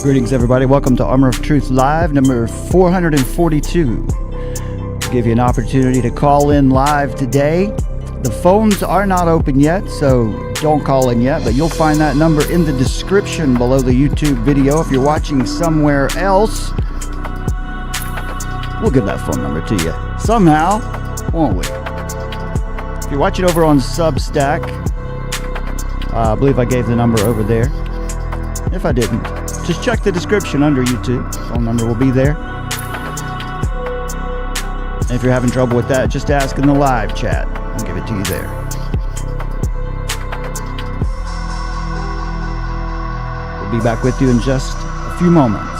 Greetings, everybody. Welcome to Armor of Truth Live, number 442. To give you an opportunity to call in live today. The phones are not open yet, so don't call in yet, but you'll find that number in the description below the YouTube video. If you're watching somewhere else, we'll give that phone number to you somehow, won't we? If you're watching over on Substack, I believe I gave the number over there. If I didn't, just check the description under YouTube. Phone number will be there. And if you're having trouble with that, just ask in the live chat. I'll give it to you there. We'll be back with you in just a few moments.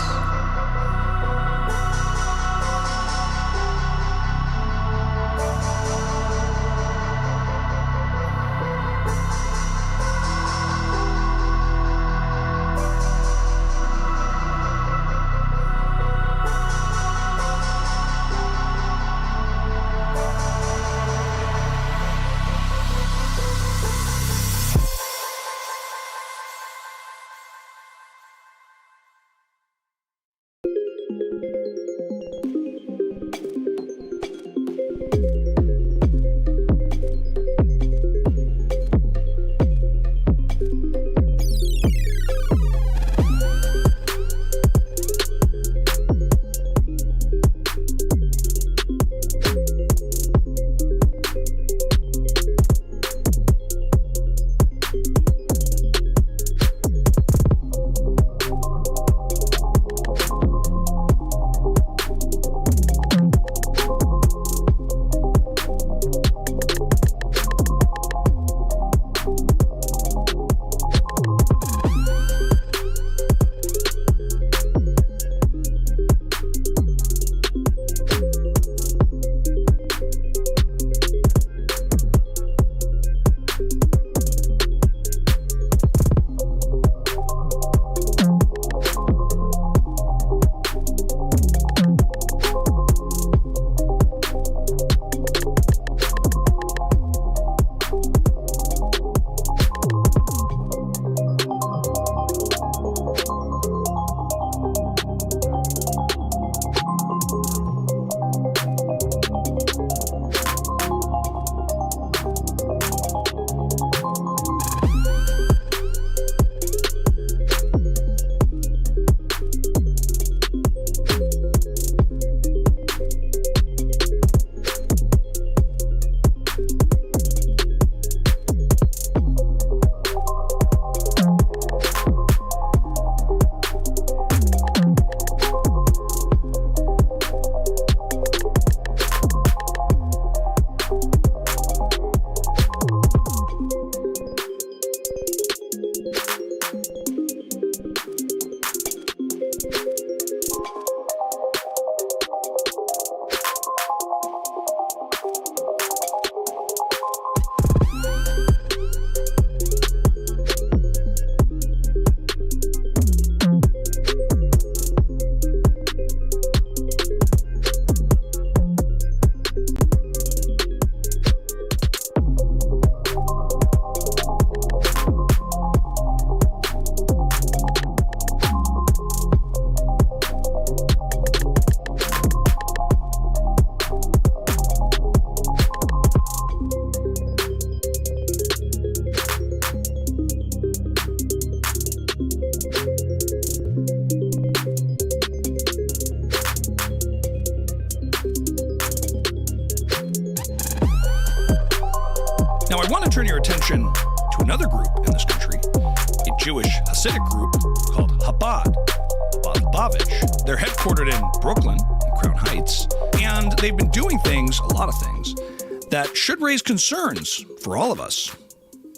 Turn your attention to another group in this country, a Jewish Hasidic group called Chabad, Lubavitch. They're headquartered in Brooklyn, in Crown Heights, and they've been doing things, a lot of things, that should raise concerns for all of us,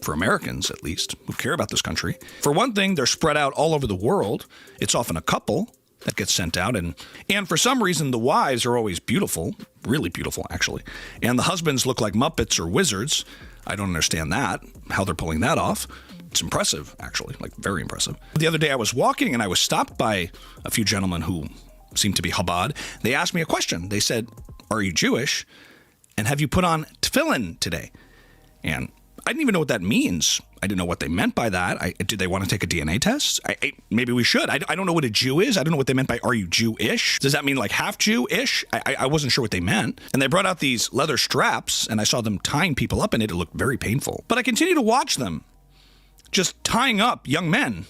for Americans at least, who care about this country. For one thing, they're spread out all over the world. It's often a couple that gets sent out, and for some reason, the wives are always beautiful, really beautiful, actually, and the husbands look like Muppets or wizards. I don't understand that, how they're pulling that off. It's impressive, actually, like very impressive. The other day I was walking and I was stopped by a few gentlemen who seemed to be Chabad. They asked me a question. They said, "Are you Jewish? And have you put on tefillin today?" And I didn't even know what that means. I didn't know what they meant by that. Did they want to take a DNA test? Maybe we should. I don't know what a Jew is. I don't know what they meant by, are you Jewish? Does that mean like half Jew-ish? I wasn't sure what they meant. And they brought out these leather straps, and I saw them tying people up in it. It looked very painful. But I continued to watch them, just tying up young men,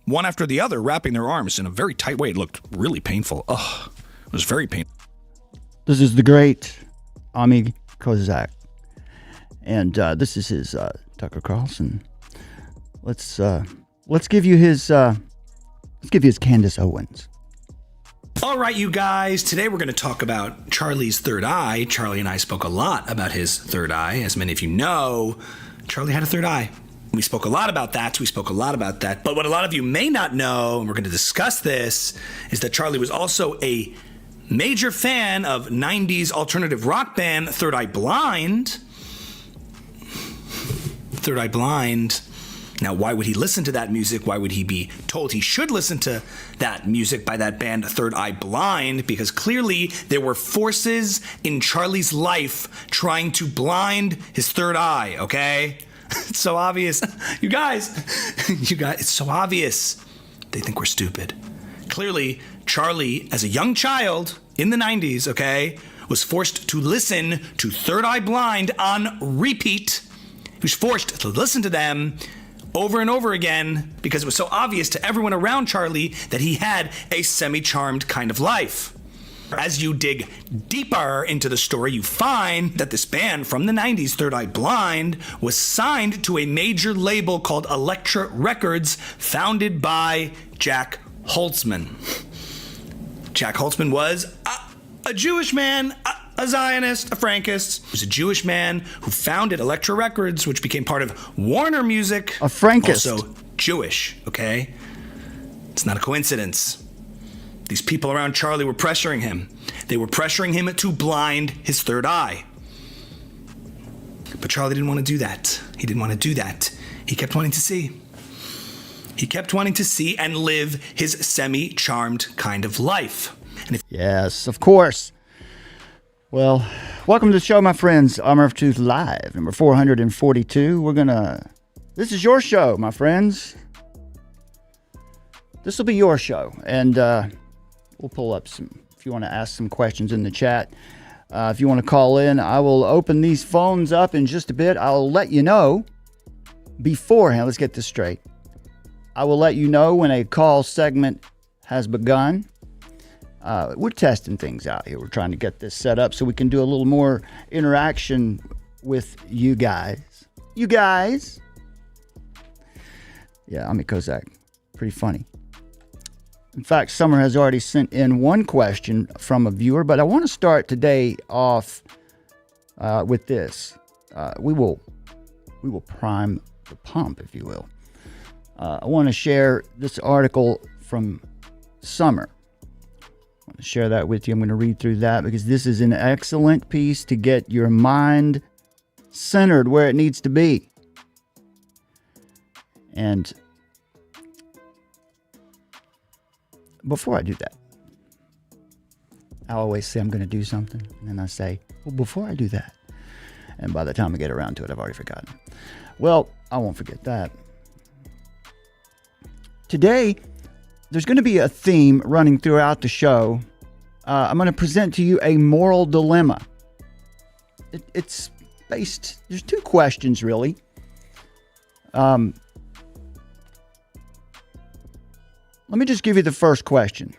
one after the other, wrapping their arms in a very tight way. It looked really painful. Ugh, it was very painful. This is the great Ami Kozak. And this is his Tucker Carlson. Let's give you his Candace Owens. All right, you guys. Today we're going to talk about Charlie's third eye. Charlie and I spoke a lot about his third eye. As many of you know, Charlie had a third eye. We spoke a lot about that. But what a lot of you may not know, and we're going to discuss this, is that Charlie was also a major fan of 90s alternative rock band Third Eye Blind. Third Eye Blind. Now, why would he listen to that music? Why would he be told he should listen to that music by that band Third Eye Blind? Because clearly there were forces in Charlie's life trying to blind his third eye, okay? It's so obvious. You guys, it's so obvious. They think we're stupid. Clearly, Charlie, as a young child in the 90s, okay, was forced to listen to Third Eye Blind on repeat. He was forced to listen to them over and over again because it was so obvious to everyone around Charlie that he had a semi-charmed kind of life. As you dig deeper into the story, you find that this band from the 90s, Third Eye Blind, was signed to a major label called Elektra Records, founded by Jack Holtzman. Jack Holtzman was a Jewish man, a Zionist, a Frankist. He was a Jewish man who founded Elektra Records, which became part of Warner Music. A Frankist. Also Jewish, okay? It's not a coincidence. These people around Charlie were pressuring him. They were pressuring him to blind his third eye. But Charlie didn't want to do that. He didn't want to do that. He kept wanting to see. He kept wanting to see and live his semi-charmed kind of life. Yes, of course. Well, welcome to the show, my friends. Armor of Truth Live, number 442. This is your show, my friends. This will be your show. And we'll pull up if you want to ask some questions in the chat. If you want to call in, I will open these phones up in just a bit. I'll let you know beforehand. Let's get this straight. I will let you know when a call segment has begun. We're testing things out here. We're trying to get this set up so we can do a little more interaction with you guys. You guys. Yeah, Ami Kozak. Pretty funny. In fact, Summer has already sent in one question from a viewer, but I want to start today off with this. We will prime the pump, if you will. I want to share this article from Summer. I want to share that with you. I'm going to read through that because this is an excellent piece to get your mind centered where it needs to be. And before I do that, I always say I'm going to do something, and then I say, well, before I do that. And by the time I get around to it, I've already forgotten. Well, I won't forget that. Today, there's going to be a theme running throughout the show. I'm going to present to you a moral dilemma. It's based, there's two questions, really. Let me just give you the first question.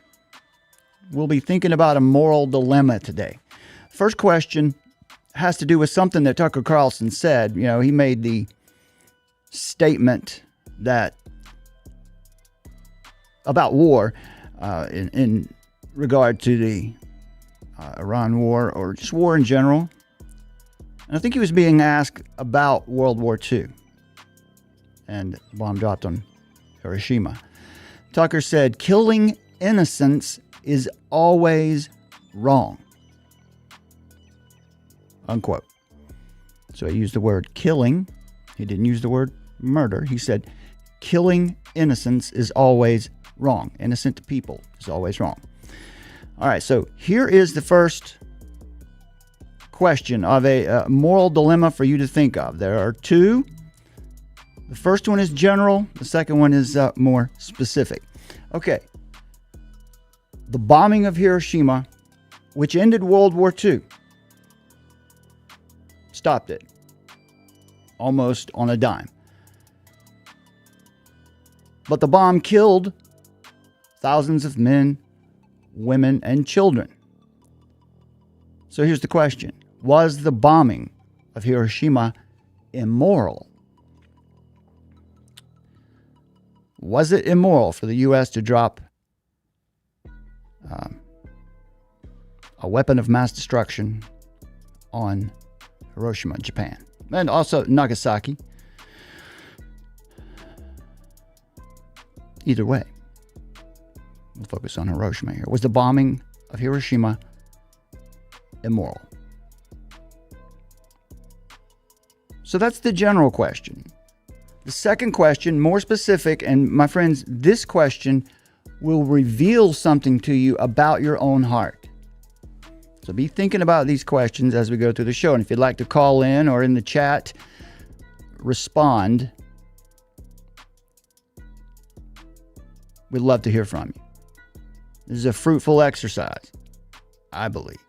We'll be thinking about a moral dilemma today. First question has to do with something that Tucker Carlson said. You know, he made the statement that about war in regard to the Iran war or just war in general. And I think he was being asked about World War II and the bomb dropped on Hiroshima. Tucker said, killing innocents is always wrong. Unquote. So he used the word killing. He didn't use the word murder. He said, killing innocents is always wrong. Innocent people is always wrong. All right, so here is the first question of a moral dilemma for you to think of. There are two. The first one is general. The second one is more specific. Okay. The bombing of Hiroshima, which ended World War II, stopped it almost on a dime. But the bomb killed thousands of men, women, and children. So here's the question. Was the bombing of Hiroshima immoral? Was it immoral for the U.S. to drop a weapon of mass destruction on Hiroshima, Japan, and also Nagasaki? Either way, we'll focus on Hiroshima here. Was the bombing of Hiroshima immoral? So that's the general question. The second question, more specific, and my friends, this question will reveal something to you about your own heart. So be thinking about these questions as we go through the show. And if you'd like to call in or in the chat, respond, we'd love to hear from you. This is a fruitful exercise, I believe.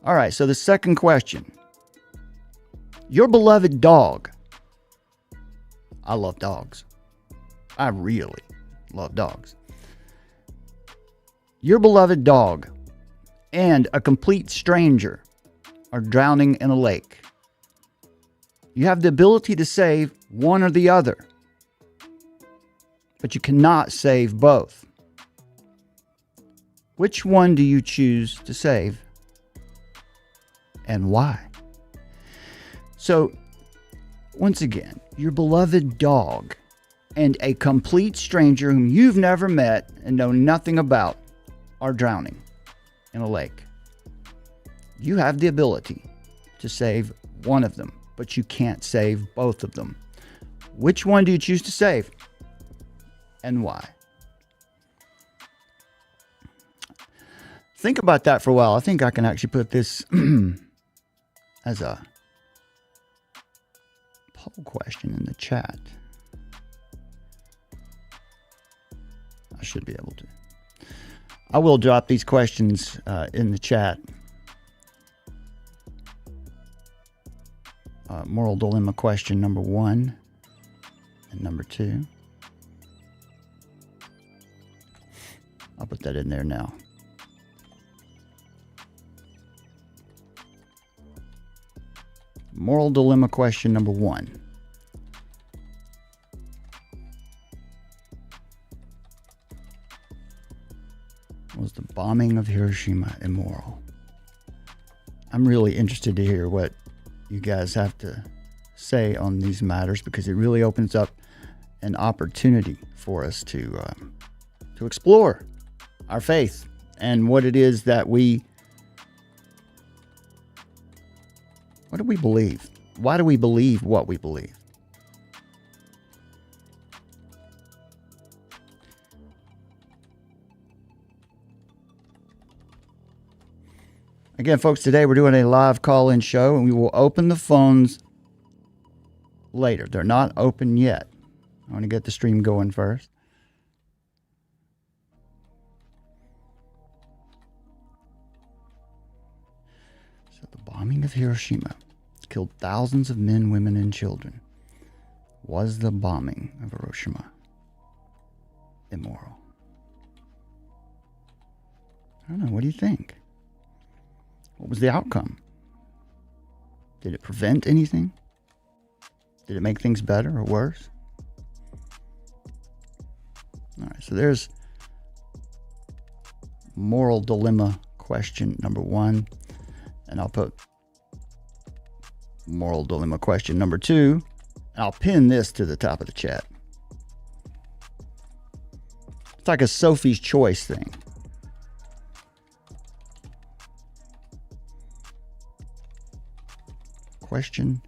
All right, so the second question. Your beloved dog. I love dogs. I really love dogs. Your beloved dog and a complete stranger are drowning in a lake. You have the ability to save one or the other, but you cannot save both. Which one do you choose to save, and why? So, once again, your beloved dog and a complete stranger whom you've never met and know nothing about are drowning in a lake. You have the ability to save one of them, but you can't save both of them. Which one do you choose to save, and why? Think about that for a while. I think I can actually put this as a poll question in the chat. I should be able to. I will drop these questions in the chat. Moral dilemma question number 1 and number 2. I'll put that in there now. Moral dilemma question number 1. Was the bombing of Hiroshima immoral? I'm really interested to hear what you guys have to say on these matters, because it really opens up an opportunity for us to explore our faith and what it is that what do we believe? Why do we believe what we believe? Again, folks, today we're doing a live call-in show, and we will open the phones later. They're not open yet. I want to get the stream going first. So the bombing of Hiroshima killed thousands of men, women, and children. Was the bombing of Hiroshima immoral? I don't know. What do you think? What was the outcome? Did it prevent anything? Did it make things better or worse? All right, so there's moral dilemma question number 1. And I'll put moral dilemma question number 2. And I'll pin this to the top of the chat. It's like a Sophie's Choice thing. Question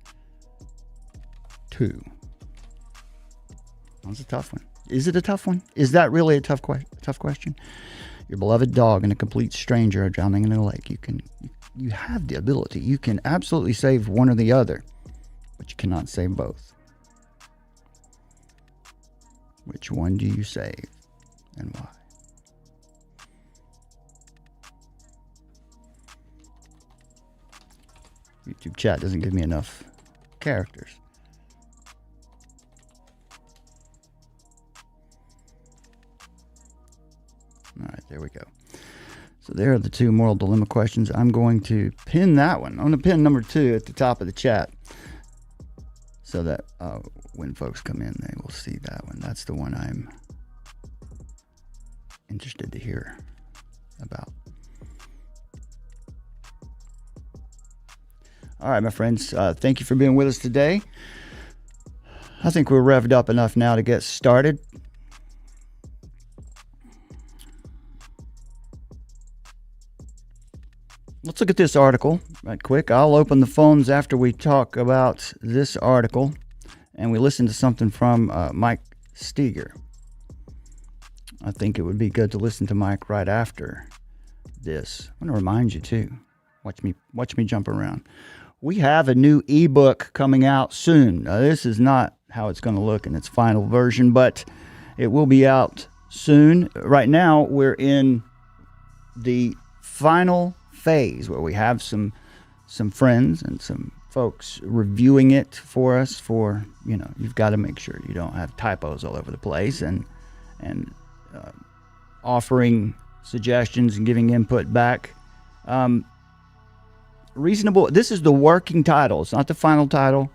2. That's a tough one. Is it a tough one? Is that really a tough question? Your beloved dog and a complete stranger are drowning in a lake. You have the ability. You can absolutely save one or the other, but you cannot save both. Which one do you save and why? YouTube chat doesn't give me enough characters. All right, there we go. So there are the two moral dilemma questions. I'm going to pin that one. I'm going to pin number 2 at the top of the chat so that when folks come in, they will see that one. That's the one I'm interested to hear about. All right, my friends, thank you for being with us today. I think we're revved up enough now to get started. Let's look at this article right quick. I'll open the phones after we talk about this article and we listen to something from Mike Steger. I think it would be good to listen to Mike right after this. I want to remind you too. Watch me jump around. We have a new ebook coming out soon. Now, this is not how it's going to look in its final version, but it will be out soon. Right now, we're in the final phase where we have some friends and some folks reviewing it for us. For you've got to make sure you don't have typos all over the place, and offering suggestions and giving input back. Reasonable. This is the working title. It's not the final title.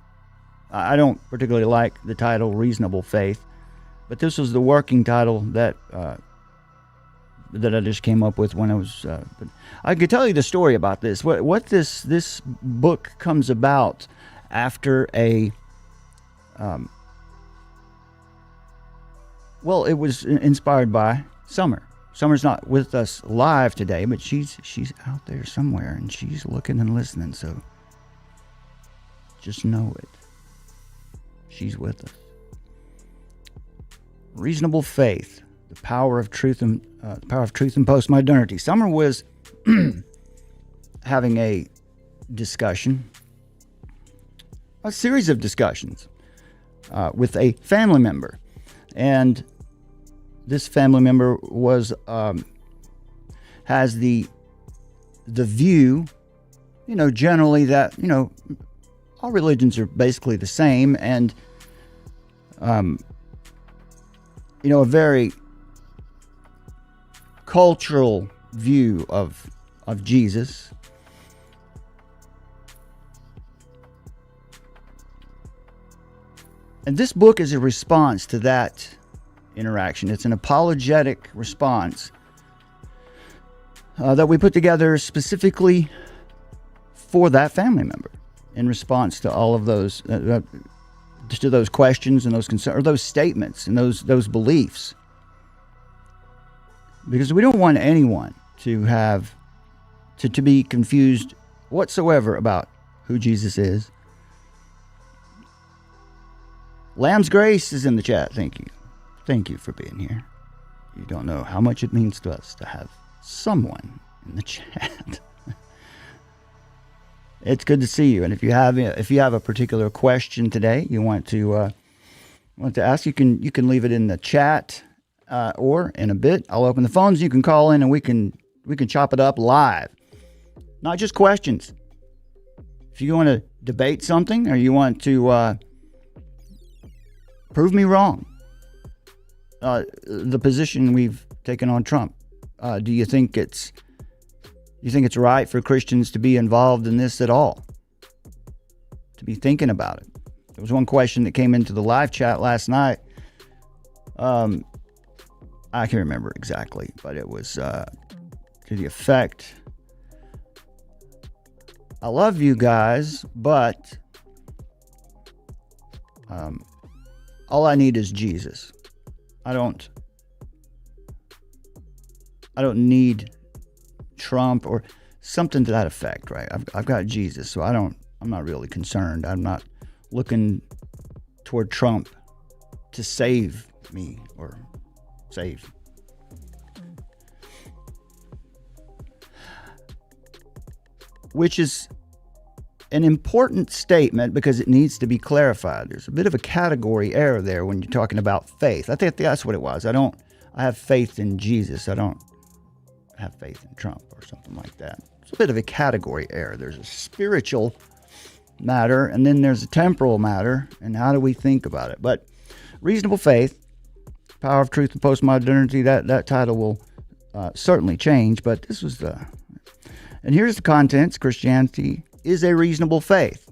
I don't particularly like the title "Reasonable Faith," but this was the working title that I just came up with when I was. But I could tell you the story about this. What this book comes about after a. Well, it was inspired by Summer. Summer's not with us live today, but she's out there somewhere, and she's looking and listening, so just know it. She's with us. Reasonable Faith, the power of truth and postmodernity. Summer was having a discussion, a series of discussions with a family member, and this family member has the view, generally that, all religions are basically the same, and, a very cultural view of Jesus. And this book is a response to that interaction. It's an apologetic response that we put together specifically for that family member in response to all of those to those questions and those concerns, or those statements and those beliefs, because we don't want anyone to have to be confused whatsoever about who Jesus is. Lamb's Grace is in the chat. Thank you. Thank you for being here. You don't know how much it means to us to have someone in the chat. It's good to see you. And if you have a particular question today you want to ask, you can leave it in the chat, or in a bit I'll open the phones. You can call in and we can chop it up live. Not just questions. If you want to debate something, or you want to prove me wrong. The position we've taken on Trump. Do you think it's right for Christians to be involved in this at all? To be thinking about it. There was one question that came into the live chat last night. I can't remember exactly, but it was to the effect, I love you guys, but all I need is Jesus. I don't need Trump or something to that effect, right? I've got Jesus, so I'm not really concerned. I'm not looking toward Trump to save me or save. which is an important statement because it needs to be clarified. There's a bit of a category error there when you're talking about faith. I think that's what it was. I have faith in Jesus. I don't have faith in Trump or something like that. It's a bit of a category error. There's a spiritual matter, and then there's a temporal matter, and how do we think about it? But reasonable faith, power of truth and postmodernity, that title will certainly change, but this was and here's the contents. Christianity is a reasonable faith.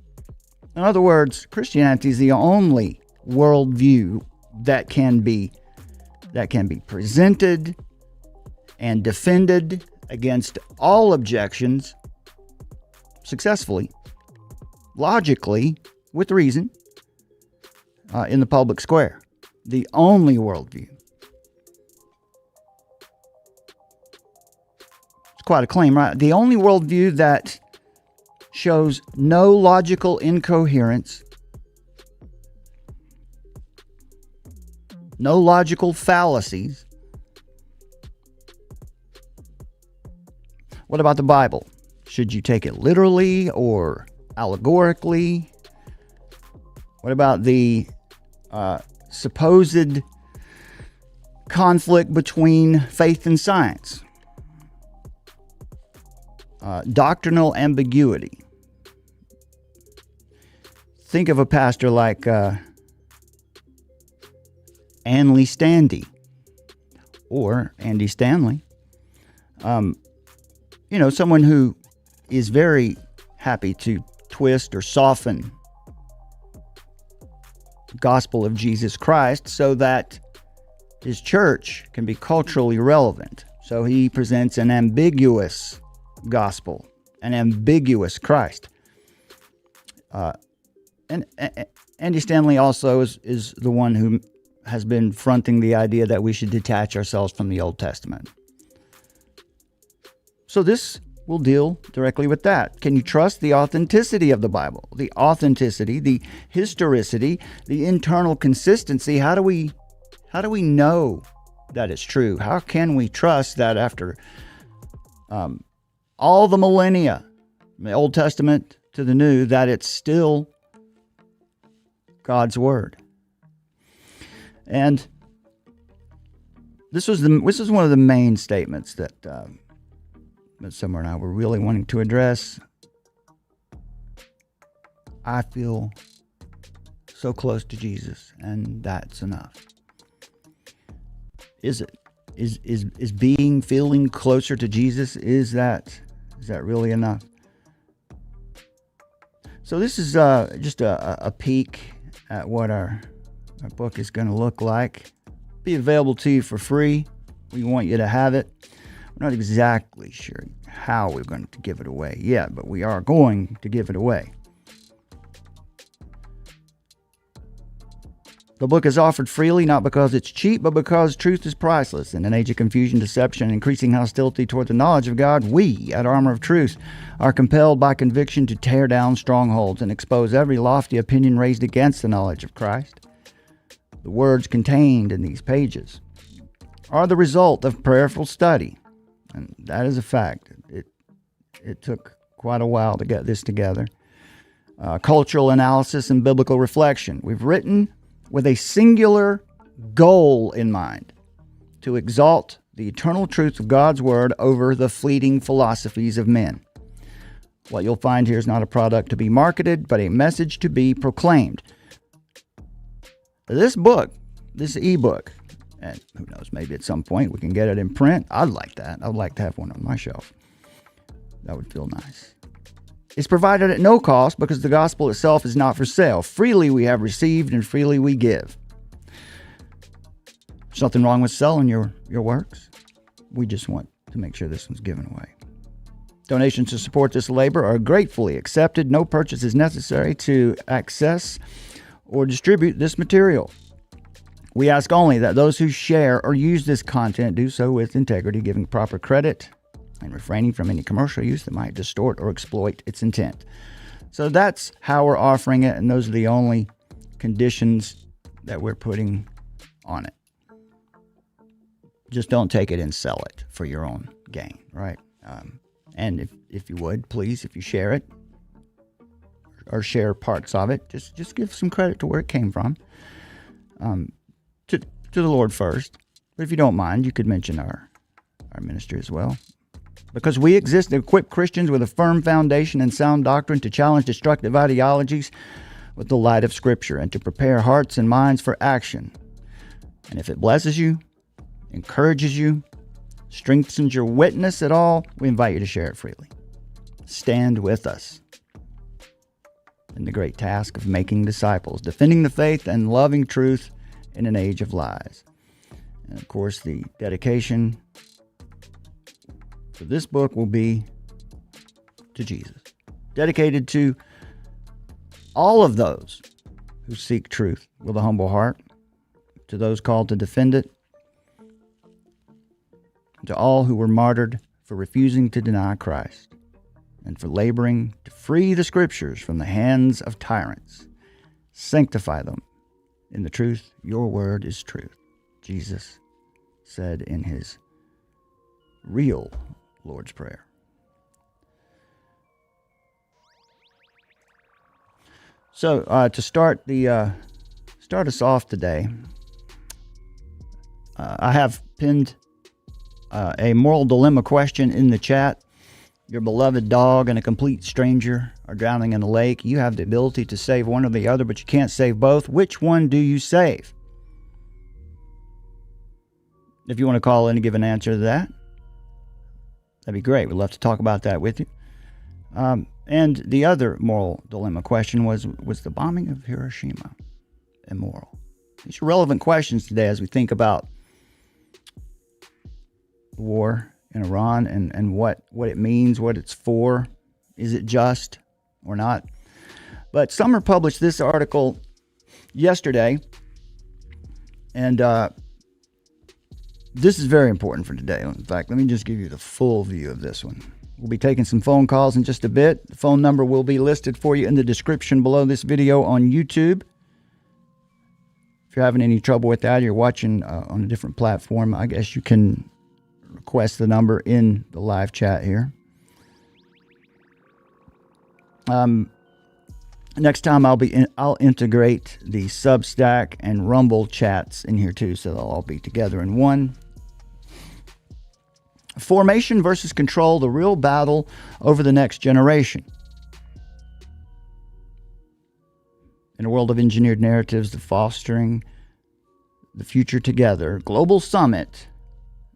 In other words, Christianity is the only worldview that can be presented and defended against all objections successfully, logically, with reason, in the public square. The only worldview. It's quite a claim, right? The only worldview that shows no logical incoherence, no logical fallacies. What about the Bible? Should you take it literally or allegorically? What about the supposed conflict between faith and science? Doctrinal ambiguity. Think of a pastor like Andy Stanley or Andy Stanley. Someone who is very happy to twist or soften the gospel of Jesus Christ so that his church can be culturally relevant. So he presents an ambiguous gospel, an ambiguous Christ. And Andy Stanley also is the one who has been fronting the idea that we should detach ourselves from the Old Testament. So this will deal directly with that. Can you trust the authenticity of the Bible? The authenticity, the historicity, the internal consistency. How do we know that it's true? How can we trust that after all the millennia, from the Old Testament to the New, that it's still God's Word? And this was one of the main statements that Summer and I were really wanting to address. I feel so close to Jesus, and that's enough. Is it? Is feeling closer to Jesus, is that really enough? So this is just a peek at what our book is going to look like. Be available to you for free. We want you to have it. We're not exactly sure how we're going to give it away yet, but we are going to give it away. The book is offered freely, not because it's cheap, but because truth is priceless. In an age of confusion, deception, and increasing hostility toward the knowledge of God, we, at Armor of Truth, are compelled by conviction to tear down strongholds and expose every lofty opinion raised against the knowledge of Christ. The words contained in these pages are the result of prayerful study, and that is a fact. It took quite a while to get this together. Cultural analysis and biblical reflection. We've written with a singular goal in mind: to exalt the eternal truth of God's Word over the fleeting philosophies of men. What you'll find here is not a product to be marketed, but a message to be proclaimed. This book, this eBook, and who knows, maybe at some point we can get it in print. I'd like that. I'd like to have one on my shelf. That would feel nice. It's provided at no cost because the gospel itself is not for sale. Freely we have received and freely we give. There's nothing wrong with selling your works. We just want to make sure this one's given away. Donations to support this labor are gratefully accepted. No purchase is necessary to access or distribute this material. We ask only that those who share or use this content do so with integrity, giving proper credit and refraining from any commercial use that might distort or exploit its intent. So that's how we're offering it, and those are the only conditions that we're putting on it. Just don't take it and sell it for your own gain, right? And if you would, please, if you share it or share parts of it, just give some credit to where it came from. To the Lord first. But if you don't mind, you could mention our ministry as well. Because we exist to equip Christians with a firm foundation and sound doctrine to challenge destructive ideologies with the light of Scripture and to prepare hearts and minds for action. And if it blesses you, encourages you, strengthens your witness at all, we invite you to share it freely. Stand with us in the great task of making disciples, defending the faith and loving truth in an age of lies. And of course, the dedication for this book will be to Jesus, dedicated to all of those who seek truth with a humble heart, to those called to defend it, to all who were martyred for refusing to deny Christ, and for laboring to free the Scriptures from the hands of tyrants. Sanctify them in the truth. Your word is truth. Jesus said in his real Lord's Prayer. So to start us off today, I have pinned a moral dilemma question in the chat. Your beloved dog and a complete stranger are drowning in a lake. You have the ability to save one or the other, but you can't save both. Which one do you save? If you want to call in and give an answer to that, that'd be great. We'd love to talk about that with you. And the other moral dilemma question was the bombing of Hiroshima immoral? These are relevant questions today as we think about the war in Iran and what it means, what it's for. Is it just or not? But Summer published this article yesterday, and this is very important for today. In fact, let me just give you the full view of this one. We'll be taking some phone calls in just a bit. The phone number will be listed for you in the description below this video on YouTube. If you're having any trouble with that, you're watching on a different platform, I guess you can request the number in the live chat here. Next time I'll integrate the Substack and Rumble chats in here too, so they'll all be together in one. Formation versus control, the real battle over the next generation. In a world of engineered narratives, the fostering the future together, Global Summit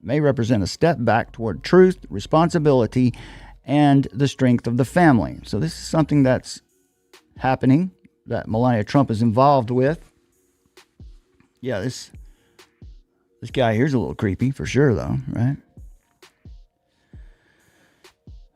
may represent a step back toward truth, responsibility, and the strength of the family. So this is something that's happening, that Melania Trump is involved with. Yeah, this guy here's a little creepy for sure, though, right?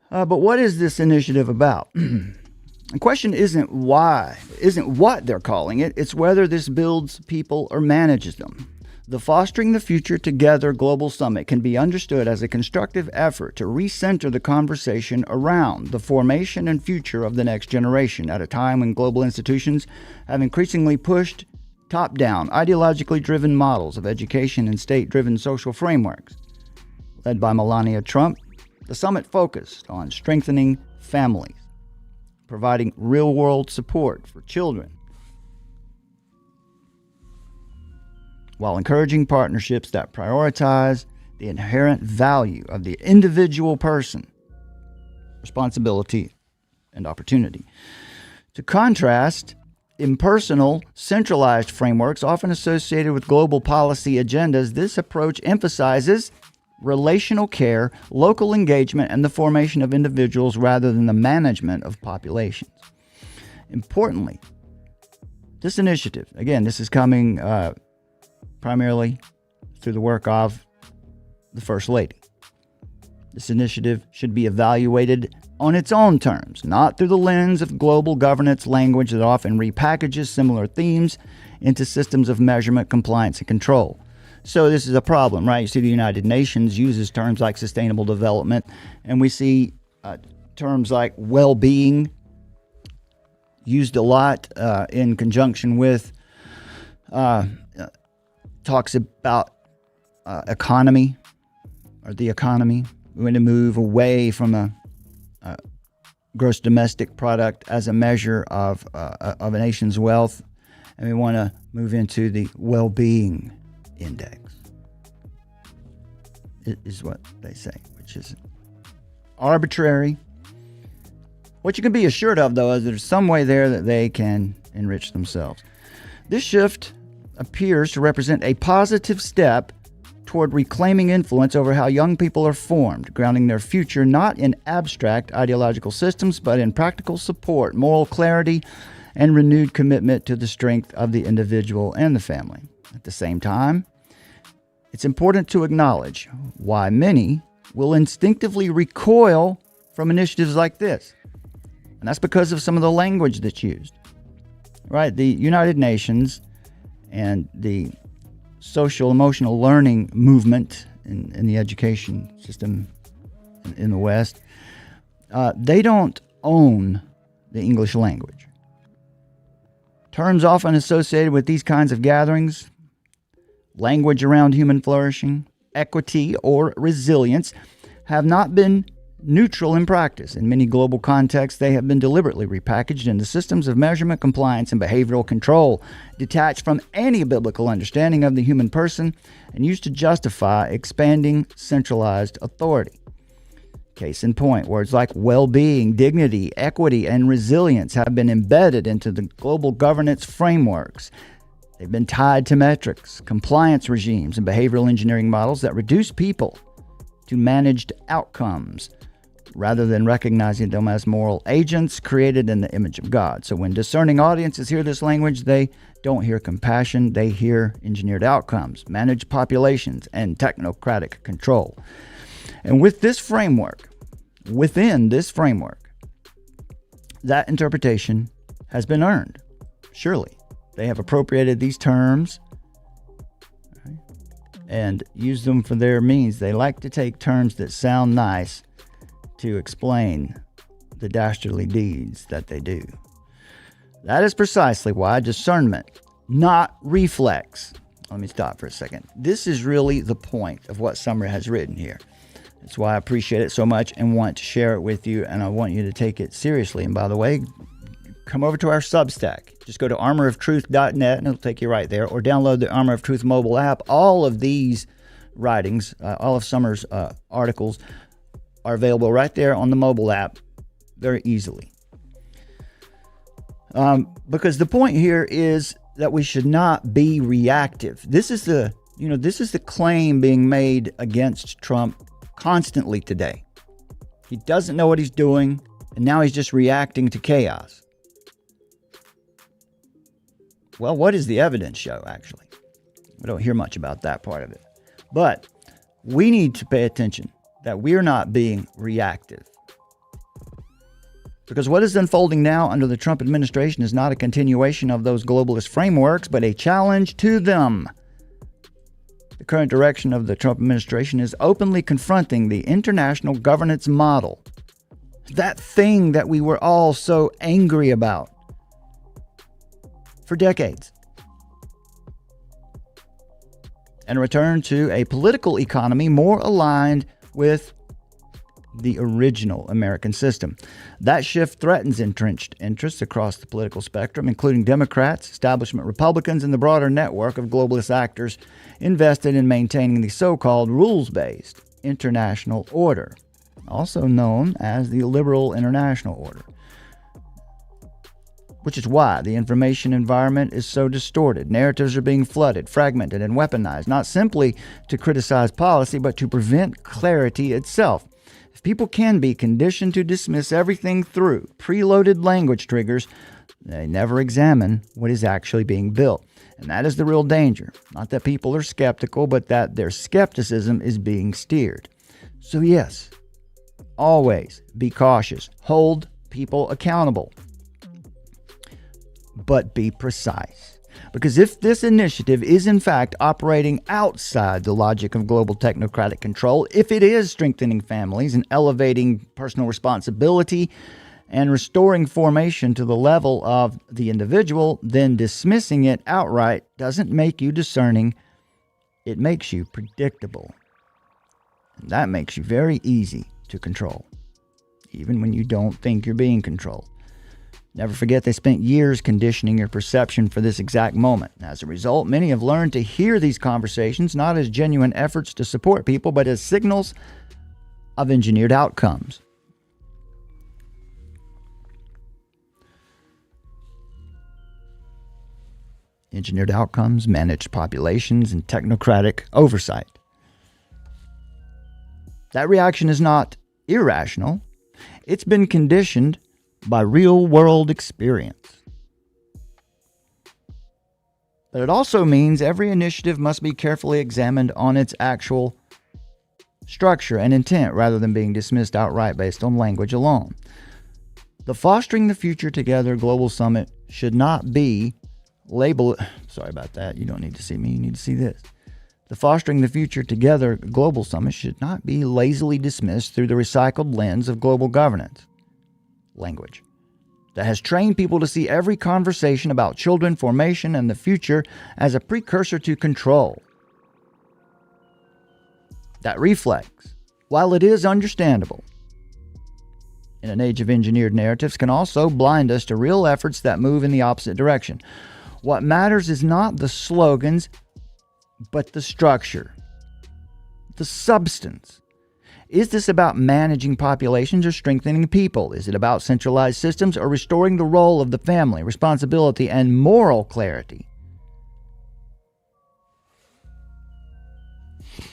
But what is this initiative about? The question isn't what they're calling it. It's whether this builds people or manages them. The Fostering the Future Together Global Summit can be understood as a constructive effort to recenter the conversation around the formation and future of the next generation at a time when global institutions have increasingly pushed top-down, ideologically driven models of education and state-driven social frameworks. Led by Melania Trump, the summit focused on strengthening families, providing real-world support for children, while encouraging partnerships that prioritize the inherent value of the individual person, responsibility, and opportunity. To contrast, impersonal, centralized frameworks often associated with global policy agendas, this approach emphasizes relational care, local engagement, and the formation of individuals rather than the management of populations. Importantly, this initiative, again, this is coming primarily through the work of the First Lady. This initiative should be evaluated on its own terms, not through the lens of global governance language that often repackages similar themes into systems of measurement, compliance, and control. So this is a problem, right? You see the United Nations uses terms like sustainable development, and we see terms like well-being used a lot in conjunction with talks about economy or the economy. We're going to move away from a gross domestic product as a measure of a nation's wealth, and we want to move into the well-being index, is what they say, which is arbitrary. What you can be assured of, though, is there's some way there that they can enrich themselves. This shift appears to represent a positive step toward reclaiming influence over how young people are formed, grounding their future not in abstract ideological systems, but in practical support, moral clarity, and renewed commitment to the strength of the individual and the family. At the same time, it's important to acknowledge why many will instinctively recoil from initiatives like this. And that's because of some of the language that's used. Right? The United Nations and the social emotional learning movement in the education system in the West, they don't own the English language. Terms often associated with these kinds of gatherings, language around human flourishing, equity, or resilience, have not been neutral in practice. In many global contexts, they have been deliberately repackaged into systems of measurement, compliance, and behavioral control, detached from any biblical understanding of the human person and used to justify expanding centralized authority. Case in point, words like well-being, dignity, equity, and resilience have been embedded into the global governance frameworks. They've been tied to metrics, compliance regimes, and behavioral engineering models that reduce people to managed outcomes rather than recognizing them as moral agents created in the image of God. So when discerning audiences hear this language, they don't hear compassion, they hear engineered outcomes, managed populations, and technocratic control. And with this framework, within this framework, that interpretation has been earned. Surely, they have appropriated these terms and used them for their means. They like to take terms that sound nice to explain the dastardly deeds that they do. That is precisely why discernment, not reflex. Let me stop for a second. This is really the point of what Summer has written here. That's why I appreciate it so much and want to share it with you, and I want you to take it seriously. And by the way, come over to our Substack. Just go to armoroftruth.net and it'll take you right there, or download the Armor of Truth mobile app. All of these writings, all of Summer's articles are available right there on the mobile app very easily. Because the point here is that we should not be reactive. This is the claim being made against Trump constantly today. He doesn't know what he's doing, and now he's just reacting to chaos. Well, what does the evidence show, actually? We don't hear much about that part of it. But we need to pay attention that we're not being reactive. Because what is unfolding now under the Trump administration is not a continuation of those globalist frameworks, but a challenge to them. The current direction of the Trump administration is openly confronting the international governance model. That thing that we were all so angry about for decades. And return to a political economy more aligned with the original American system. That shift threatens entrenched interests across the political spectrum, including Democrats, establishment Republicans, and the broader network of globalist actors invested in maintaining the so-called rules-based international order, also known as the liberal international order. Which is why the information environment is so distorted. Narratives are being flooded, fragmented, and weaponized, not simply to criticize policy, but to prevent clarity itself. If people can be conditioned to dismiss everything through preloaded language triggers, they never examine what is actually being built. And that is the real danger. Not that people are skeptical, but that their skepticism is being steered. So yes, always be cautious. Hold people accountable. But be precise. Because if this initiative is in fact operating outside the logic of global technocratic control, if it is strengthening families and elevating personal responsibility and restoring formation to the level of the individual, then dismissing it outright doesn't make you discerning. It makes you predictable. And that makes you very easy to control. even when you don't think you're being controlled. Never forget they spent years conditioning your perception for this exact moment. As a result, many have learned to hear these conversations not as genuine efforts to support people, but as signals of engineered outcomes. Engineered outcomes, managed populations, and technocratic oversight. That reaction is not irrational. It's been conditioned by real-world experience. But it also means every initiative must be carefully examined on its actual structure and intent rather than being dismissed outright based on language alone. The Fostering the Future Together Global Summit should not be labeled... Sorry about that. You don't need to see me. You need to see this. The Fostering the Future Together Global Summit should not be lazily dismissed through the recycled lens of global governance language that has trained people to see every conversation about children formation and the future as a precursor to control. That reflex, while it is understandable in an age of engineered narratives, can also blind us to real efforts that move in the opposite direction. What matters is not the slogans, but the structure, the substance. Is this about managing populations or strengthening people? Is it about centralized systems or restoring the role of the family, responsibility, and moral clarity?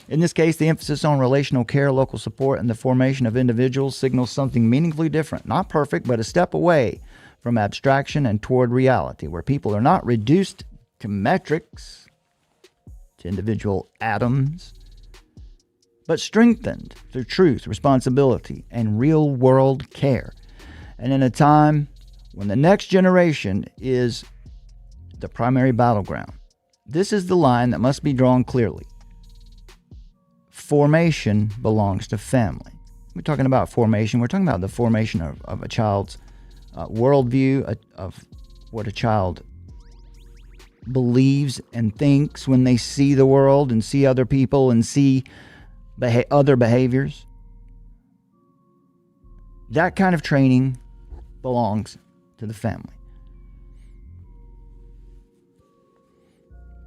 In this case, the emphasis on relational care, local support, and the formation of individuals signals something meaningfully different. Not perfect, but a step away from abstraction and toward reality, where people are not reduced to metrics, to individual atoms, but strengthened through truth, responsibility, and real-world care. And in a time when the next generation is the primary battleground, this is the line that must be drawn clearly. Formation belongs to family. We're talking about formation. We're talking about the formation of a child's worldview, of what a child believes and thinks when they see the world and see other people and see other behaviors. That kind of training belongs to the family.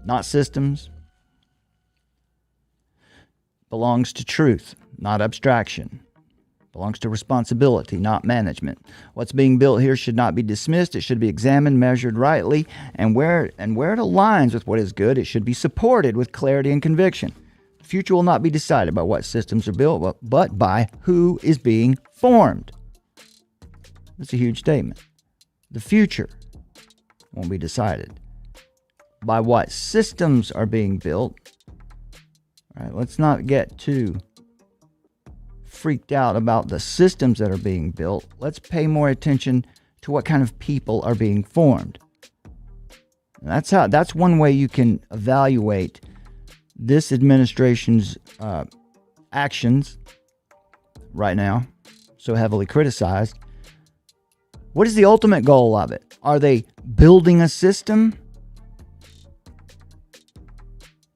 Not systems. Belongs to truth, not abstraction. Belongs to responsibility, not management. What's being built here should not be dismissed. It should be examined, measured rightly, and where it aligns with what is good, it should be supported with clarity and conviction. The future will not be decided by what systems are built, but by who is being formed. That's a huge statement. The future won't be decided by what systems are being built. All right, let's not get too freaked out about the systems that are being built. Let's pay more attention to what kind of people are being formed. And that's one way you can evaluate this administration's actions right now, so heavily criticized. What is the ultimate goal of it? Are they building a system?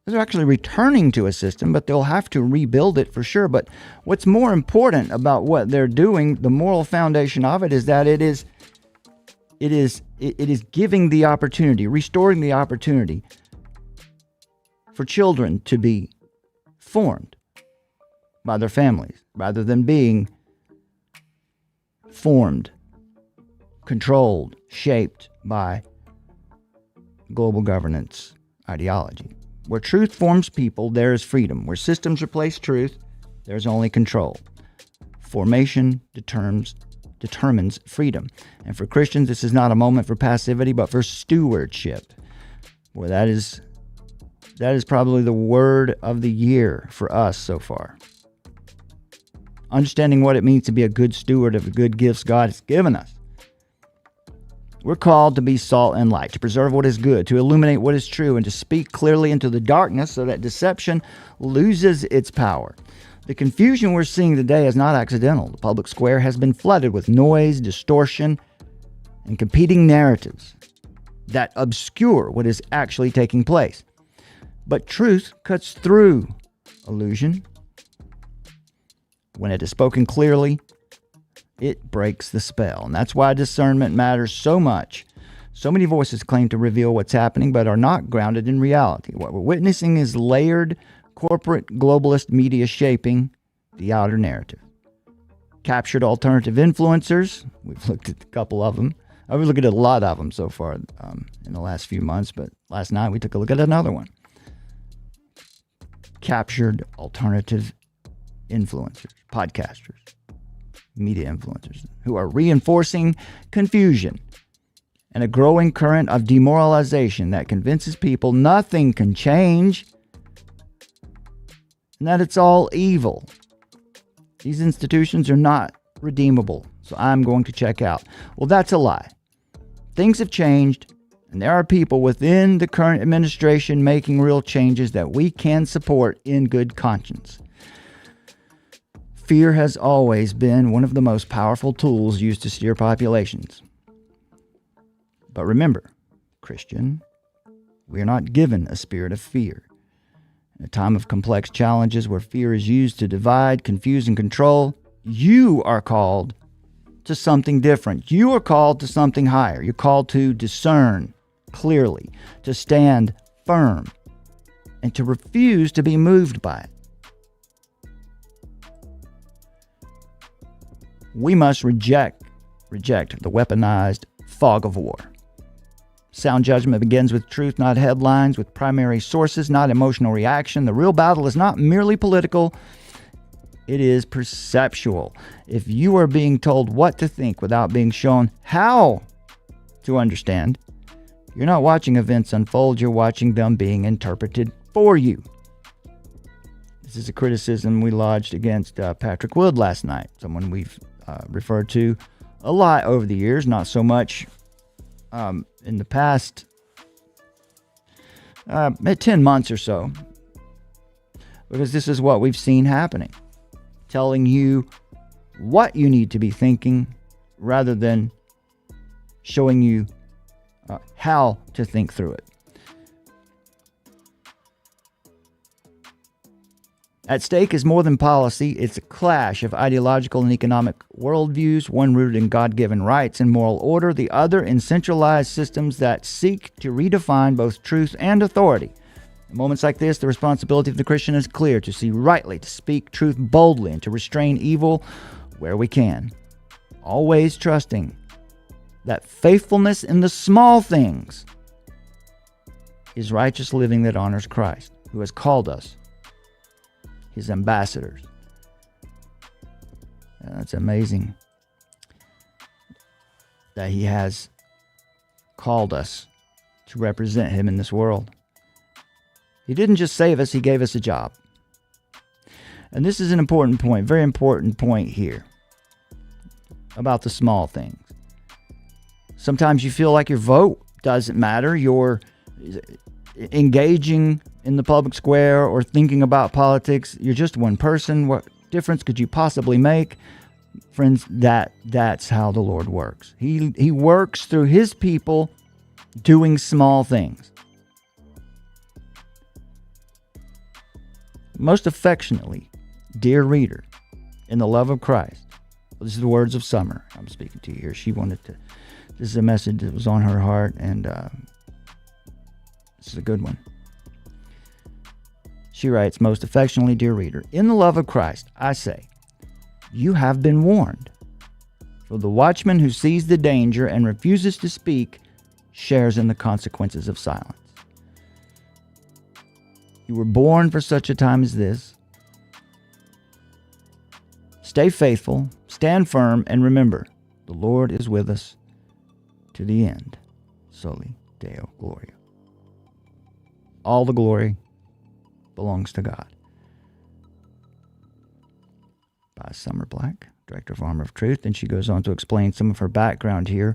They're actually returning to a system, but they'll have to rebuild it for sure. But what's more important about what they're doing, the moral foundation of it, is that it is giving the opportunity, restoring the opportunity for children to be formed by their families rather than being formed, controlled, shaped by global governance ideology. Where truth forms people, there is freedom. Where systems replace truth, there's only control. Formation determines freedom. And for Christians, this is not a moment for passivity, but for stewardship. Boy, that is probably the word of the year for us so far. Understanding what it means to be a good steward of the good gifts God has given us. We're called to be salt and light, to preserve what is good, to illuminate what is true, and to speak clearly into the darkness so that deception loses its power. The confusion we're seeing today is not accidental. The public square has been flooded with noise, distortion, and competing narratives that obscure what is actually taking place. But truth cuts through illusion when it is spoken clearly, It breaks the spell. And that's why discernment matters so much. So many voices claim to reveal what's happening, but are not grounded in reality. What we're witnessing is layered corporate globalist media shaping the outer narrative. Captured alternative influencers. We've looked at a couple of them. I've looked at a lot of them so far in the last few months, but last night we took a look at another one. Captured alternative influencers, podcasters, media influencers, who are reinforcing confusion and a growing current of demoralization that convinces people nothing can change and that it's all evil. These institutions are not redeemable, so I'm going to check out. Well, that's a lie. Things have changed, and there are people within the current administration making real changes that we can support in good conscience. Fear has always been one of the most powerful tools used to steer populations. But remember, Christian, we are not given a spirit of fear. In a time of complex challenges where fear is used to divide, confuse, and control, you are called to something different. You are called to something higher. You're called to discern clearly, to stand firm, and to refuse to be moved by it. We must reject the weaponized fog of war. Sound judgment begins with truth, not headlines, with primary sources, not emotional reaction. The real battle is not merely political, it is perceptual. If you are being told what to think without being shown how to understand, you're not watching events unfold, you're watching them being interpreted for you. This is a criticism we lodged against Patrick Wood last night, someone we've referred to a lot over the years, not so much in the past 10 months or so, because this is what we've seen happening. Telling you what you need to be thinking rather than showing you how to think through it. At stake is more than policy. It's a clash of ideological and economic worldviews, one rooted in God-given rights and moral order, the other in centralized systems that seek to redefine both truth and authority. In moments like this, the responsibility of the Christian is clear: to see rightly, to speak truth boldly, and to restrain evil where we can. Always trusting that faithfulness in the small things is righteous living that honors Christ, who has called us his ambassadors. That's amazing that he has called us to represent him in this world. He didn't just save us, he gave us a job. And this is an important point, very important point here about the small things. Sometimes you feel like your vote doesn't matter. You're engaging in the public square or thinking about politics. You're just one person. What difference could you possibly make? Friends, that's how the Lord works. He works through his people doing small things. Most affectionately, dear reader, in the love of Christ. This is the words of Summer I'm speaking to you here. She wanted to, this is a message that was on her heart, and this is a good one. She writes, most affectionately, dear reader, in the love of Christ, I say, you have been warned. For the watchman who sees the danger and refuses to speak shares in the consequences of silence. You were born for such a time as this. Stay faithful, stand firm, and remember, the Lord is with us to the end. Soli Deo Gloria. All the glory belongs to God. By Summer Black, Director of Armor of Truth. And she goes on to explain some of her background here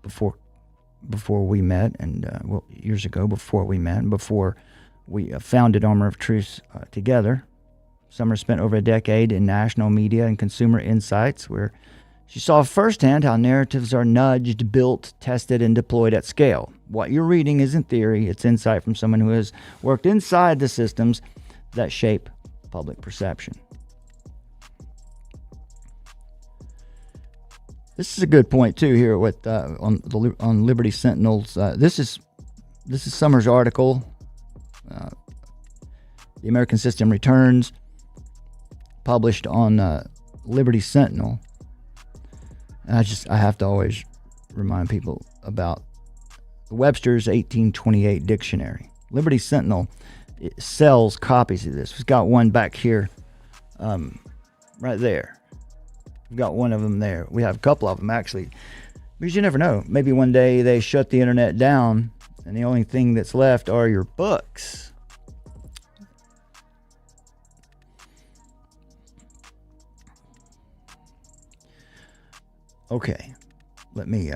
before we met, and years ago, before we met, and before we founded Armor of Truth together. Summer spent over a decade in national media and consumer insights, where she saw firsthand how narratives are nudged, built, tested, and deployed at scale. What you're reading isn't theory, it's insight from someone who has worked inside the systems that shape public perception. This is a good point too here with on Liberty Sentinels. This is Summer's article. The American System Returns, published on Liberty Sentinel. And I have to always remind people about Webster's 1828 dictionary. Liberty Sentinel sells copies of this. We've got one back here, right there. We've got one of them there. We have a couple of them actually, because you never know. Maybe one day they shut the internet down, and the only thing that's left are your books. Okay, let me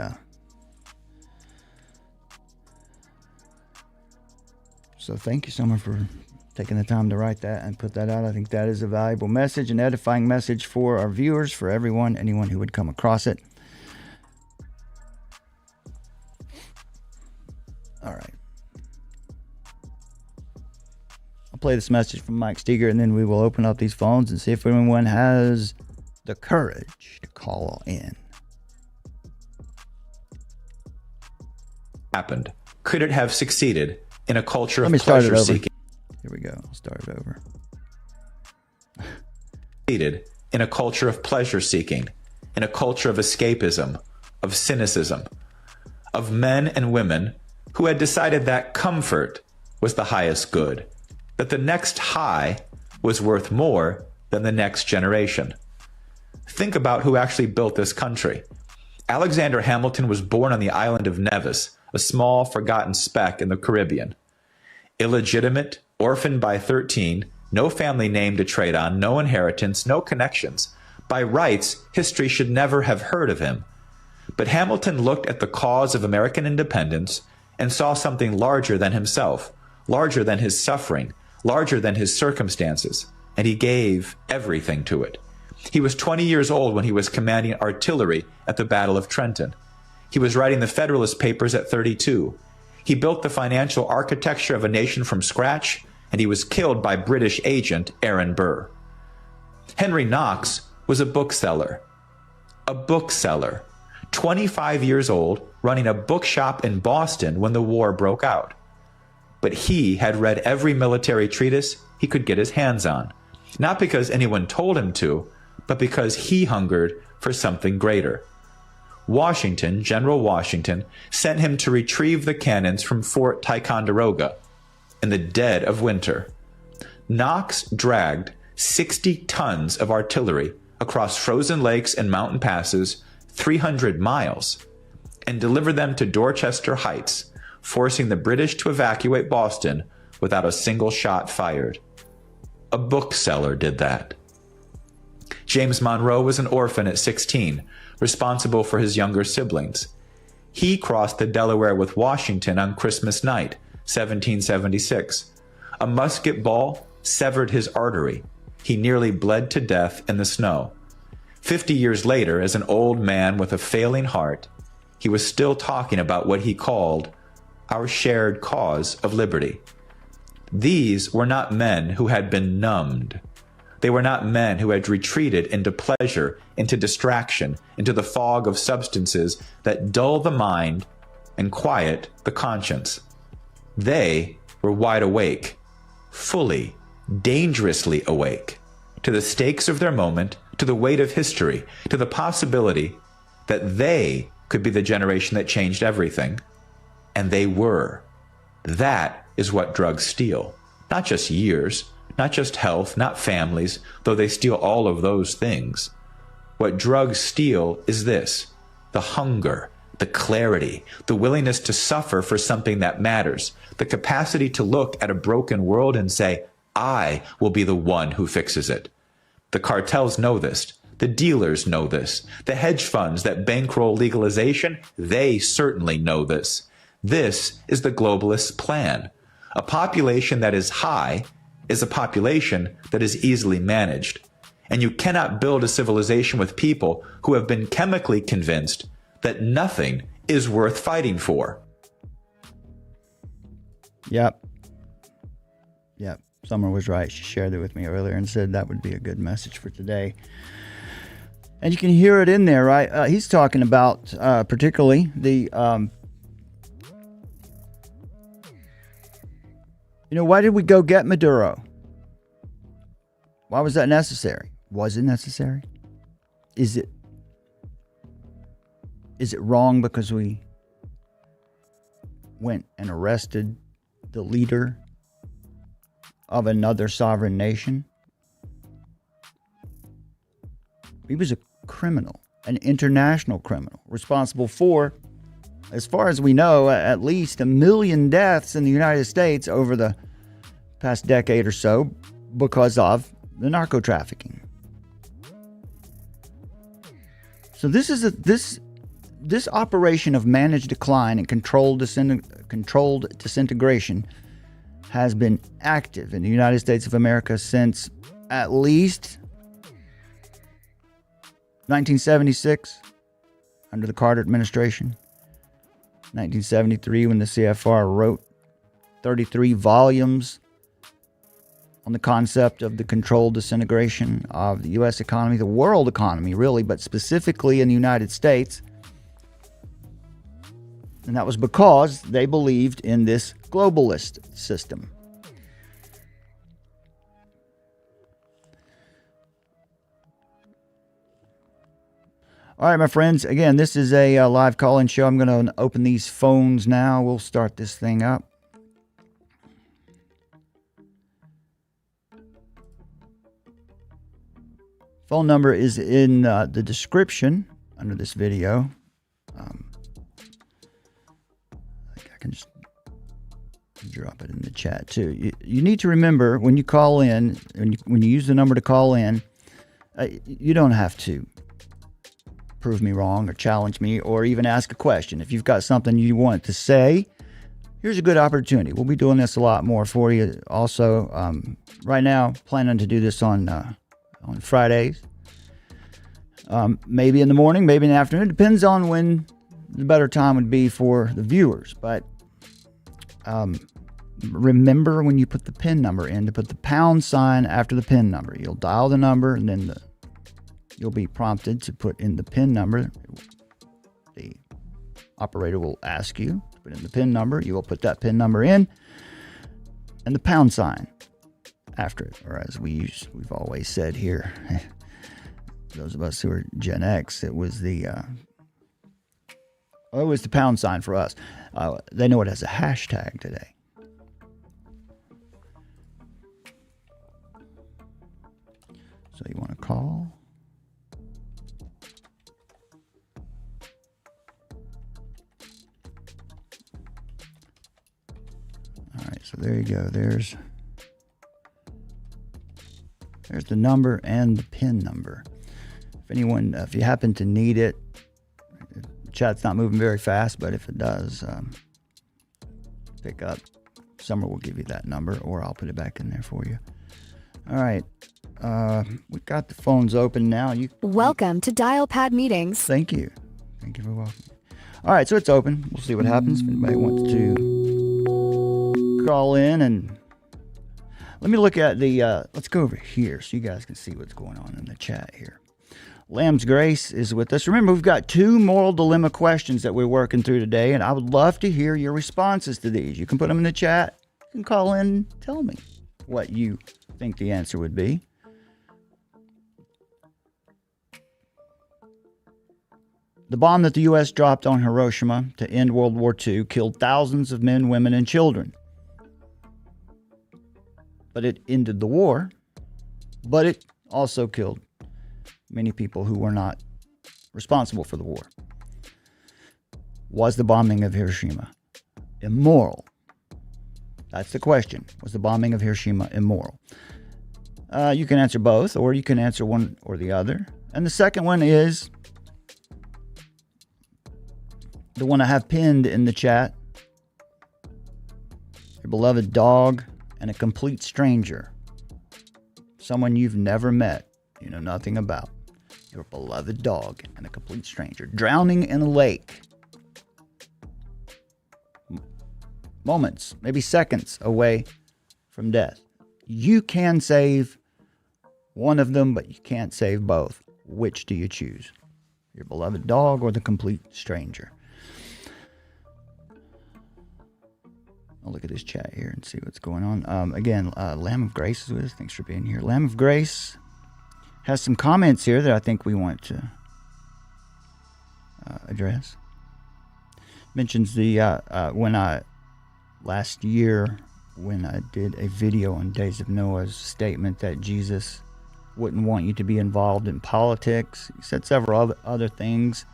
so thank you, Summer, for taking the time to write that and put that out. I think that is a valuable message, an edifying message for our viewers, for anyone who would come across it. All right. I'll play this message from Mike Steger, and then we will open up these phones and see if anyone has the courage to call in. Happened? Could it have succeeded in a culture of pleasure seeking? Here we go. I'll start it over. Succeeded in a culture of pleasure seeking, in a culture of escapism, of cynicism, of men and women who had decided that comfort was the highest good, that the next high was worth more than the next generation. Think about who actually built this country. Alexander Hamilton was born on the island of Nevis, a small, forgotten speck in the Caribbean. Illegitimate, orphaned by 13, no family name to trade on, no inheritance, no connections. By rights, history should never have heard of him. But Hamilton looked at the cause of American independence and saw something larger than himself, larger than his suffering, larger than his circumstances, and he gave everything to it. He was 20 years old when he was commanding artillery at the Battle of Trenton. He was writing the Federalist Papers at 32. He built the financial architecture of a nation from scratch, and he was killed by British agent Aaron Burr. Henry Knox was a bookseller. A bookseller. 25 years old, running a bookshop in Boston when the war broke out. But he had read every military treatise he could get his hands on, not because anyone told him to, but because he hungered for something greater. Washington, General Washington, sent him to retrieve the cannons from Fort Ticonderoga in the dead of winter. Knox dragged 60 tons of artillery across frozen lakes and mountain passes 300 miles and delivered them to Dorchester Heights, forcing the British to evacuate Boston without a single shot fired. A bookseller did that. James Monroe was an orphan at 16, responsible for his younger siblings. He crossed the Delaware with Washington on Christmas night, 1776. A musket ball severed his artery. He nearly bled to death in the snow. 50 years later, as an old man with a failing heart, he was still talking about what he called our shared cause of liberty. These were not men who had been numbed. They were not men who had retreated into pleasure, into distraction, into the fog of substances that dull the mind and quiet the conscience. They were wide awake, fully, dangerously awake, to the stakes of their moment, to the weight of history, to the possibility that they could be the generation that changed everything. And they were. That is what drugs steal. Not just years, not just health, not families, though they steal all of those things. What drugs steal is this: the hunger, the clarity, the willingness to suffer for something that matters, the capacity to look at a broken world and say, I will be the one who fixes it. The cartels know this. The dealers know this. The hedge funds that bankroll legalization, they certainly know this. This is the globalist plan. A population that is high is a population that is easily managed. And you cannot build a civilization with people who have been chemically convinced that nothing is worth fighting for. Yep. Summer was right. She shared it with me earlier and said that would be a good message for today. And you can hear it in there, right? He's talking about particularly the, why did we go get Maduro? Why was that necessary? Was it necessary? Is it wrong because we went and arrested the leader of another sovereign nation? He was a criminal, an international criminal, responsible for, as far as we know, at least 1 million deaths in the United States over the past decade or so because of the narco trafficking. So this is this operation of managed decline and controlled disintegration has been active in the United States of America since at least 1976 under the Carter administration, 1973 when the CFR wrote 33 volumes on the concept of the controlled disintegration of the U.S. economy, the world economy, really, but specifically in the United States. And that was because they believed in this globalist system. All right, my friends. Again, this is a live call-in show. I'm going to open these phones now. We'll start this thing up. Phone number is in the description under this video. I think I can just drop it in the chat too. You need to remember when you call in, when you use the number to call in, you don't have to prove me wrong or challenge me or even ask a question. If you've got something you want to say, here's a good opportunity. We'll be doing this a lot more for you. Also, right now, planning to do this on Fridays. Maybe in the morning, maybe in the afternoon. It depends on when the better time would be for the viewers. But remember when you put the PIN number in to put the pound sign after the PIN number. You'll dial the number and then you'll be prompted to put in the PIN number. The operator will ask you to put in the PIN number. You will put that PIN number in and the pound sign after it, or as we've always said here, those of us who are Gen X, it was the pound sign for us. They know it as a hashtag today. So you want to call? All right, so there you go. There's the number and the PIN number. If you happen to need it, the chat's not moving very fast, but if it does, pick up. Summer will give you that number, or I'll put it back in there for you. All right. We've got the phones open now. Welcome to Dialpad Meetings. Thank you. Thank you for welcoming. All right, so it's open. We'll see what happens. If anybody wants to call in and... Let me look at let's go over here so you guys can see what's going on in the chat here. Lamb's Grace is with us. Remember, we've got 2 moral dilemma questions that we're working through today, and I would love to hear your responses to these. You can put them in the chat. You can call in and tell me what you think the answer would be. The bomb that the U.S. dropped on Hiroshima to end World War II killed thousands of men, women, and children. But it ended the war, but it also killed many people who were not responsible for the war. Was the bombing of Hiroshima immoral? That's the question. Was the bombing of Hiroshima immoral? You can answer both, or you can answer one or the other. And the second one is the one I have pinned in the chat. Your beloved dog and a complete stranger, someone you've never met, you know nothing about, your beloved dog and a complete stranger, drowning in a lake, moments, maybe seconds away from death. You can save one of them, but you can't save both. which do you choose? Your beloved dog or the complete stranger? I'll look at this chat here and see what's going on. Again, Lamb of Grace is with us. Thanks for being here. Lamb of Grace has some comments here that I think we want to address. Mentions the last year when I did a video on Days of Noah's statement that Jesus wouldn't want you to be involved in politics. He said several other things,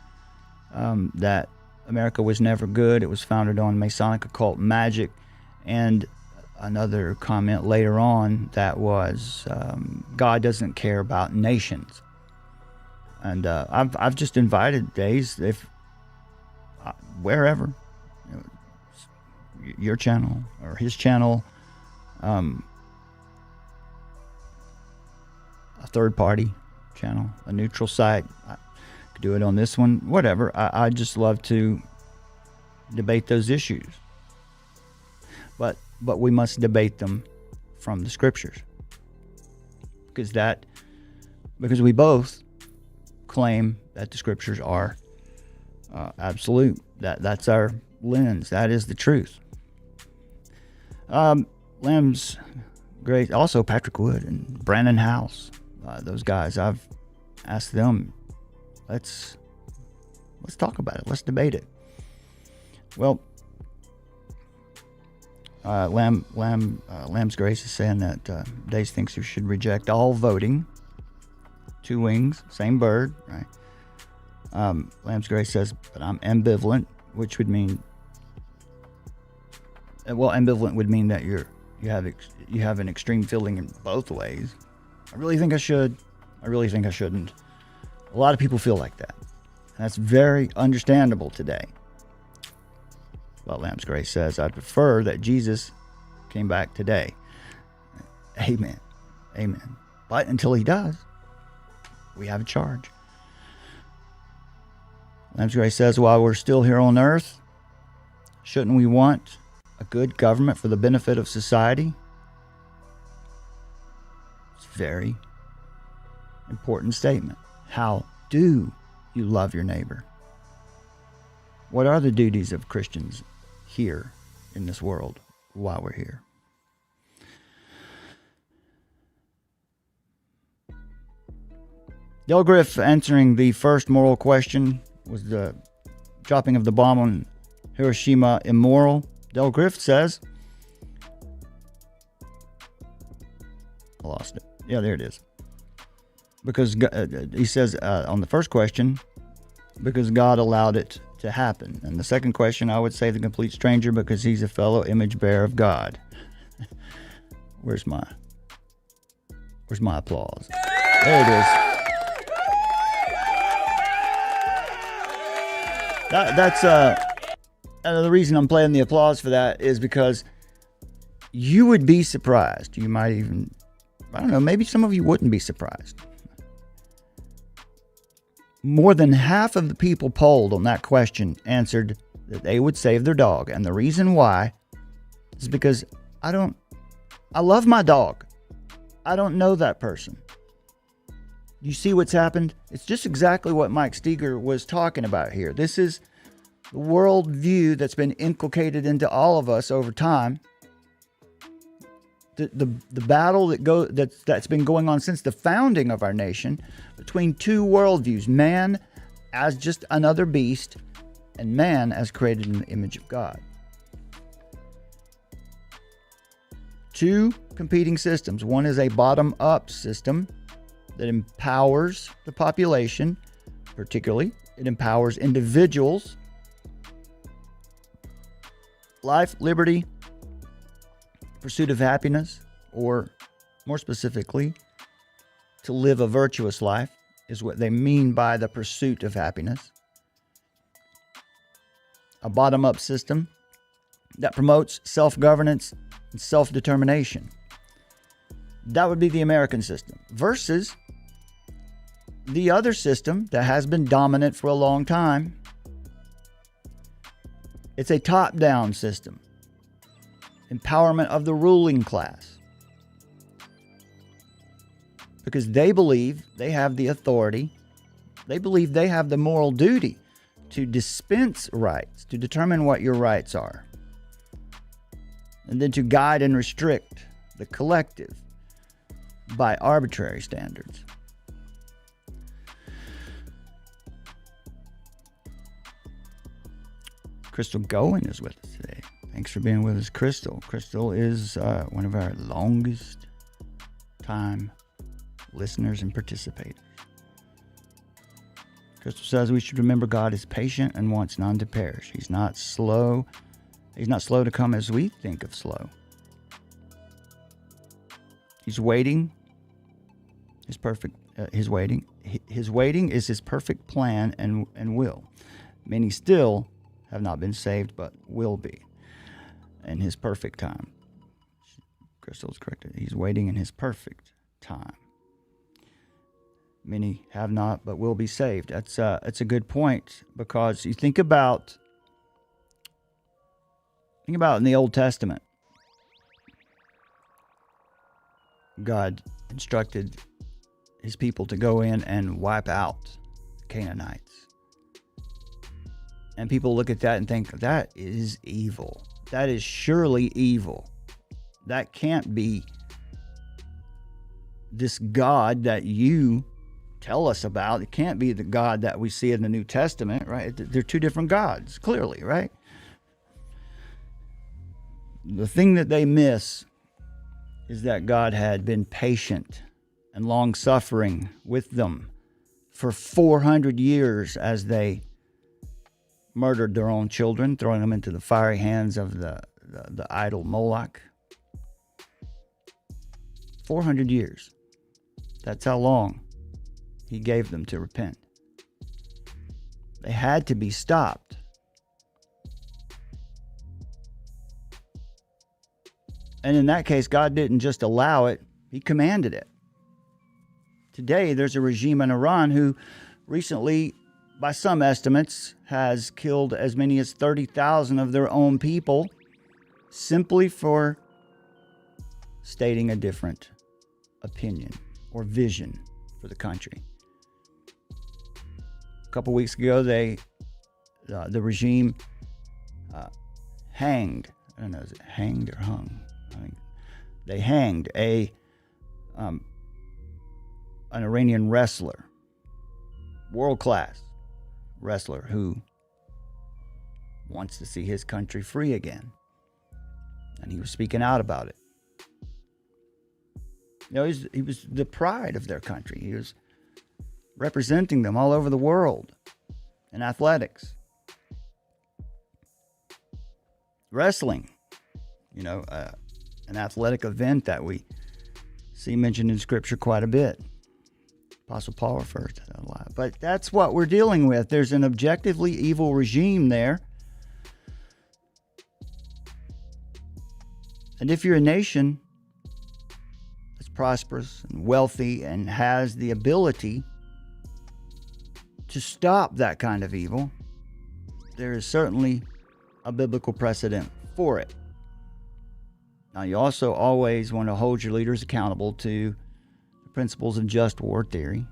that America was never good. It was founded on Masonic occult magic. And another comment later on that was, God doesn't care about nations. And I've just invited Days, if wherever, your channel or his channel, a third party channel, a neutral site. I could do it on this one, whatever. I just love to debate those issues. But we must debate them from the scriptures. Because we both claim that the scriptures are absolute. That's our lens. That is the truth. Lamb's great. Also Patrick Wood and Brandon House. Those guys, I've asked them, let's talk about it. Let's debate it. Well, Lamb's Grace is saying that Days thinks you should reject all voting. Two wings, same bird, right? Lamb's Grace says, but I'm ambivalent, which would mean, ambivalent would mean that you have an extreme feeling in both ways. I really think I should. I really think I shouldn't. A lot of people feel like that. And that's very understandable today. But Lamb's Grace says, I prefer that Jesus came back today. Amen. Amen. But until he does, we have a charge. Lamb's Grace says, while we're still here on earth, shouldn't we want a good government for the benefit of society? It's a very important statement. How do you love your neighbor? What are the duties of Christians here in this world while we're here? Del Griff answering the first moral question, was the dropping of the bomb on Hiroshima immoral? Del Griff says, I lost it. Yeah, there it is. Because he says on the first question, because God allowed it to happen. And the second question, I would say the complete stranger, because he's a fellow image bearer of God. Where's my applause? There it is. That's the reason I'm playing the applause for that is because you would be surprised. You might even, I don't know, maybe some of you wouldn't be surprised. More than half of the people polled on that question answered that they would save their dog. And the reason why is because I love my dog. I don't know that person. You see what's happened? It's just exactly what Mike Steger was talking about here. This is the worldview that's been inculcated into all of us over time. The battle that's been going on since the founding of our nation between two worldviews, man as just another beast and man as created in the image of God. Two competing systems. One is a bottom-up system that empowers the population, particularly. It empowers individuals. Life, liberty, pursuit of happiness, or more specifically, to live a virtuous life is what they mean by the pursuit of happiness. A bottom-up system that promotes self-governance and self-determination. That would be the American system versus the other system that has been dominant for a long time. It's a top-down system. Empowerment of the ruling class. Because they believe they have the authority They believe they have the moral duty to dispense rights, to determine what your rights are, and then to guide and restrict the collective by arbitrary standards. Crystal Goen is with us today. Thanks for being with us, Crystal. Crystal is one of our longest time listeners and participators. Crystal says we should remember God is patient and wants none to perish. He's not slow. He's not slow to come as we think of slow. He's waiting. His waiting is his perfect plan and will. Many still have not been saved, but will be in his perfect time. Crystal's corrected. He's waiting in his perfect time. Many have not, but will be saved. That's a good point, because you think about in the Old Testament, God instructed his people to go in and wipe out the Canaanites. And people look at that and think, that is evil. That is surely evil. That can't be this God that you tell us about. It can't be the God that we see in the New Testament, right? They're two different gods, clearly, right? The thing that they miss is that God had been patient and long-suffering with them for 400 years as they murdered their own children, throwing them into the fiery hands of the idol Moloch. 400 years. That's how long he gave them to repent. They had to be stopped. And in that case, God didn't just allow it, he commanded it. Today, there's a regime in Iran who recently, by some estimates, has killed as many as 30,000 of their own people simply for stating a different opinion or vision for the country. A couple weeks ago, the regime hanged. I don't know, is it hanged or hung? I think they hanged an Iranian wrestler, world-class wrestler, who wants to see his country free again. And he was speaking out about it. You know, he was the pride of their country. He was representing them all over the world in athletics. Wrestling, you know, an athletic event that we see mentioned in Scripture quite a bit. Apostle Paul refers to that a lot. But that's what we're dealing with. There's an objectively evil regime there. And if you're a nation that's prosperous and wealthy and has the ability to stop that kind of evil, there is certainly a biblical precedent for it. Now, you also always want to hold your leaders accountable to the principles of just war theory.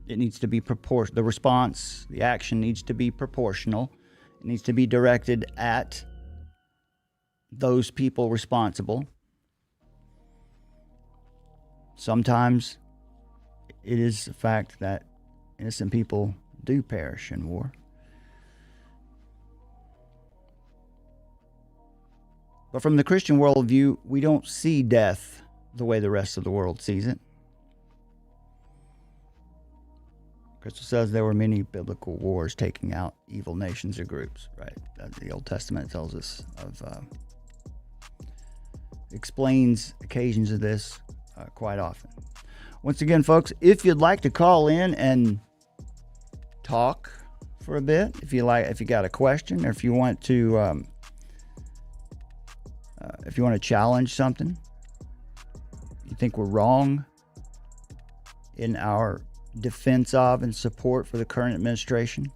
It needs to be the response, the action needs to be proportional. It needs to be directed at those people responsible. Sometimes it is a fact that innocent people do perish in war. But from the Christian worldview, we don't see death the way the rest of the world sees it. Crystal says there were many biblical wars taking out evil nations or groups, right? The Old Testament tells us explains occasions of this quite often. Once again, folks, if you'd like to call in and talk for a bit, if you got a question, or if you want to challenge something, you think we're wrong in our defense of and support for the current administration,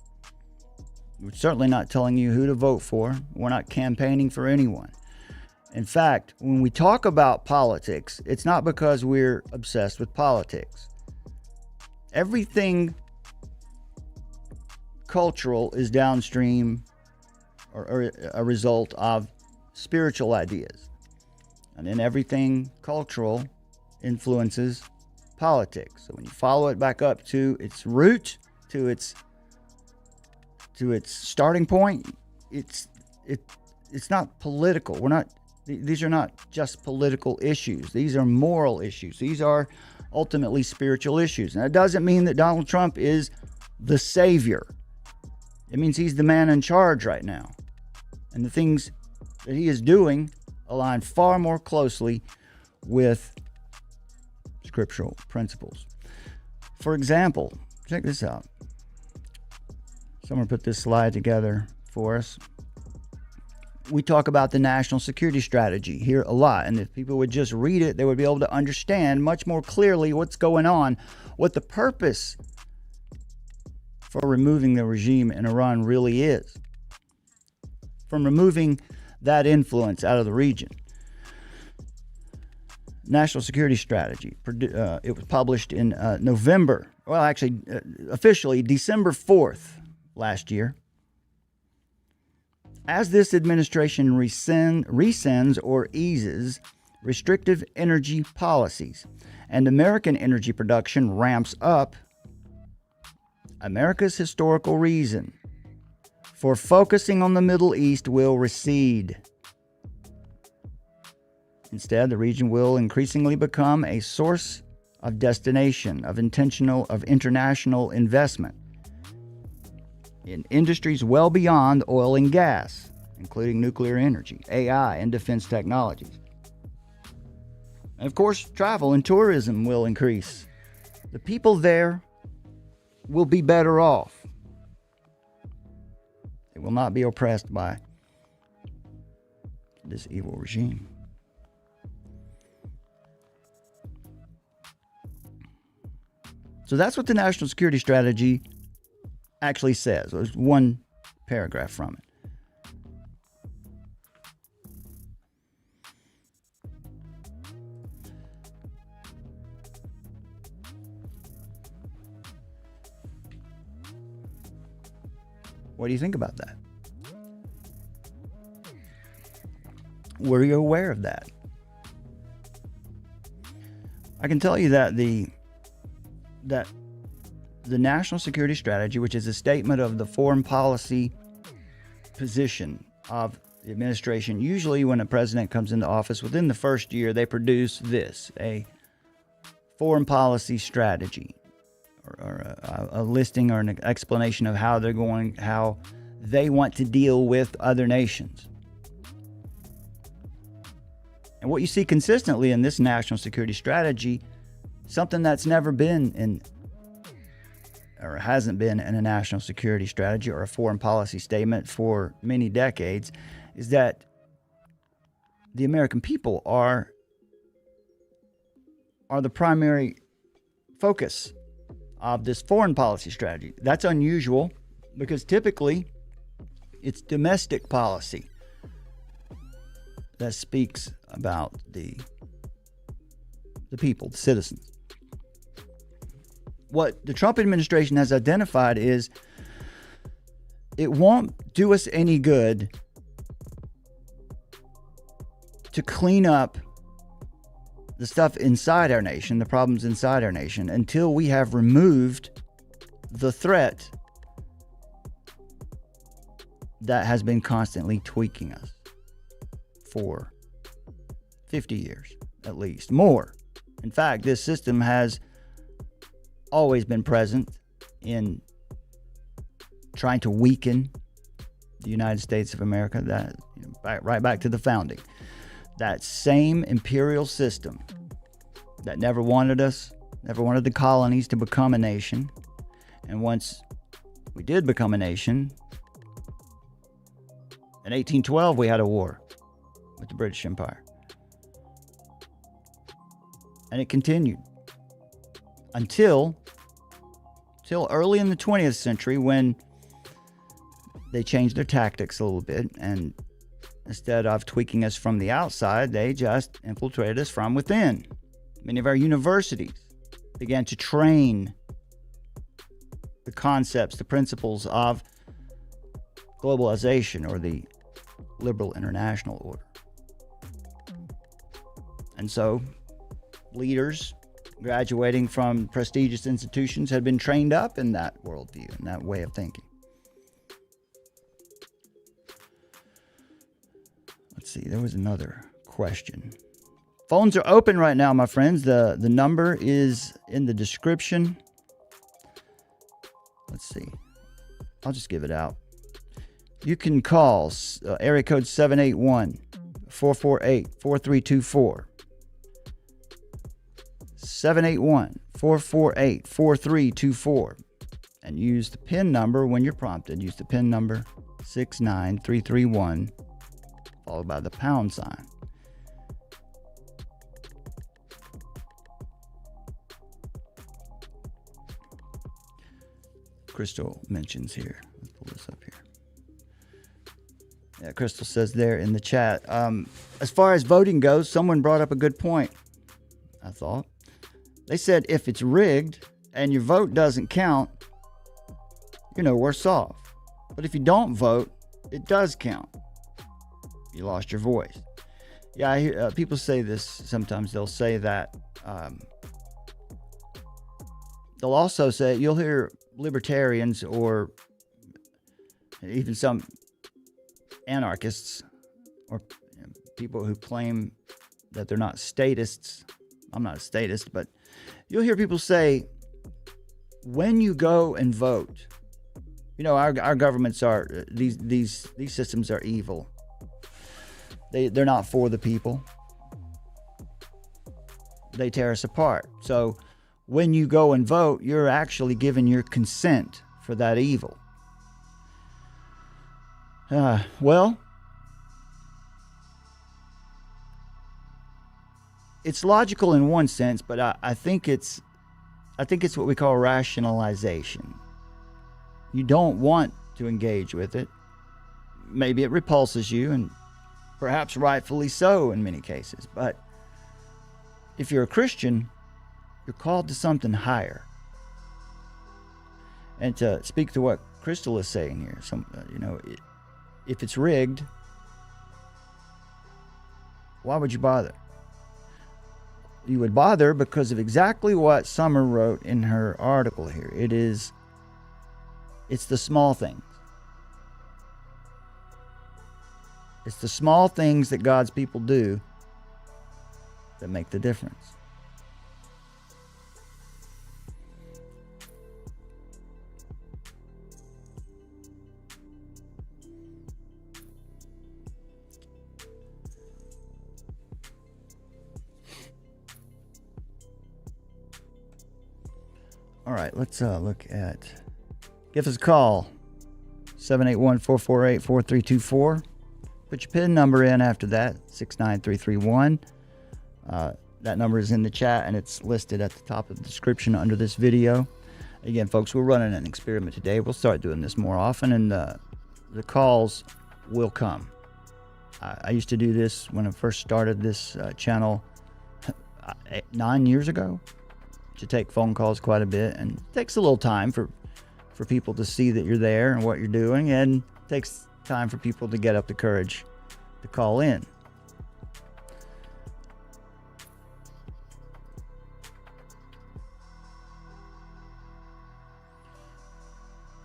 we're certainly not telling you who to vote for. We're not campaigning for anyone. In fact, when we talk about politics, it's not because we're obsessed with politics. Everything cultural is downstream or a result of spiritual ideas. And then everything cultural influences politics. So when you follow it back up to its root, to its starting point, it's not political. These are not just political issues. These are moral issues. These are ultimately spiritual issues. And it doesn't mean that Donald Trump is the savior. It means he's the man in charge right now. And the things that he is doing align far more closely with scriptural principles. For example, check this out. Someone put this slide together for us. We talk about the national security strategy here a lot, and if people would just read it, they would be able to understand much more clearly what's going on, what the purpose for removing the regime in Iran really is, from removing that influence out of the region. National Security Strategy. It was published in officially December 4th last year. As this administration rescinds or eases restrictive energy policies and American energy production ramps up, America's historical reason for focusing on the Middle East will recede. Instead, the region will increasingly become a source of destination, of international investment in industries well beyond oil and gas, including nuclear energy, AI, and defense technologies. And of course, travel and tourism will increase. The people there will be better off. They will not be oppressed by this evil regime. So that's what the national security strategy actually says. There's one paragraph from it. What do you think about that? Were you aware of that? I can tell you that the national security strategy, which is a statement of the foreign policy position of the administration, usually when a president comes into office, within the first year, they produce this, a foreign policy strategy, or a listing or an explanation of how they want to deal with other nations. And what you see consistently in this national security strategy, something that's never been or hasn't been in a national security strategy or a foreign policy statement for many decades, is that the American people are the primary focus of this foreign policy strategy. That's unusual because typically it's domestic policy that speaks about the people, the citizens. What the Trump administration has identified is it won't do us any good to clean up the stuff inside our nation, the problems inside our nation, until we have removed the threat that has been constantly tweaking us for 50 years, at least, more. In fact, this system has always been present in trying to weaken the United States of America, right back to the founding. That same imperial system that never wanted the colonies to become a nation. And once we did become a nation, in 1812 we had a war with the British Empire. And it continued until early in the 20th century, when they changed their tactics a little bit, and instead of tweaking us from the outside, they just infiltrated us from within. Many of our universities began to train the concepts, the principles of globalization or the liberal international order. And so leaders graduating from prestigious institutions had been trained up in that worldview and that way of thinking. Let's see, there was another question. Phones are open right now, my friends. The number is in the description. Let's see. I'll just give it out. You can call area code 781-448-4324. 781-448-4324. And use the PIN number when you're prompted. Use the PIN number 69331, followed by the pound sign. Crystal mentions here. Let's pull this up here. Yeah, Crystal says there in the chat, as far as voting goes, someone brought up a good point, I thought. They said if it's rigged and your vote doesn't count, you're no worse off. But if you don't vote, it does count. You lost your voice. Yeah, I hear people say this sometimes. They'll say that. They'll also say, you'll hear libertarians or even some anarchists or people who claim that they're not statists. I'm not a statist, but you'll hear people say, when you go and vote, you know, our governments are, these systems are evil. They're not for the people. They tear us apart. So when you go and vote, you're actually giving your consent for that evil. Well, it's logical in one sense, but I think it's what we call rationalization. You don't want to engage with it. Maybe it repulses you, and perhaps rightfully so in many cases. But if you're a Christian, you're called to something higher. And to speak to what Crystal is saying here, if it's rigged, why would you bother? You would bother because of exactly what Summer wrote in her article here. It's the small things. It's the small things that God's people do that make the difference. All right, let's look at. Give us a call, 781-448-4324. Put your PIN number in after that, 69331. That number is in the chat, and it's listed at the top of the description under this video. Again, folks, we're running an experiment today. We'll start doing this more often, and the calls will come. I used to do this when I first started this channel 9 years ago, to take phone calls quite a bit, and it takes a little time for people to see that you're there and what you're doing, and it takes time for people to get up the courage to call in.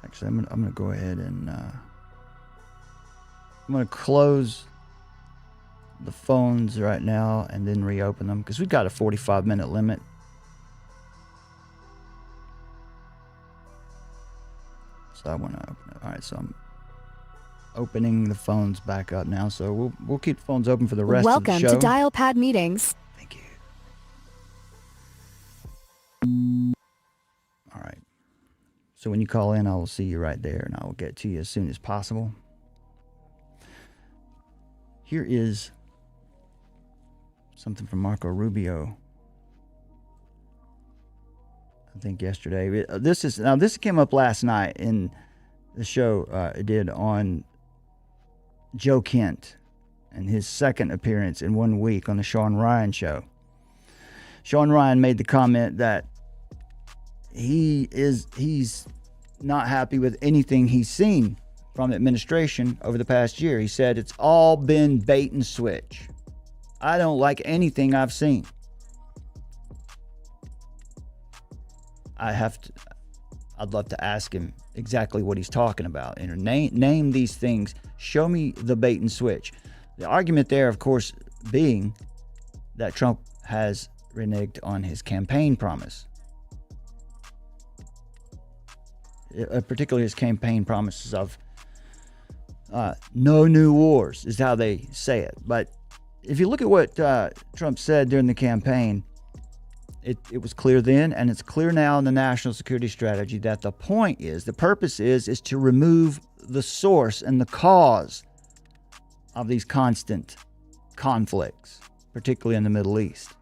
Actually, I'm gonna go ahead and I'm gonna close the phones right now and then reopen them, because we've got a 45-minute limit. So I want to open it. All right, so I'm opening the phones back up now. So we'll keep the phones open for the rest of the show. Welcome to Dialpad Meetings. Thank you. All right. So when you call in, I will see you right there, and I will get to you as soon as possible. Here is something from Marco Rubio. I think yesterday. This came up last night in the show I did on Joe Kent and his second appearance in 1 week on the Sean Ryan show. Sean Ryan made the comment that he's not happy with anything he's seen from the administration over the past year. He said it's all been bait and switch. I don't like anything I've seen. I'd love to ask him exactly what he's talking about. And name these things. Show me the bait and switch. The argument there, of course, being that Trump has reneged on his campaign promise. Particularly his campaign promises of no new wars is how they say it. But if you look at what Trump said during the campaign, it was clear then, and it's clear now in the national security strategy that the purpose is to remove the source and the cause of these constant conflicts, particularly in the Middle East.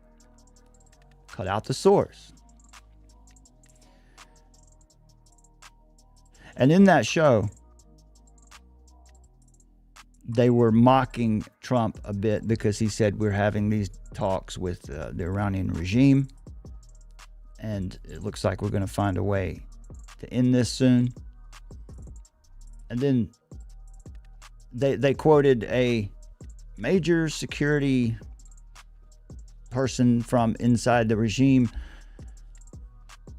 Cut out the source. And in that show, they were mocking Trump a bit because he said we're having these talks with the Iranian regime, and it looks like we're going to find a way to end this soon. And then they quoted a major security person from inside the regime,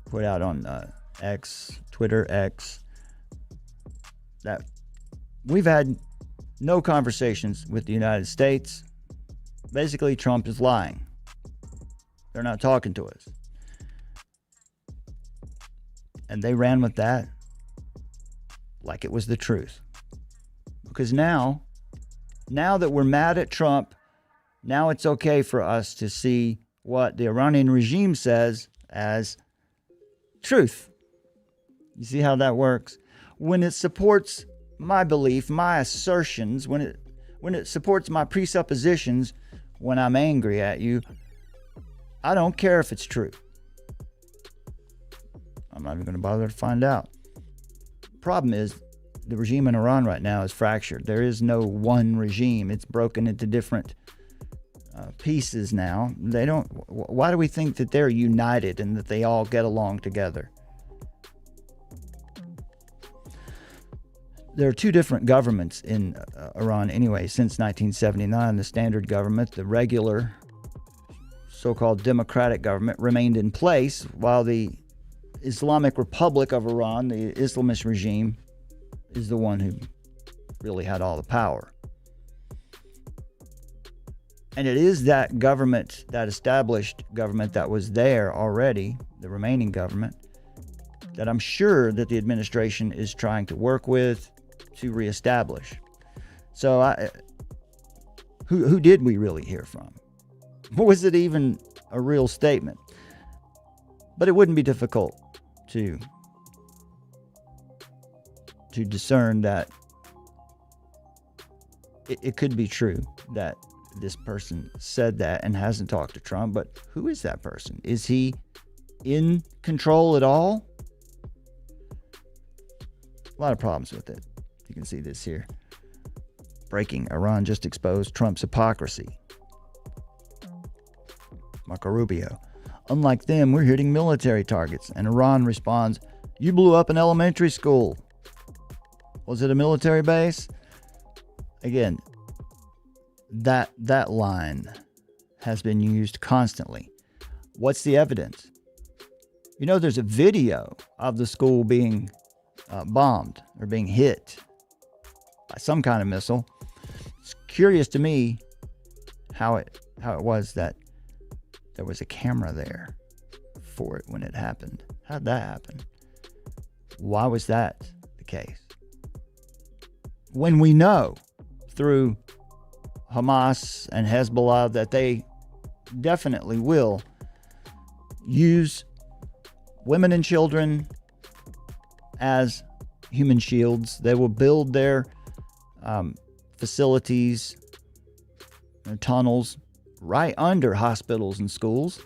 put out on Twitter X, that we've had no conversations with the United States. Basically, Trump is lying. They're not talking to us. And they ran with that like it was the truth. Because now that we're mad at Trump, now it's okay for us to see what the Iranian regime says as truth. You see how that works? When it supports my belief, my assertions, when it supports my presuppositions, when I'm angry at you, I don't care if it's true. I'm not even going to bother to find out. Problem is, the regime in Iran right now is fractured. There is no one regime. It's broken into different pieces now. Why do we think that they're united and that they all get along together? There are two different governments in Iran anyway since 1979. The standard government, the regular so-called democratic government, remained in place while the Islamic Republic of Iran, the Islamist regime, is the one who really had all the power. And it is that government, that established government that was there already, the remaining government, that I'm sure that the administration is trying to work with to reestablish. So who did we really hear from? Was it even a real statement? But it wouldn't be difficult to discern that it could be true that this person said that and hasn't talked to Trump, but who is that person? Is he in control at all? A lot of problems with it. You can see this here. Breaking: Iran just exposed Trump's hypocrisy. Marco Rubio: unlike them, we're hitting military targets. And Iran responds, you blew up an elementary school. Was it a military base? Again, that line has been used constantly. What's the evidence? You know, there's a video of the school being bombed or being hit by some kind of missile. It's curious to me how it was that there was a camera there for it when it happened. How'd that happen? Why was that the case? When we know through Hamas and Hezbollah that they definitely will use women and children as human shields. They will build their facilities, their tunnels right under hospitals and schools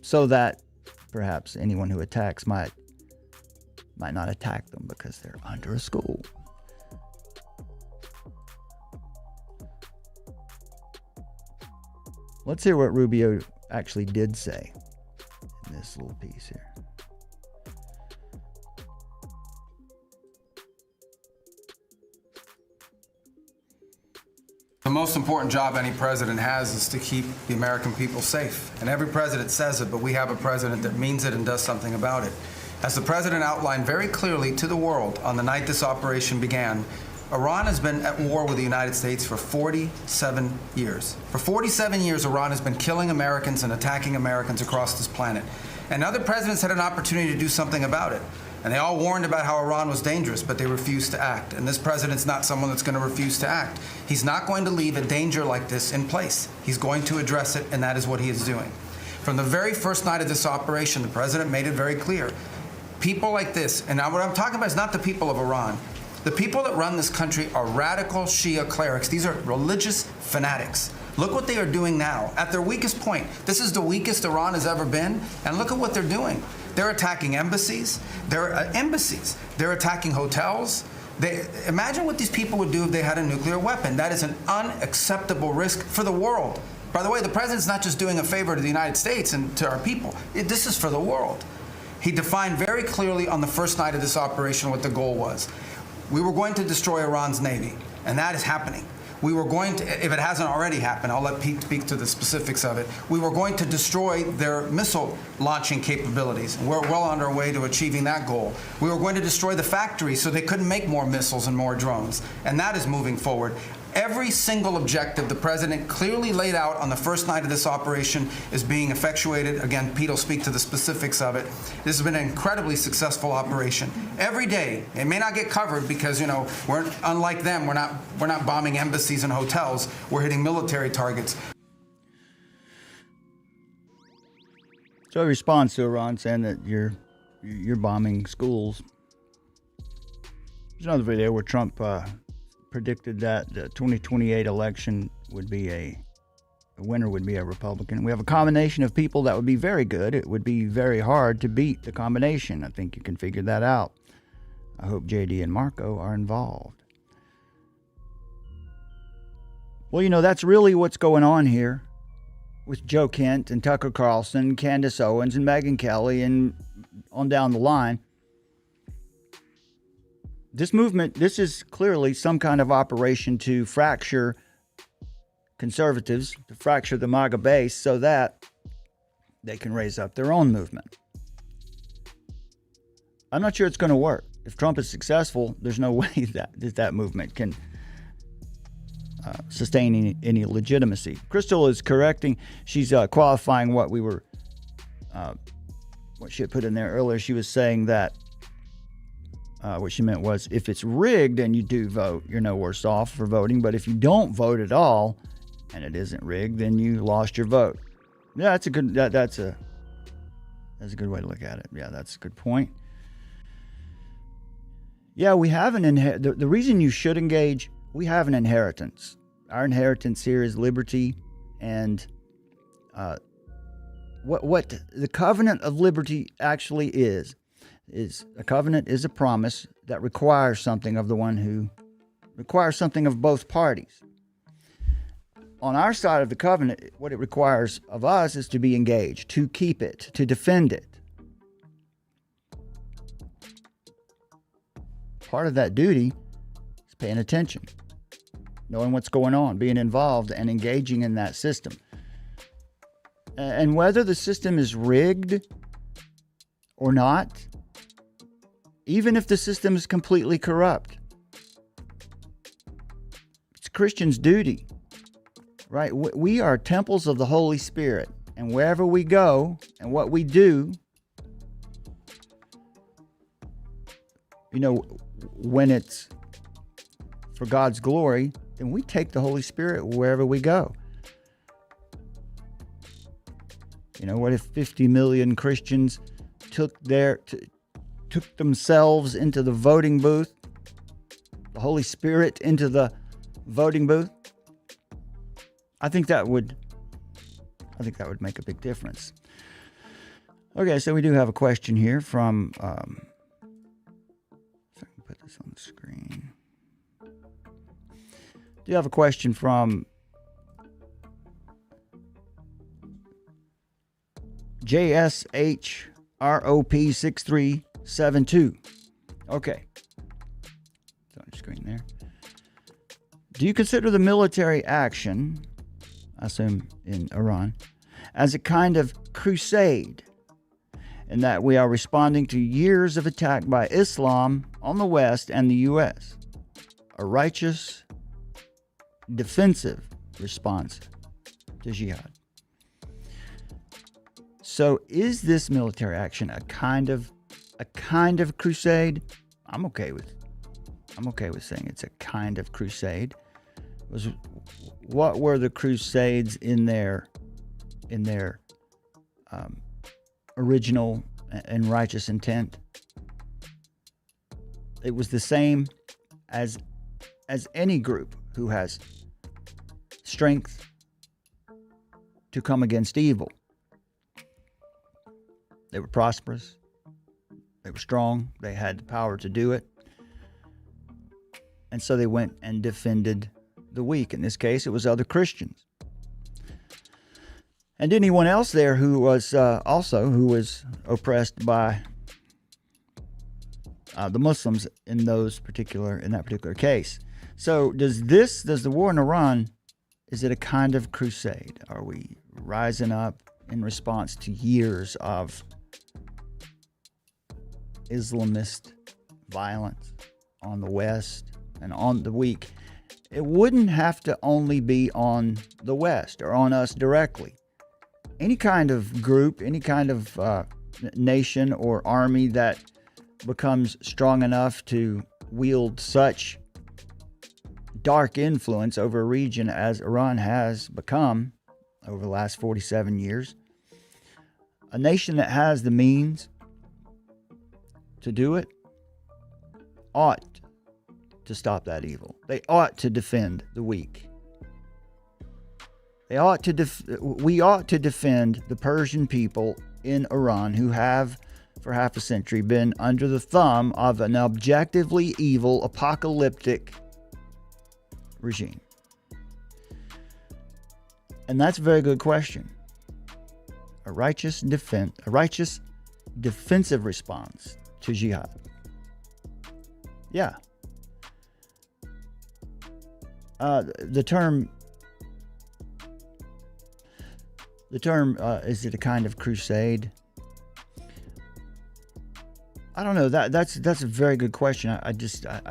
so that perhaps anyone who attacks might not attack them because they're under a school. Let's hear what Rubio actually did say in this little piece here. most important job any president has is to keep the American people safe. And every president says it, but we have a president that means it and does something about it. As the president outlined very clearly to the world on the night this operation began, Iran has been at war with the United States for 47 years. For 47 years, Iran has been killing Americans and attacking Americans across this planet. And other presidents had an opportunity to do something about it. And they all warned about how Iran was dangerous, but they refused to act. And this president's not someone that's going to refuse to act. He's not going to leave a danger like this in place. He's going to address it, and that is what he is doing. From the very first night of this operation, the president made it very clear. People like this, and now what I'm talking about is not the people of Iran. The people that run this country are radical Shia clerics. These are religious fanatics. Look what they are doing now. At their weakest point, this is the weakest Iran has ever been, and look at what they're doing. They're attacking embassies. They're attacking hotels. Imagine what these people would do if they had a nuclear weapon. That is an unacceptable risk for the world. By the way, the president's not just doing a favor to the United States and to our people. This is for the world. He defined very clearly on the first night of this operation what the goal was. We were going to destroy Iran's Navy, and that is happening. We were going to, if it hasn't already happened, I'll let Pete speak to the specifics of it. We were going to destroy their missile launching capabilities, and we're well on our way to achieving that goal. We were going to destroy the factories so they couldn't make more missiles and more drones, and that is moving forward. Every single objective the president clearly laid out on the first night of this operation is being effectuated. Again, Pete will speak to the specifics of it. This has been an incredibly successful operation. Every day, it may not get covered because, you know, we're unlike them. We're not bombing embassies and hotels. We're hitting military targets. So he responds to Iran saying that you're bombing schools. There's another video where Trump predicted that the 2028 election would be the winner would be a Republican. We have a combination of people that would be very good. It would be very hard to beat the combination. I think you can figure that out. I hope JD and Marco are involved. Well, you know, that's really what's going on here with Joe Kent and Tucker Carlson, Candace Owens and Megyn Kelly and on down the line. This movement, this is clearly some kind of operation to fracture conservatives, to fracture the MAGA base so that they can raise up their own movement. I'm not sure it's going to work. If Trump is successful, there's no way that movement can sustain any legitimacy. Crystal is correcting. She's qualifying what she had put in there earlier. She was saying that what she meant was if it's rigged and you do vote, you're no worse off for voting. But if you don't vote at all and it isn't rigged, then you lost your vote. Yeah, that's a good way to look at it. Yeah, that's a good point. Yeah, we have the reason you should engage, we have an inheritance. Our inheritance here is liberty, and what the covenant of liberty actually is a covenant is a promise that requires something of the one who requires something of both parties. On our side of the covenant, what it requires of us is to be engaged, to keep it, to defend it. Part of that duty is paying attention, knowing what's going on, being involved and engaging in that system. And whether the system is rigged or not, even if the system is completely corrupt, it's Christians' duty, right? We are temples of the Holy Spirit, and wherever we go and what we do, you know, when it's for God's glory, then we take the Holy Spirit wherever we go. You know, what if 50 million Christians took themselves into the voting booth, the Holy Spirit into the voting booth? I think that would make a big difference. Okay, so we do have a question here from if I can put this on the screen. Do you have a question from JSHROP6372? Okay. It's on your screen there. Do you consider the military action, I assume in Iran, as a kind of crusade, in that we are responding to years of attack by Islam on the West and the U.S., a righteous, defensive response to jihad? So is this military action a kind of crusade? I'm okay with saying it's a kind of crusade. What were the Crusades in their original and righteous intent? It was the same as any group who has strength to come against evil. They were prosperous. They were strong. They had the power to do it. And so they went and defended the weak. In this case, it was other Christians. And anyone else there who was oppressed by the Muslims in that particular case. So does the war in Iran, is it a kind of crusade? Are we rising up in response to years of Islamist violence on the West and on the weak? It wouldn't have to only be on the West or on us directly. Any kind of group, any kind of nation or army that becomes strong enough to wield such dark influence over a region as Iran has become over the last 47 years, a nation that has the means to do it ought to stop that evil. They ought to defend the weak. We ought to defend the Persian people in Iran who have, for half a century, been under the thumb of an objectively evil, apocalyptic regime. And that's a very good question. A righteous defensive response to jihad. Yeah. The term, is it a kind of crusade? I don't know. That's a very good question. I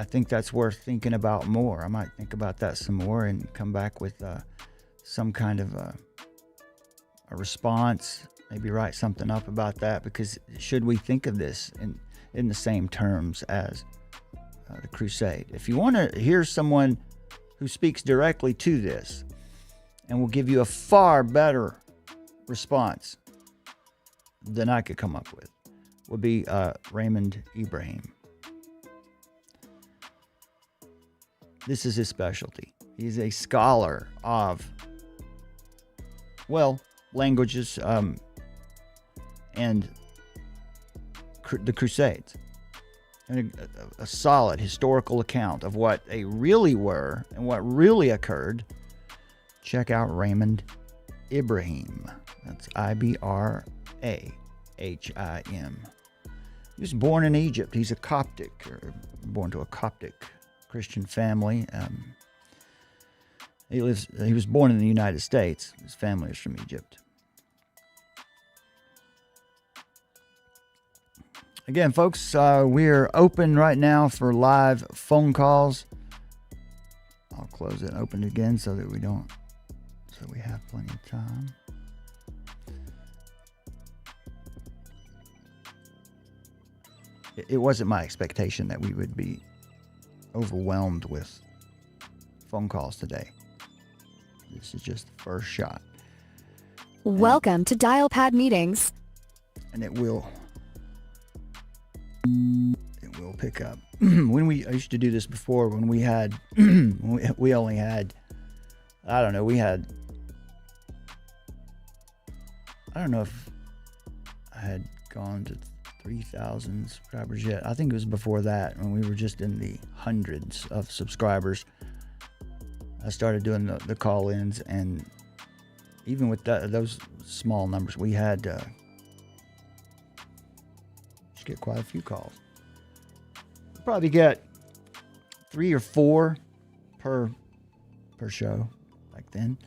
think that's worth thinking about more. I might think about that some more and come back with some kind of a response. Maybe write something up about that, because should we think of this in the same terms as the crusade? If you want to hear someone who speaks directly to this and will give you a far better response than I could come up with, would be Raymond Ibrahim. This is his specialty. He's a scholar of, languages and the Crusades. And a solid historical account of what they really were and what really occurred. Check out Raymond Ibrahim. That's Ibrahim. He was born in Egypt. He's born to a Coptic Christian family. He was born in the United States. His family is from Egypt. Again, folks, we're open right now for live phone calls. I'll close it and open it again so we have plenty of time. It wasn't my expectation that we would be overwhelmed with phone calls today. This is just the first shot. Welcome to Dialpad Meetings. And it will pick up. I used to do this before when we had, we only had, I don't know if I had gone to 3,000 subscribers yet. I think it was before that, when we were just in the hundreds of subscribers. I started doing the call-ins, and even with those small numbers, we had just get quite a few calls. We'll probably get 3 or 4 per per show back then.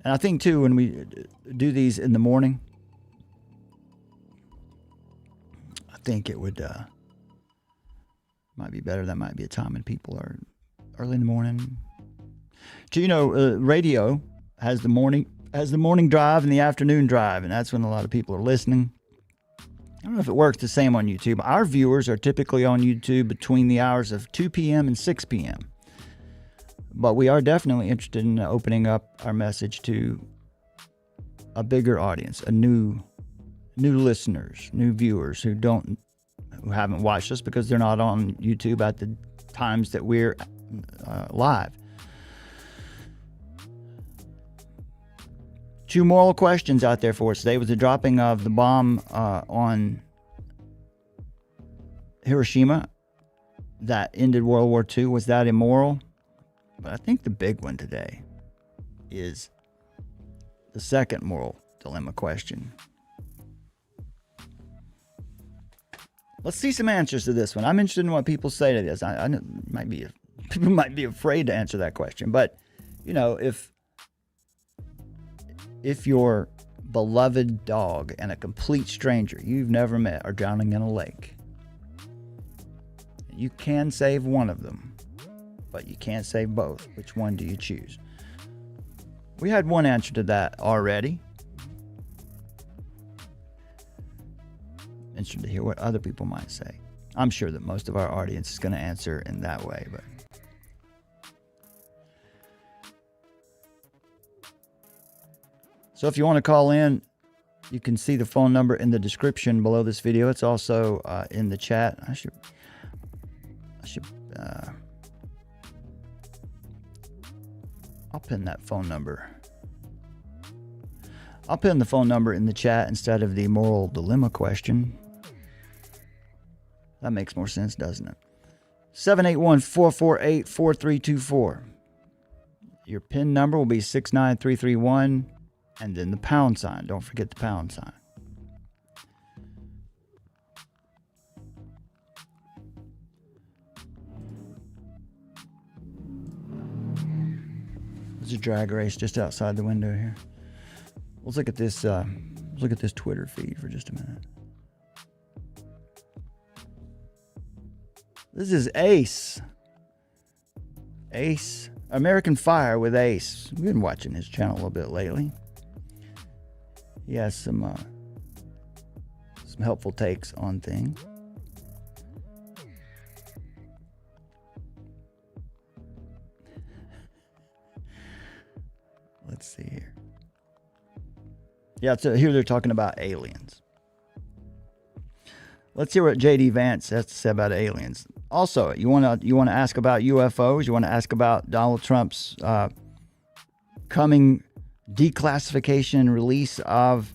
And I think too, when we do these in the morning, I think it would might be better. That might be a time when people are early in the morning. So, you know, radio has the morning drive and the afternoon drive, and that's when a lot of people are listening. I don't know if it works the same on YouTube. Our viewers are typically on YouTube between the hours of 2 p.m. and 6 p.m. But we are definitely interested in opening up our message to a bigger audience, a new listeners, new viewers who haven't watched us because they're not on YouTube at the times that we're live. 2 moral questions out there for us today. Was the dropping of the bomb on Hiroshima that ended World War II, was that immoral? But I think the big one today is the second moral dilemma question. Let's see some answers to this one. I'm interested in what people say to this. I know people might be afraid to answer that question, but you know, if your beloved dog and a complete stranger you've never met are drowning in a lake, you can save one of them, but you can't save both. Which one do you choose? We had one answer to that already. Interested to hear what other people might say. I'm sure that most of our audience is going to answer in that way, but so if you want to call in, you can see the phone number in the description below this video. It's also in the chat. I'll pin that phone number. I'll pin the phone number in the chat instead of the moral dilemma question. That makes more sense, doesn't it? 781-448-4324. Your pin number will be 69331. And then the pound sign. Don't forget the pound sign. There's a drag race just outside the window here. Let's look at this. Let's look at this Twitter feed for just a minute. This is Ace. Ace. American Fire with Ace. We've been watching his channel a little bit lately. He has some helpful takes on things. Let's see here. Yeah, so here they're talking about aliens. Let's hear what J.D. Vance has to say about aliens. Also, you want to ask about UFOs. You want to ask about Donald Trump's coming declassification and release of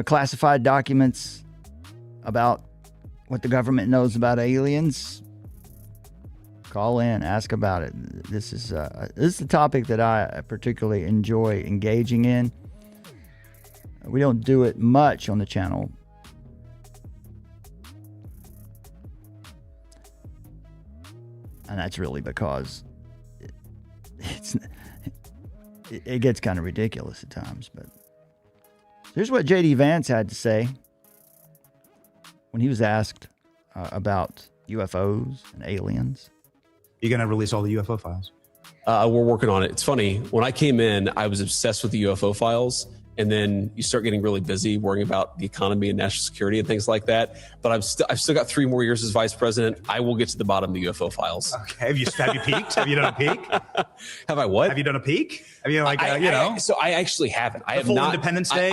classified documents about what the government knows about aliens. Call in, ask about it. This is a topic that I particularly enjoy engaging in. We don't do it much on the channel. And that's really because it gets kind of ridiculous at times. But here's what J.D. Vance had to say when he was asked about UFOs and aliens. You're going to release all the UFO files? We're working on it. It's funny. When I came in, I was obsessed with the UFO files. And then you start getting really busy worrying about the economy and national security and things like that. But I've still got 3 more years as vice president. I will get to the bottom of the UFO files. Okay. Have you peeked? Have you done a peek? Have I what? Have you done a peek? Have you So I actually haven't. I have full not. Independence Day.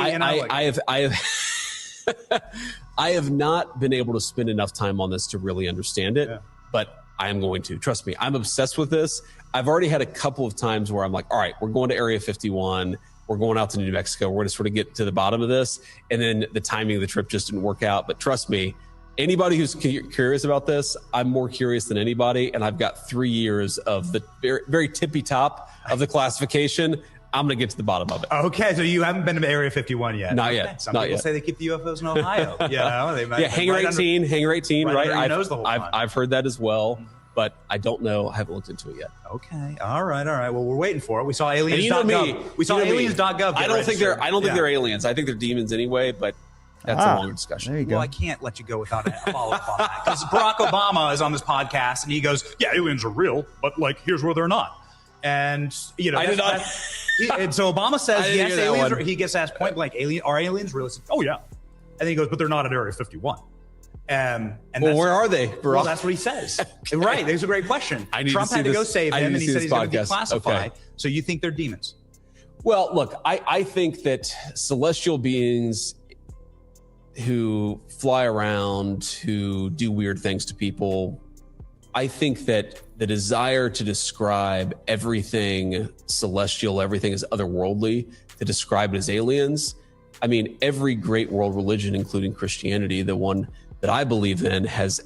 I have not been able to spend enough time on this to really understand it. Yeah. But I am going to. Trust me. I'm obsessed with this. I've already had a couple of times where I'm like, all right, we're going to Area 51. We're going out to New Mexico. We're going to sort of get to the bottom of this. And then the timing of the trip just didn't work out. But trust me, anybody who's curious about this, I'm more curious than anybody. And I've got 3 years of the very, very tippy top of the classification. I'm going to get to the bottom of it. Okay. So you haven't been to Area 51 yet? Not yet. Some people say they keep the UFOs in Ohio. They might, Hangar 18, Hangar 18, right? I've I've heard that as well. but I don't know. I haven't looked into it yet. Okay. All right. Well, we're waiting for it. We saw aliens. And you know me. We saw aliens.gov. I don't think they're aliens. I think they're demons anyway, but that's a longer discussion. There you go. Well, I can't let you go without a follow-up on that, because Barack Obama is on this podcast and he goes, "Yeah, aliens are real, but like, here's where they're not." And I did not. And so Obama says, "Yes, aliens." He gets asked point blank, "Are aliens real?" He says, "Oh yeah," and then he goes, "But they're not at Area 51." And where are they, Barack? Well, that's what he says. Okay. Right. That's a great question. Trump had to go save him, and he said he's going to declassify. Okay. So you think they're demons? Well, look, I think that celestial beings who fly around, who do weird things to people, I think that the desire to describe everything celestial, everything as otherworldly, to describe it as aliens. I mean, every great world religion, including Christianity, the one that I believe in, has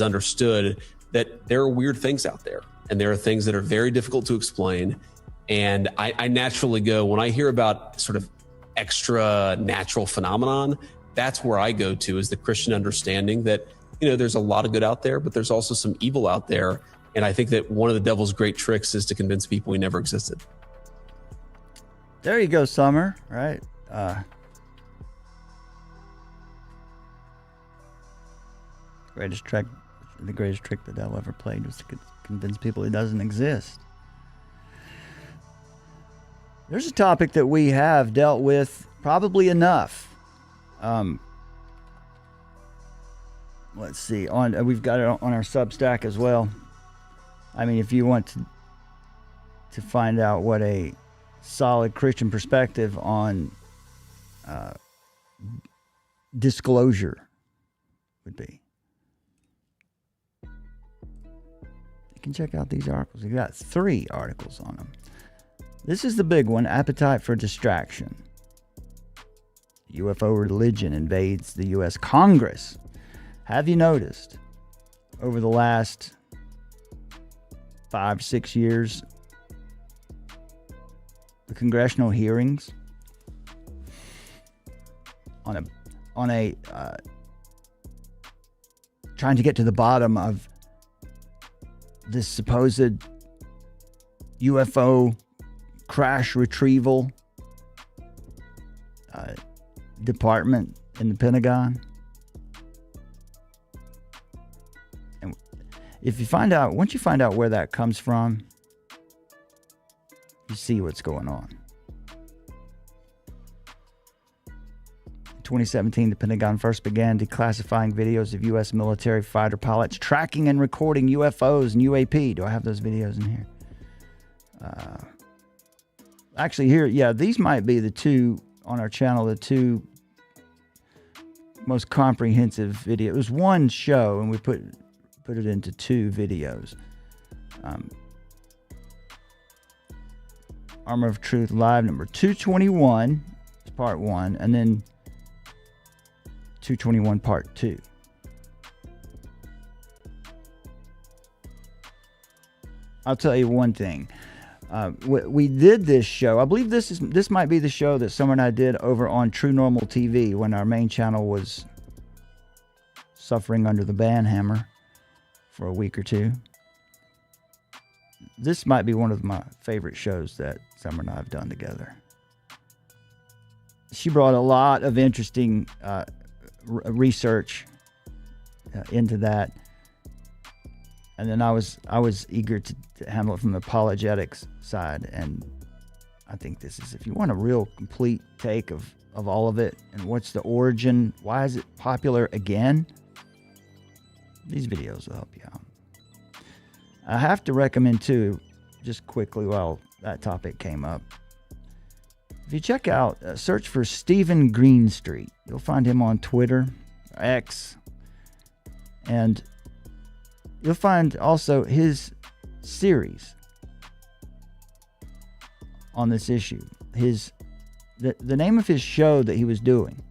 understood that there are weird things out there, and there are things that are very difficult to explain. And I naturally go, when I hear about sort of extra natural phenomenon, that's where I go to, is the Christian understanding that, you know, there's a lot of good out there, but there's also some evil out there. And I think that one of the devil's great tricks is to convince people he never existed. There you go, Summer. Right. The greatest trick the devil ever played was to convince people he doesn't exist. There's a topic that we have dealt with probably enough. Let's see. We've got it on our Substack as well. I mean, if you want to find out what a solid Christian perspective on disclosure would be, you can check out these articles. We got 3 articles on them. This is the big one: appetite for distraction. UFO religion invades the U.S. Congress. Have you noticed over the last 5-6 years, the congressional hearings on a trying to get to the bottom of this supposed UFO crash retrieval department in the Pentagon? And once you find out where that comes from, you see what's going on. In 2017, the Pentagon first began declassifying videos of U.S. military fighter pilots tracking and recording UFOs and UAP. Do I have those videos in here? Actually, here, yeah, these might be the 2 on our channel, the 2 most comprehensive videos. It was one show, and we put it into 2 videos. Armor of Truth Live number 221 is part 1, and then 221 part 2. I'll tell you one thing. We did this show. I believe this might be the show that Summer and I did over on True Normal TV when our main channel was suffering under the ban hammer for a week or 2. This might be one of my favorite shows that Summer and I have done together. She brought a lot of interesting research into that. And then I was eager to handle it from the apologetics side. And I think this is, if you want a real complete take of all of it and what's the origin, why is it popular again, these videos will help you out. I have to recommend too, just quickly while that topic came up, if you check out, search for Stephen Greenstreet. You'll find him on Twitter, X, and you'll find also his series on this issue. The name of his show that he was doing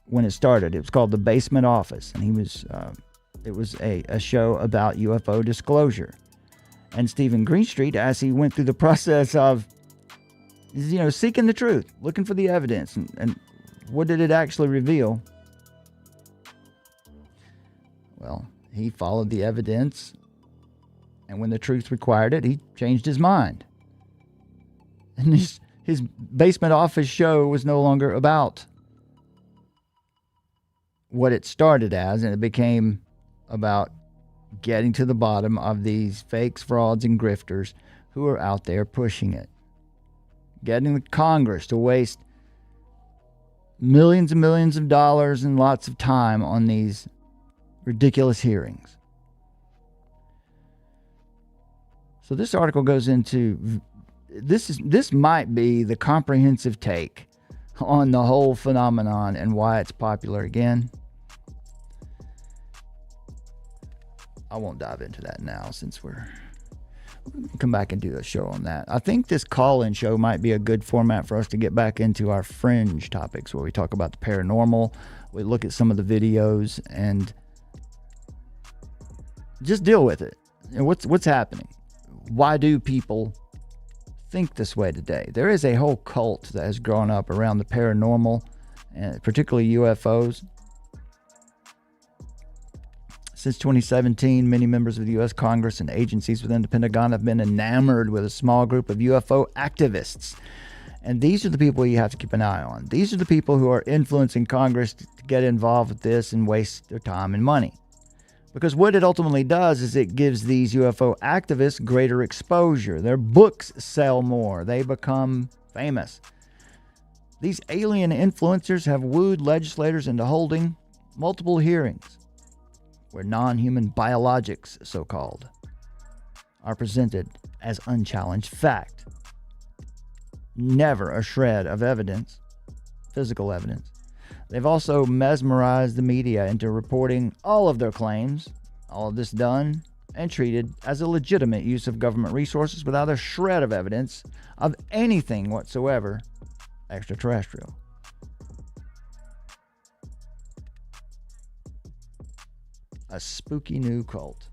when it started, it was called The Basement Office, and it was a show about UFO disclosure. And Stephen Greenstreet, as he went through the process of, seeking the truth, looking for the evidence, and what did it actually reveal? Well, he followed the evidence And when the truth required it, he changed his mind. And his basement office show was no longer about what it started as, and it became about getting to the bottom of these fakes, frauds, and grifters who are out there pushing it. Getting the Congress to waste millions and millions of dollars and lots of time on these ridiculous hearings. So this article goes into this might be the comprehensive take on the whole phenomenon and why it's popular again. I won't dive into that now since we'll come back and do a show on that. I think this call-in show might be a good format for us to get back into our fringe topics where we talk about the paranormal, we look at some of the videos and just deal with it. And what's happening? Why do people think this way today? There is a whole cult that has grown up around the paranormal, and particularly UFOs. Since 2017, many members of the U.S. Congress and agencies within the Pentagon have been enamored with a small group of UFO activists. And these are the people you have to keep an eye on. These are the people who are influencing Congress to get involved with this and waste their time and money. Because what it ultimately does is it gives these UFO activists greater exposure. Their books sell more. They become famous. These alien influencers have wooed legislators into holding multiple hearings where non-human biologics, so-called, are presented as unchallenged fact. Never a shred of evidence, physical evidence. They've also mesmerized the media into reporting all of their claims, all of this done and treated as a legitimate use of government resources without a shred of evidence of anything whatsoever extraterrestrial. A spooky new cult.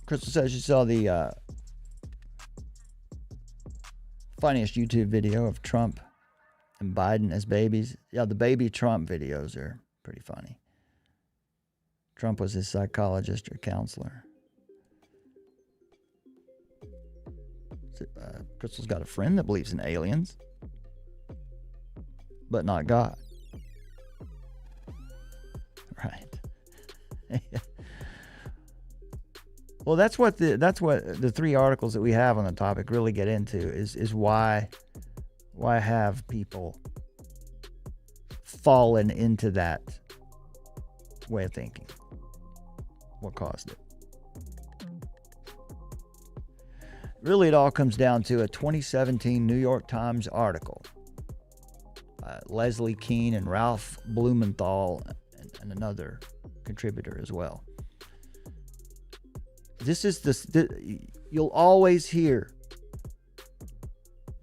Crystal says she saw the funniest YouTube video of Trump and Biden as babies. Yeah, the baby Trump videos are pretty funny. Trump was his psychologist or counselor. Crystal's got a friend that believes in aliens, but not God. Right. Well, that's what the three articles that we have on the topic really get into is why have people fallen into that way of thinking? What caused it? Really, it all comes down to a 2017 New York Times article. Leslie Keene and Ralph Blumenthal and another contributor as well. This is you'll always hear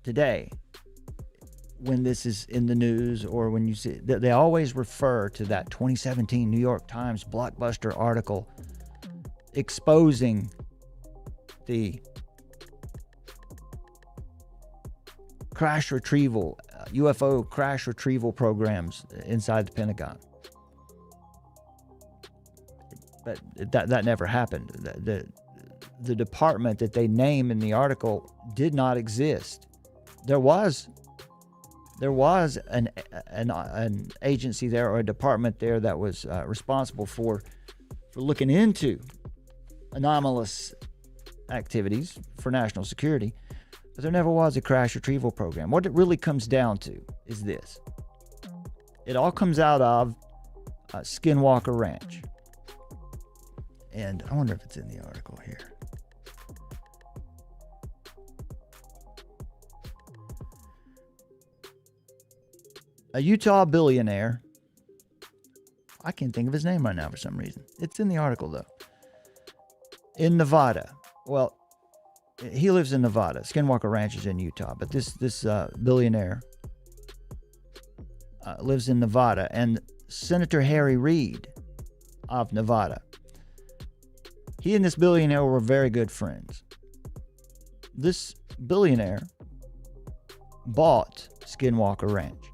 today when this is in the news or when you see, they always refer to that 2017 New York Times blockbuster article exposing the crash retrieval, UFO crash retrieval programs inside the Pentagon. But that never happened. The department that they name in the article did not exist. There was an agency there or a department there that was responsible for looking into anomalous activities for national security. But there never was a crash retrieval program. What it really comes down to is this. It all comes out of Skinwalker Ranch. And I wonder if it's in the article here. A Utah billionaire. I can't think of his name right now for some reason. It's in the article, though. In Nevada. Well, he lives in Nevada. Skinwalker Ranch is in Utah. But this billionaire lives in Nevada. And Senator Harry Reid of Nevada. He and this billionaire were very good friends. This billionaire bought Skinwalker Ranch.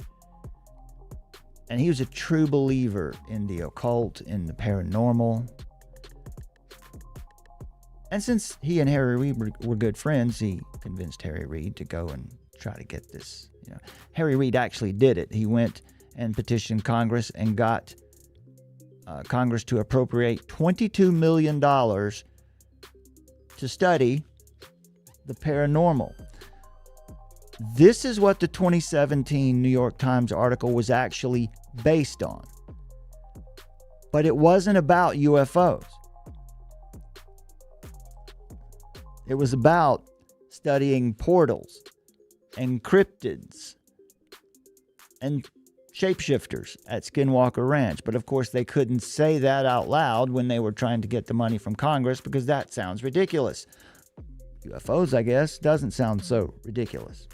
And he was a true believer in the occult, in the paranormal. And since he and Harry Reid were good friends, he convinced Harry Reid to go and try to get this. Harry Reid actually did it. He went and petitioned Congress and got Congress to appropriate $22 million to study the paranormal. This is what the 2017 New York Times article was actually based on. But it wasn't about UFOs. It was about studying portals and cryptids and shapeshifters at Skinwalker Ranch. But of course, they couldn't say that out loud when they were trying to get the money from Congress because that sounds ridiculous. UFOs, I guess, doesn't sound so ridiculous.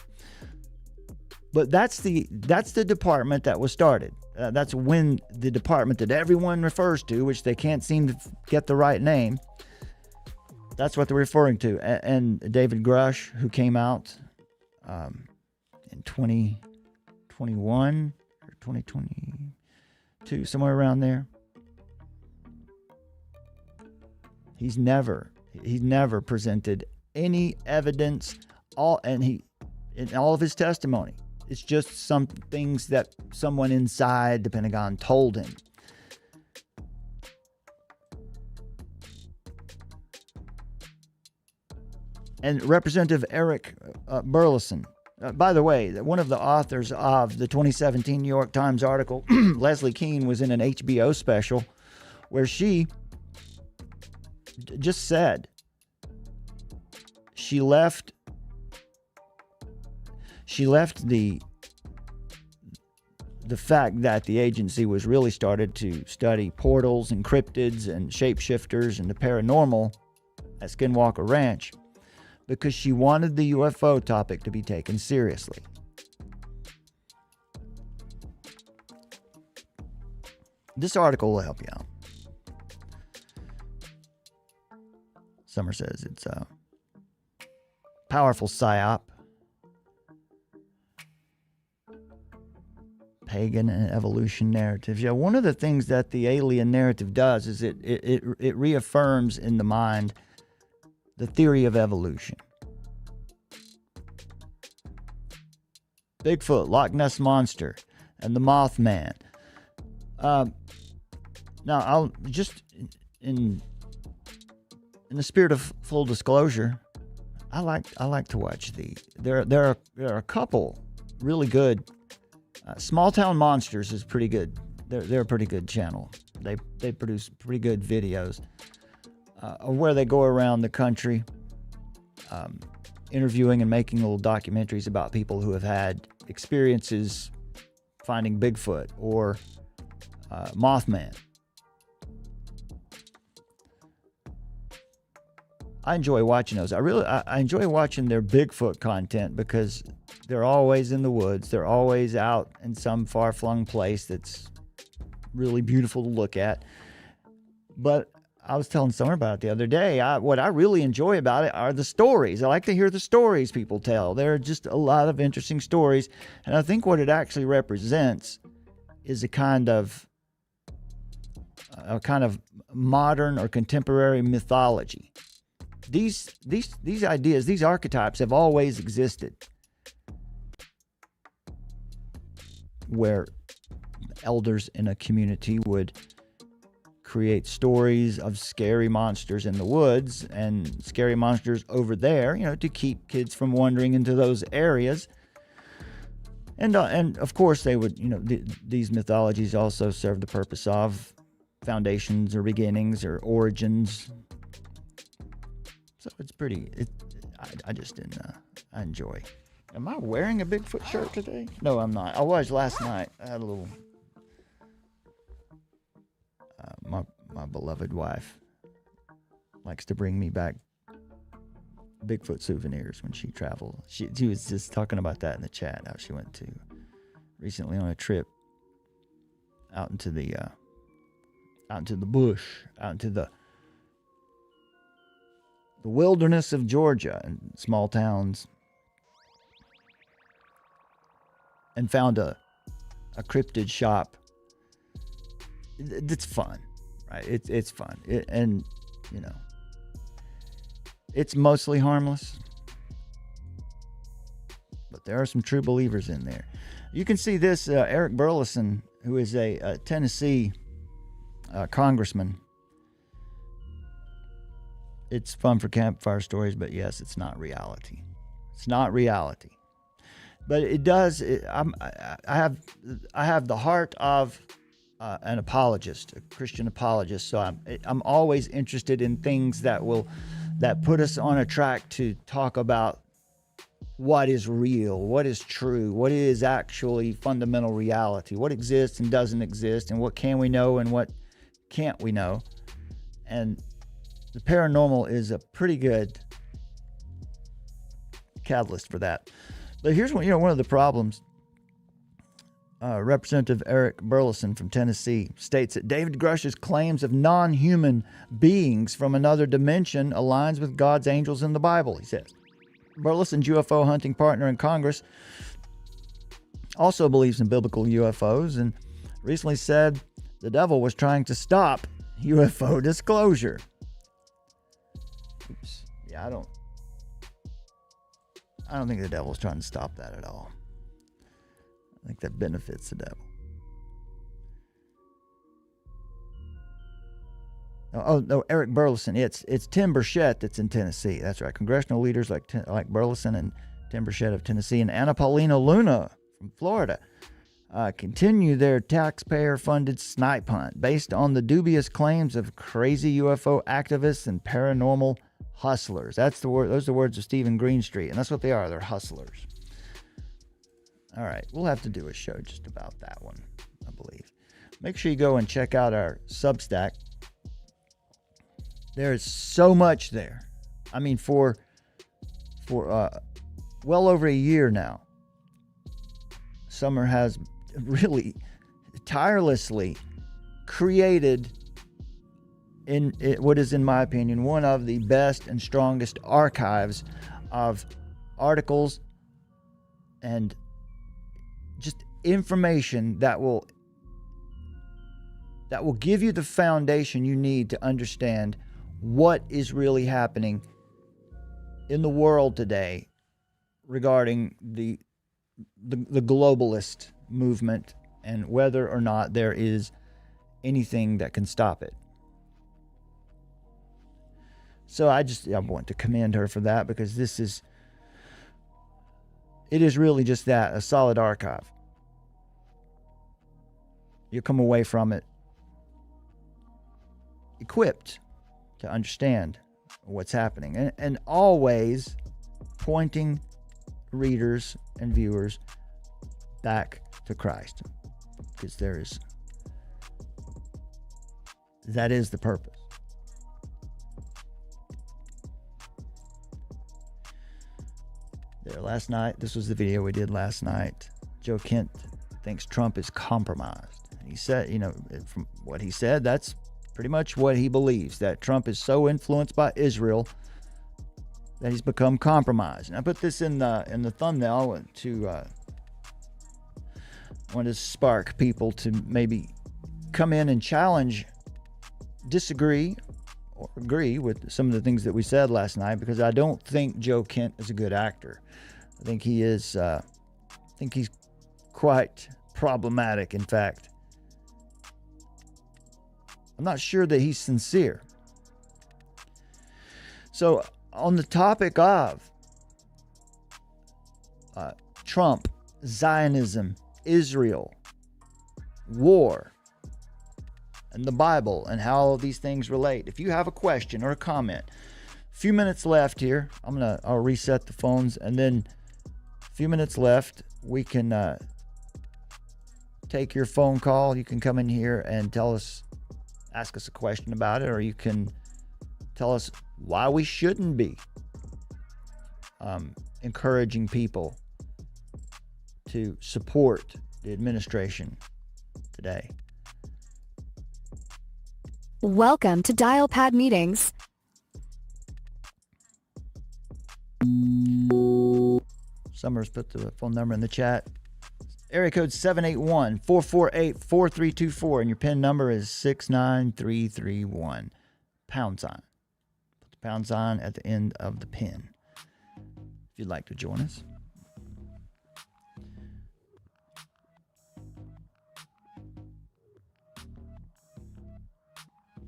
But that's the department that was started. That's when the department that everyone refers to, which they can't seem to get the right name, that's what they're referring to. And David Grush, who came out in 2021 or 2022, somewhere around there. He's never presented any evidence. In all of his testimony, it's just some things that someone inside the Pentagon told him. And Representative Eric Burleson, by the way, one of the authors of the 2017 New York Times article, Leslie Kean, was in an HBO special where she just said she left the fact that the agency was really started to study portals and cryptids and shapeshifters and the paranormal at Skinwalker Ranch because she wanted the UFO topic to be taken seriously. This article will help you out. Summer says it's a powerful psyop. Pagan and evolution narratives. Yeah, one of the things that the alien narrative does is it reaffirms in the mind the theory of evolution. Bigfoot, Loch Ness Monster, and the Mothman. Now, I'll just in the spirit of full disclosure, I like to watch there are a couple really good. Small Town Monsters is pretty good. They're a pretty good channel. They produce pretty good videos where they go around the country interviewing and making little documentaries about people who have had experiences finding Bigfoot or Mothman. I enjoy watching those. I enjoy watching their Bigfoot content because they're always in the woods. They're always out in some far-flung place that's really beautiful to look at. But I was telling Summer about it the other day. What I really enjoy about it are the stories. I like to hear the stories people tell. There are just a lot of interesting stories. And I think what it actually represents is a kind of modern or contemporary mythology. These ideas, these archetypes have always existed, where elders in a community would create stories of scary monsters in the woods and scary monsters over there, to keep kids from wandering into those areas. And of course they would, these mythologies also serve the purpose of foundations or beginnings or origins. So it's pretty. I just didn't. I enjoy. Am I wearing a Bigfoot shirt today? No, I'm not. I was last night. I had a little. My beloved wife likes to bring me back Bigfoot souvenirs when she travels. She was just talking about that in the chat. How she went to recently on a trip out into the bush, out into the wilderness of Georgia and small towns. and found a cryptid shop. It's fun, right? It's fun. And, you know, it's mostly harmless. But there are some true believers in there. You can see this, Eric Burleson, who is a Tennessee congressman. It's fun for campfire stories, but yes, it's not reality. It's not reality. But it does. I have the heart of an apologist, a Christian apologist. So I'm always interested in things that put us on a track to talk about what is real, what is true, what is actually fundamental reality, what exists and doesn't exist, and what can we know and what can't we know. And the paranormal is a pretty good catalyst for that. But here's one of the problems. Representative Eric Burleson from Tennessee states that David Grush's claims of non-human beings from another dimension aligns with God's angels in the Bible, he says. Burleson's UFO hunting partner in Congress also believes in biblical UFOs and recently said the devil was trying to stop UFO disclosure. Oops. Yeah, I don't think the devil's trying to stop that at all. I think that benefits the devil. Oh no, Eric Burleson. It's Tim Burchett that's in Tennessee. That's right. Congressional leaders like Burleson and Tim Burchett of Tennessee and Anna Paulina Luna from Florida continue their taxpayer-funded snipe hunt based on the dubious claims of crazy UFO activists and paranormal hustlers. Those are the words of Stephen Greenstreet, and that's what they are. They're hustlers. All right, we'll have to do a show just about that one, I believe. Make sure you go and check out our Substack. There is so much there. I mean, for well over a year now, Summer has really tirelessly created what is, in my opinion, one of the best and strongest archives of articles and just information that will give you the foundation you need to understand what is really happening in the world today regarding the globalist movement and whether or not there is anything that can stop it. So I want to commend her for that, because it is really just that, a solid archive. You come away from it equipped to understand what's happening, and always pointing readers and viewers back to Christ, because that is the purpose. There last night, this was the video we did last night. Joe Kent thinks Trump is compromised, and he said, from what he said, that's pretty much what he believes, that Trump is so influenced by Israel that he's become compromised. And I put this in the thumbnail to want to spark people to maybe come in and challenge, disagree, or agree with some of the things that we said last night, because I don't think Joe Kent is a good actor. I think he is. I think he's quite problematic. In fact, I'm not sure that he's sincere. So, on the topic of Trump, Zionism, Israel, war, and the Bible, and how all these things relate, if you have a question or a comment, a few minutes left here. I'll reset the phones, and then a few minutes left. We can take your phone call. You can come in here and ask us a question about it, or you can tell us why we shouldn't be encouraging people to support the administration today. Welcome to Dialpad Meetings. Summers put the phone number in the chat. area code 781-448-4324, and your PIN number is 69331, pound sign. Put the pound sign at the end of the PIN if you'd like to join us.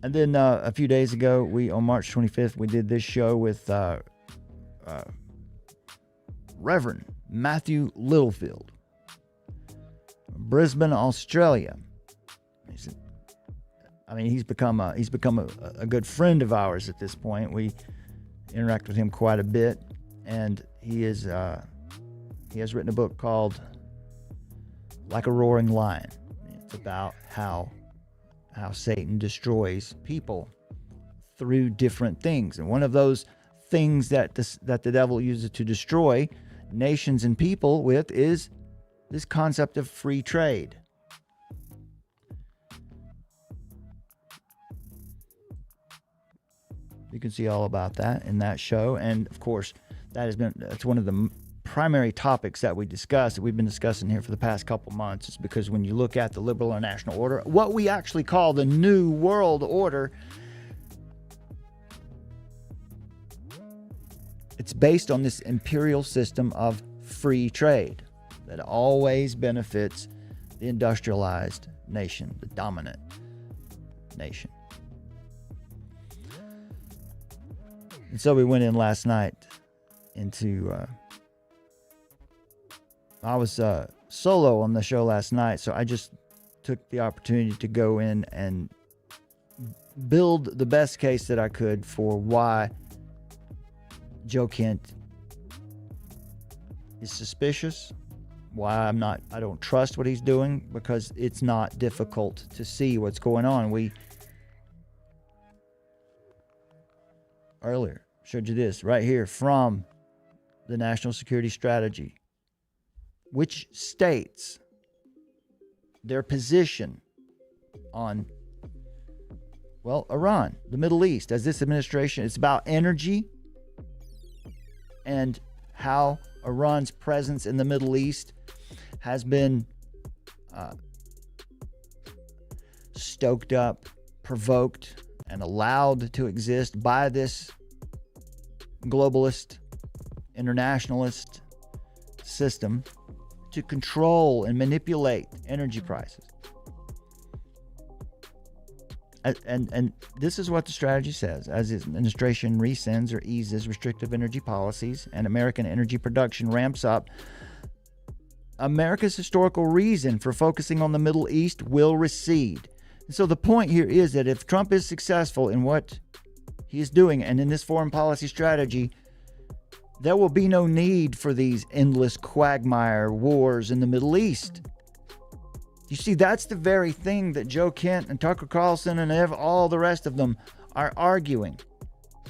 And then a few days ago, on March 25th, we did this show with Reverend Matthew Littlefield, Brisbane, Australia. He's become a good friend of ours at this point. We interact with him quite a bit, and he has written a book called Like a Roaring Lion. It's about how Satan destroys people through different things. And one of those things that the devil uses to destroy nations and people with is this concept of free trade. You can see all about that in that show. And of course, that's one of the primary topics that we've been discussing here for the past couple months. Is because when you look at the liberal international order, what we actually call the New World Order, it's based on this imperial system of free trade that always benefits the industrialized nation, the dominant nation. And so we went in last night into I was solo on the show last night, so I just took the opportunity to go in and build the best case that I could for why Joe Kent is suspicious, why I don't trust what he's doing, because it's not difficult to see what's going on. We earlier showed you this right here from the National Security Strategy, which states their position on, Iran, the Middle East. As this administration, it's about energy and how Iran's presence in the Middle East has been stoked up, provoked, and allowed to exist by this globalist, internationalist system to control and manipulate energy prices. And this is what the strategy says. As the administration rescinds or eases restrictive energy policies and American energy production ramps up, America's historical reason for focusing on the Middle East will recede. And so the point here is that if Trump is successful in what he is doing and in this foreign policy strategy, there will be no need for these endless quagmire wars in the Middle East. You see, that's the very thing that Joe Kent and Tucker Carlson and all the rest of them are arguing.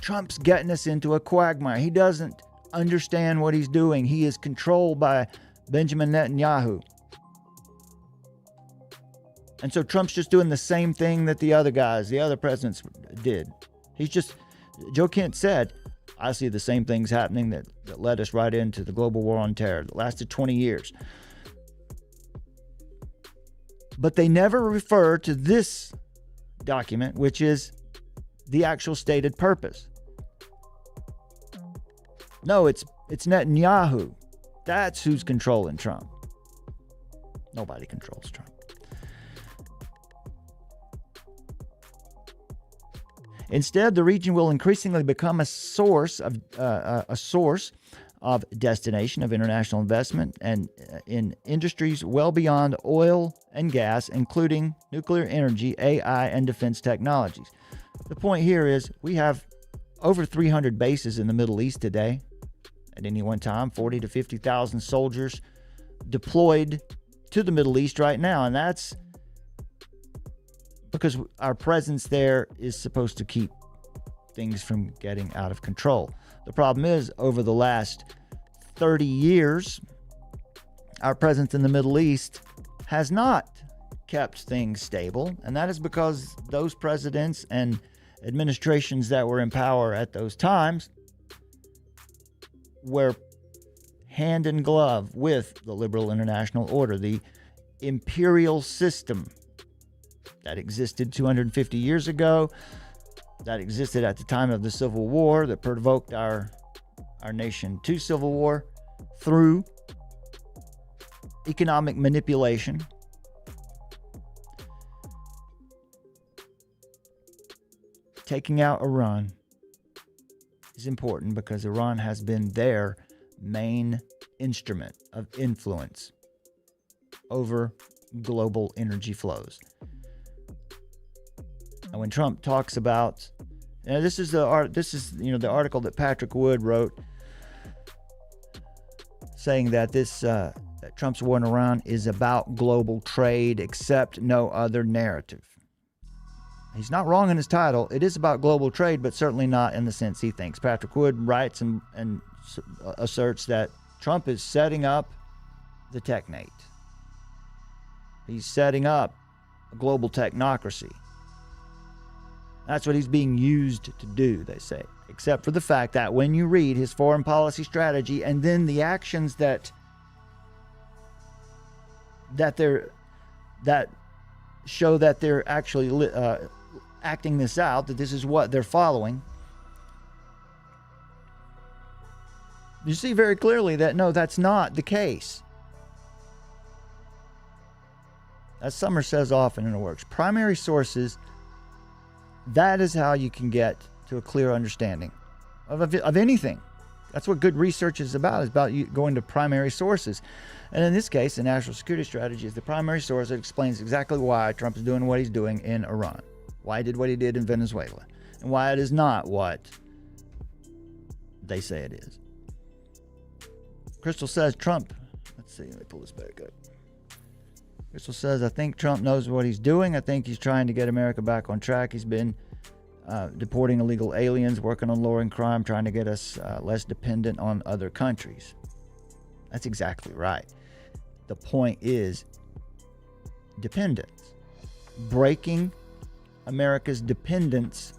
Trump's getting us into a quagmire. He doesn't understand what he's doing. He is controlled by Benjamin Netanyahu. And so Trump's just doing the same thing that the other presidents did. Joe Kent said, I see the same things happening that led us right into the global war on terror that lasted 20 years. But they never refer to this document, which is the actual stated purpose. No, it's Netanyahu. That's who's controlling Trump. Nobody controls Trump. Instead, the region will increasingly become a source of destination of international investment and in industries well beyond oil and gas, including nuclear energy, AI, and defense technologies. The point here is we have over 300 bases in the Middle East today. At any one time, 40 to 50,000 soldiers deployed to the Middle East right now, and that's because our presence there is supposed to keep things from getting out of control. The problem is, over the last 30 years, our presence in the Middle East has not kept things stable, and that is because those presidents and administrations that were in power at those times were hand in glove with the liberal international order, the imperial system that existed 250 years ago, that existed at the time of the Civil War, that provoked our nation to civil war through economic manipulation. Taking out Iran is important because Iran has been their main instrument of influence over global energy flows. And when Trump talks about, this is the article that Patrick Wood wrote, saying that that Trump's war in Iran is about global trade, except no other narrative. He's not wrong in his title. It is about global trade, but certainly not in the sense he thinks. Patrick Wood writes and asserts that Trump is setting up the technate. He's setting up a global technocracy. That's what he's being used to do, they say. Except for the fact that when you read his foreign policy strategy and then the actions that show that they're actually acting this out, that this is what they're following, you see very clearly that no, that's not the case. As Summer says often in her works, primary sources, that is how you can get to a clear understanding of anything. That's what good research is about you going to primary sources. And in this case, the national security strategy is the primary source that explains exactly why Trump is doing what he's doing in Iran, why he did what he did in Venezuela, and why it is not what they say it is. Crystal says Trump, let's see, let me pull this back up. Crystal says, I think Trump knows what he's doing. I think he's trying to get America back on track. He's been deporting illegal aliens, working on lowering crime, trying to get us less dependent on other countries. That's exactly right. The point is dependence. Breaking America's dependence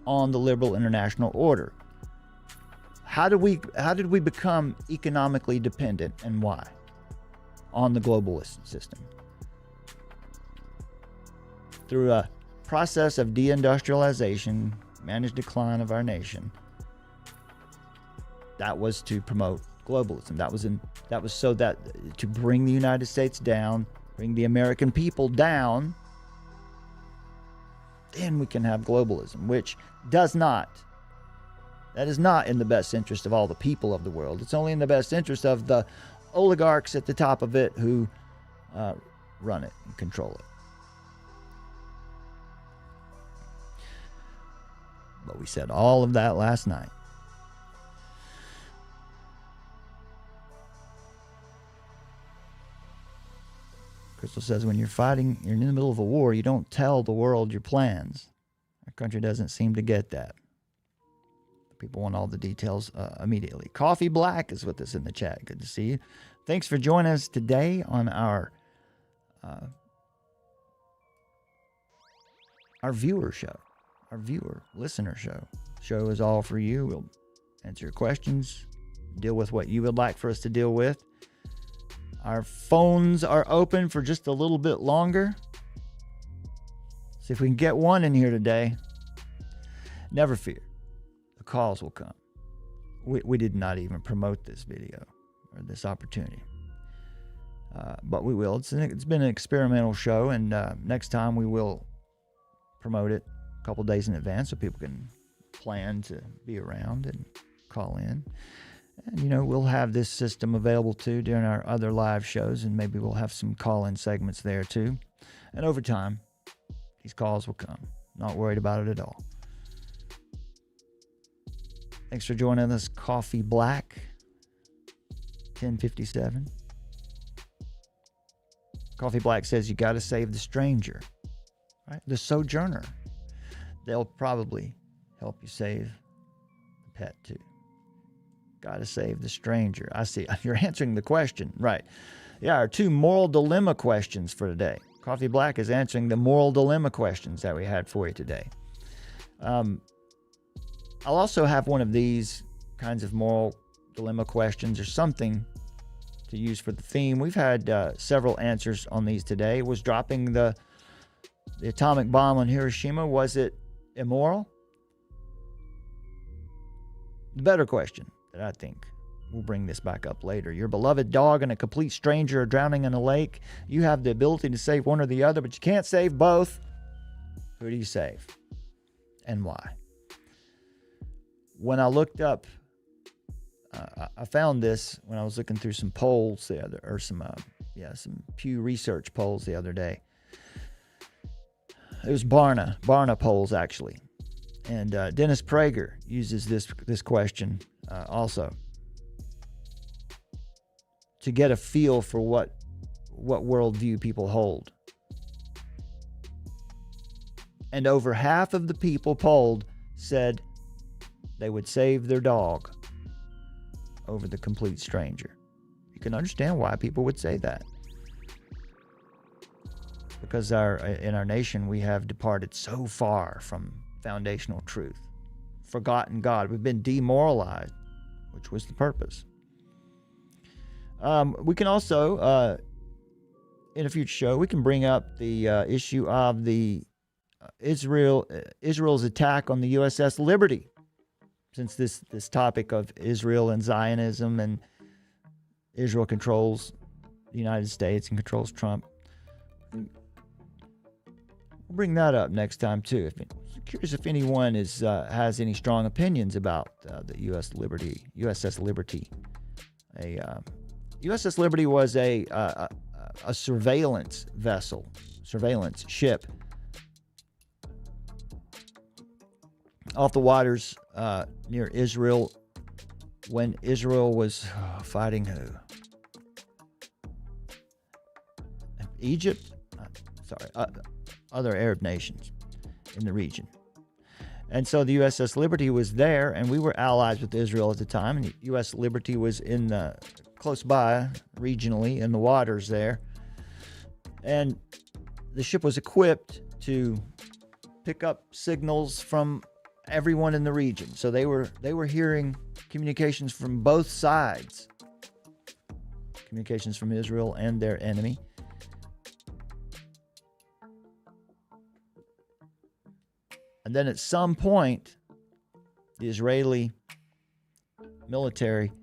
on the liberal international order. How did we become economically dependent, and why? On the globalist system. Through a process of deindustrialization, managed decline of our nation. That was to promote globalism. That was so that to bring the United States down, bring the American people down, then we can have globalism, which that is not in the best interest of all the people of the world. It's only in the best interest of the oligarchs at the top of it who run it and control it. But we said all of that last night. Crystal says, when you're fighting, you're in the middle of a war, you don't tell the world your plans. Our country doesn't seem to get that. People want all the details immediately. Coffee Black is with us in the chat. Good to see you. Thanks for joining us today on our viewer show. Our listener show. Show is all for you. We'll answer your questions, deal with what you would like for us to deal with. Our phones are open for just a little bit longer. See if we can get one in here today. Never fear. The calls will come. We did not even promote this video or this opportunity. But we will. It's been an experimental show, and next time we will promote it a couple days in advance so people can plan to be around and call in. And, we'll have this system available too during our other live shows, and maybe we'll have some call-in segments there too. And over time, these calls will come. Not worried about it at all. Thanks for joining us, Coffee Black, 1057. Coffee Black says you got to save the stranger, right? The sojourner. They'll probably help you save the pet too. Got to save the stranger. I see. You're answering the question, right? Yeah, our two moral dilemma questions for today. Coffee Black is answering the moral dilemma questions that we had for you today. I'll also have one of these kinds of moral dilemma questions or something to use for the theme. We've had several answers on these today. Was dropping the atomic bomb on Hiroshima, was it immoral? The better question that I think, we'll bring this back up later. Your beloved dog and a complete stranger are drowning in a lake. You have the ability to save one or the other, but you can't save both. Who do you save? And why? When I looked up, I found this when I was looking through some polls some Pew Research polls the other day. It was Barna polls, actually. And Dennis Prager uses this question also to get a feel for what worldview people hold. And over half of the people polled said they would save their dog over the complete stranger. You can understand why people would say that. Because in our nation, we have departed so far from foundational truth, forgotten God. We've been demoralized, which was the purpose. We can also, in a future show, we can bring up the issue of the Israel's attack on the USS Liberty, since this topic of Israel and Zionism, and Israel controls the United States and controls Trump. We'll bring that up next time too. I'm curious if anyone has any strong opinions about the USS Liberty. USS Liberty was a surveillance vessel, surveillance ship off the waters near Israel when Israel was fighting who? Egypt? Other Arab nations in the region. And so the USS Liberty was there, and we were allies with Israel at the time, and the USS Liberty was close by, regionally, in the waters there. And the ship was equipped to pick up signals from everyone in the region. So they were hearing communications from both sides, communications from Israel and their enemy. And then at some point, the Israeli military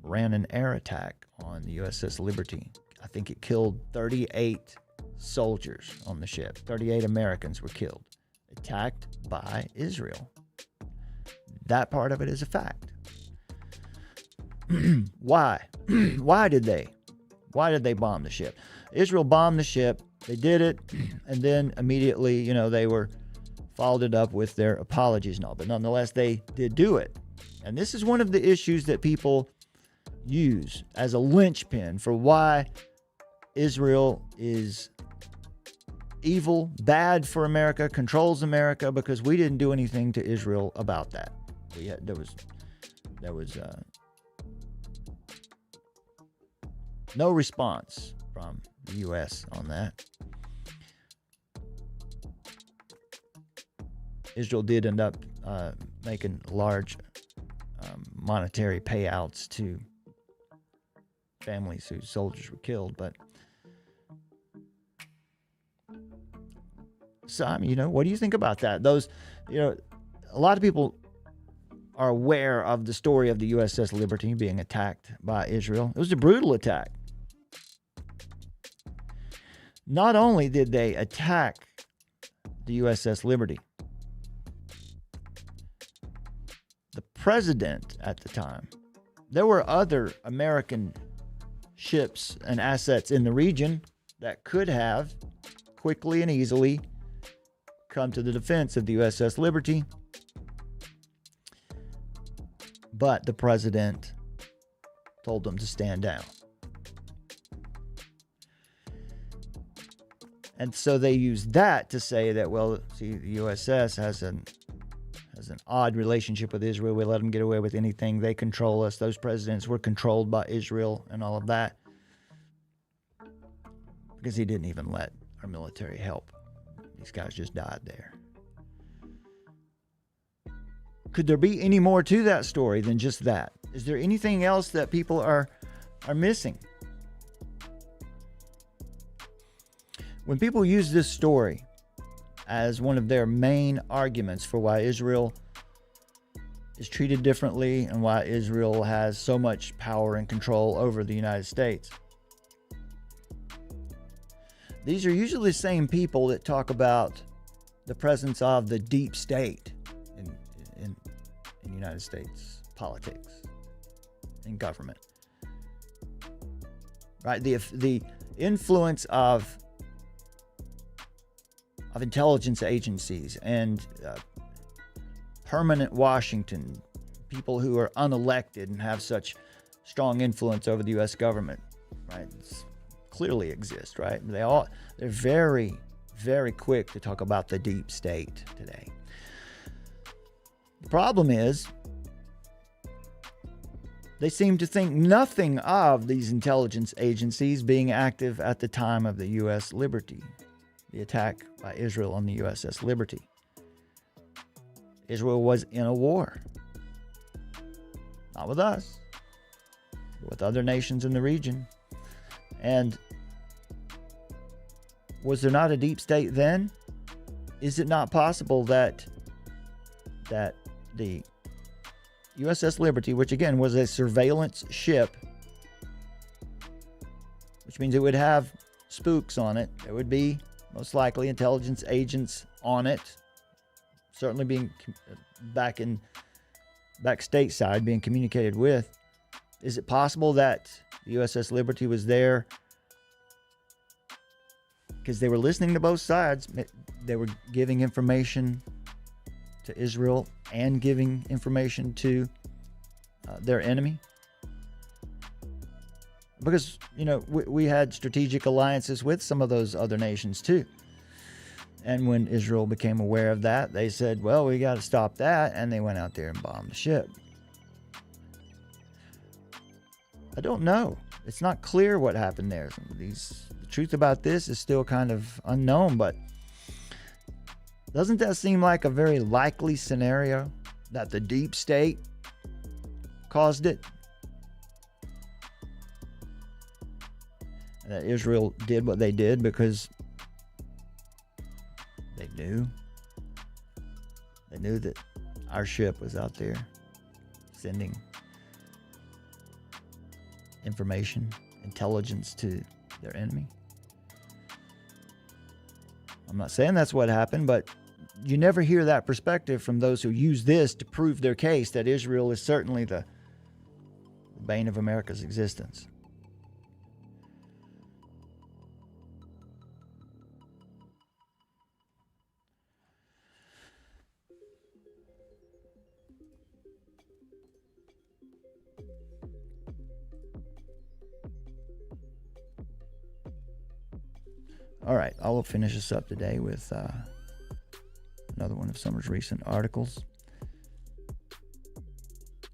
ran an air attack on the USS Liberty. I think it killed 38 soldiers on the ship. 38 Americans were killed, attacked by Israel. That part of it is a fact. Why? Why did they bomb the ship? Israel bombed the ship. They did it, and then immediately, they were followed it up with their apologies and all. But nonetheless, they did do it. And this is one of the issues that people use as a linchpin for why Israel is evil, bad for America, controls America, because we didn't do anything to Israel about that. There was no response from the U.S. on that. Israel did end up making large monetary payouts to families whose soldiers were killed, but so what do you think about that? A lot of people are aware of the story of the USS Liberty being attacked by Israel. It was a brutal attack. Not only did they attack the USS Liberty, the president at the time, there were other American ships and assets in the region that could have quickly and easily come to the defense of the USS Liberty. But the president told them to stand down. And so they used that to say that, well, see, the USS has an odd relationship with Israel. We let them get away with anything. They control us. Those presidents were controlled by Israel and all of that. Because he didn't even let our military help. These guys just died there. Could there be any more to that story than just that? Is there anything else that people are missing? When people use this story as one of their main arguments for why Israel is treated differently and why Israel has so much power and control over the United States, these are usually the same people that talk about the presence of the deep state in United States politics and government. Right? The influence of intelligence agencies and permanent Washington, people who are unelected and have such strong influence over the U.S. government, right? It's clearly exist, right? They're very, very quick to talk about the deep state today. The problem is they seem to think nothing of these intelligence agencies being active at the time of the U.S. Liberty, the attack by Israel on the USS Liberty. Israel was in a war. Not with us, but with other nations in the region. And was there not a deep state then? Is it not possible that the USS Liberty, which again was a surveillance ship, which means it would have spooks on it, there would be most likely intelligence agents on it, certainly being back stateside, being communicated with. Is it possible that the USS Liberty was there because they were listening to both sides? They were giving information to Israel and giving information to their enemy? Because, we had strategic alliances with some of those other nations too. And when Israel became aware of that, they said, well, we got to stop that. And they went out there and bombed the ship. I don't know. It's not clear what happened there. The truth about this is still kind of unknown, but doesn't that seem like a very likely scenario that the deep state caused it? That Israel did what they did because they knew that our ship was out there sending information, intelligence to their enemy. I'm not saying that's what happened, but you never hear that perspective from those who use this to prove their case that Israel is certainly the bane of America's existence. All right, I'll finish this up today with another one of Summer's recent articles.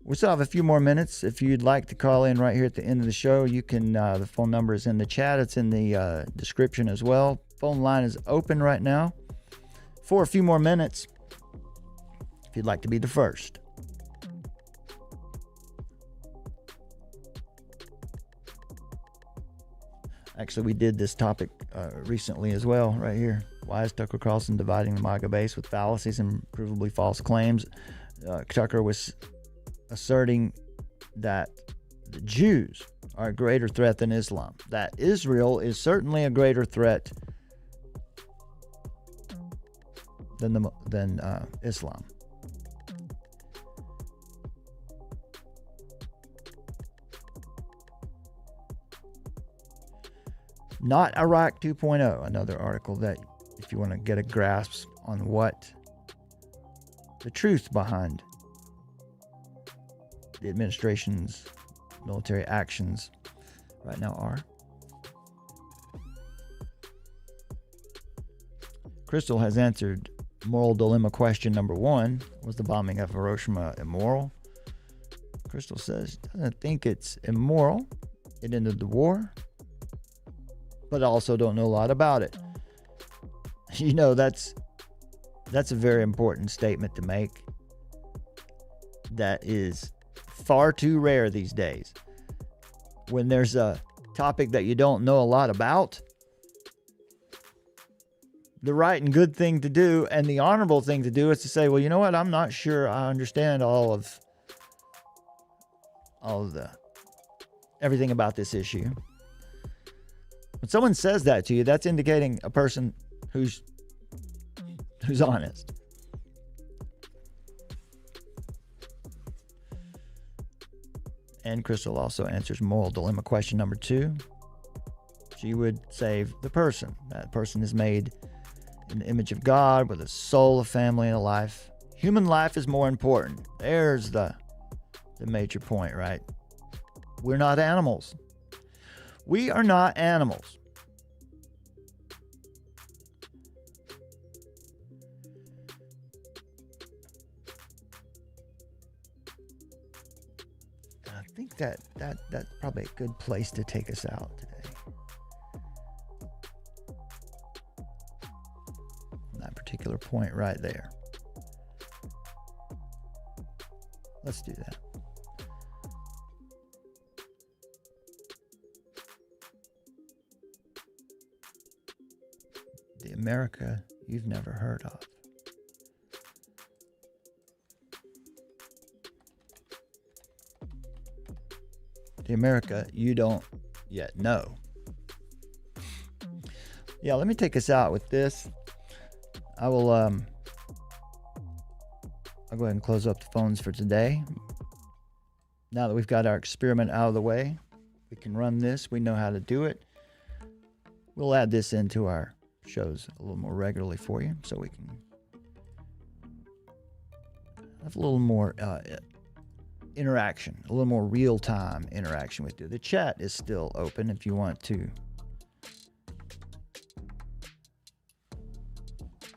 We still have a few more minutes. If you'd like to call in right here at the end of the show, you can. The phone number is in the chat. It's in the description as well. Phone line is open right now for a few more minutes if you'd like to be the first. Actually, we did this topic recently as well, right here. Why is Tucker Carlson dividing the MAGA base with fallacies and provably false claims? Tucker was asserting that the Jews are a greater threat than Islam. That Israel is certainly a greater threat than Islam. Not Iraq 2.0, another article that if you want to get a grasp on what the truth behind the administration's military actions right now are. Crystal has answered moral dilemma question number 1. Was the bombing of Hiroshima immoral? Crystal says, doesn't think it's immoral. It ended the war, but also don't know a lot about it. That's a very important statement to make. that is far too rare these days. When there's a topic that you don't know a lot about, the right and good thing to do and the honorable thing to do is to say, well, you know what? I'm not sure I understand all of everything about this issue. When someone says that to you, that's indicating a person who's honest. And Crystal also answers moral dilemma question number 2. She would save the person. That person is made in the image of God with a soul, a family, and a life. Human life is more important. There's the major point, right? We're not animals. We are not animals. I think that's probably a good place to take us out today. That particular point right there. Let's do that. The America you've never heard of. The America you don't yet know. Yeah, let me take us out with this. I'll go ahead and close up the phones for today. Now that we've got our experiment out of the way, we can run this. We know how to do it. We'll add this into our shows a little more regularly for you so we can have a little more interaction, a little more real-time interaction with you. The chat is still open if you want to.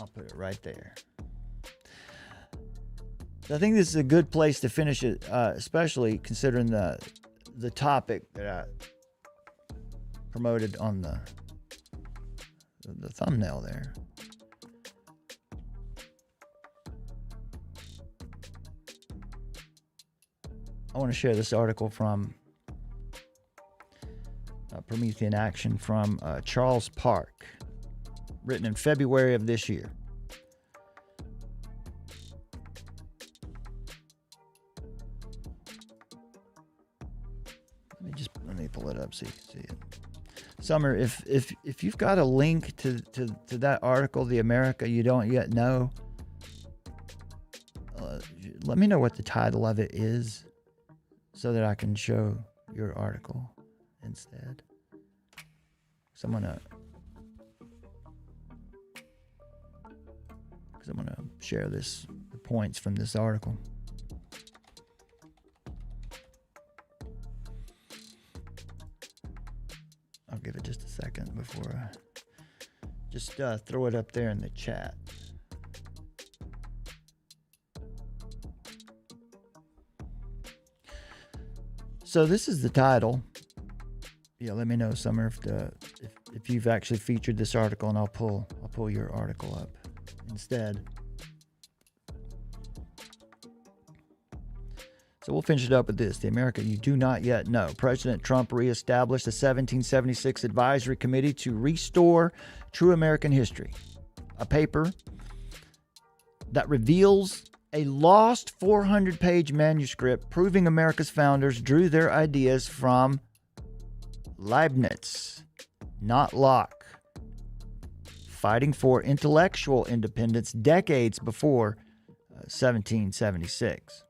I'll put it right there. So I think this is a good place to finish it, especially considering the topic that I promoted on the thumbnail there. I want to share this article from Promethean Action from Charles Park, written in February of this year. Let me pull it up so you can see it. Summer, if you've got a link to that article, The America You Don't Yet Know, let me know what the title of it is so that I can show your article instead. So I'm gonna share the points from this article. I'll give it just a second before I just throw it up there in the chat. So this is the title. Yeah, let me know, Summer, if you've actually featured this article, and I'll pull your article up instead. So we'll finish it up with this. The America You Do Not Yet Know. President Trump reestablished the 1776 Advisory Committee to Restore True American History, a paper that reveals a lost 400-page manuscript proving America's founders drew their ideas from Leibniz, not Locke, fighting for intellectual independence decades before 1776.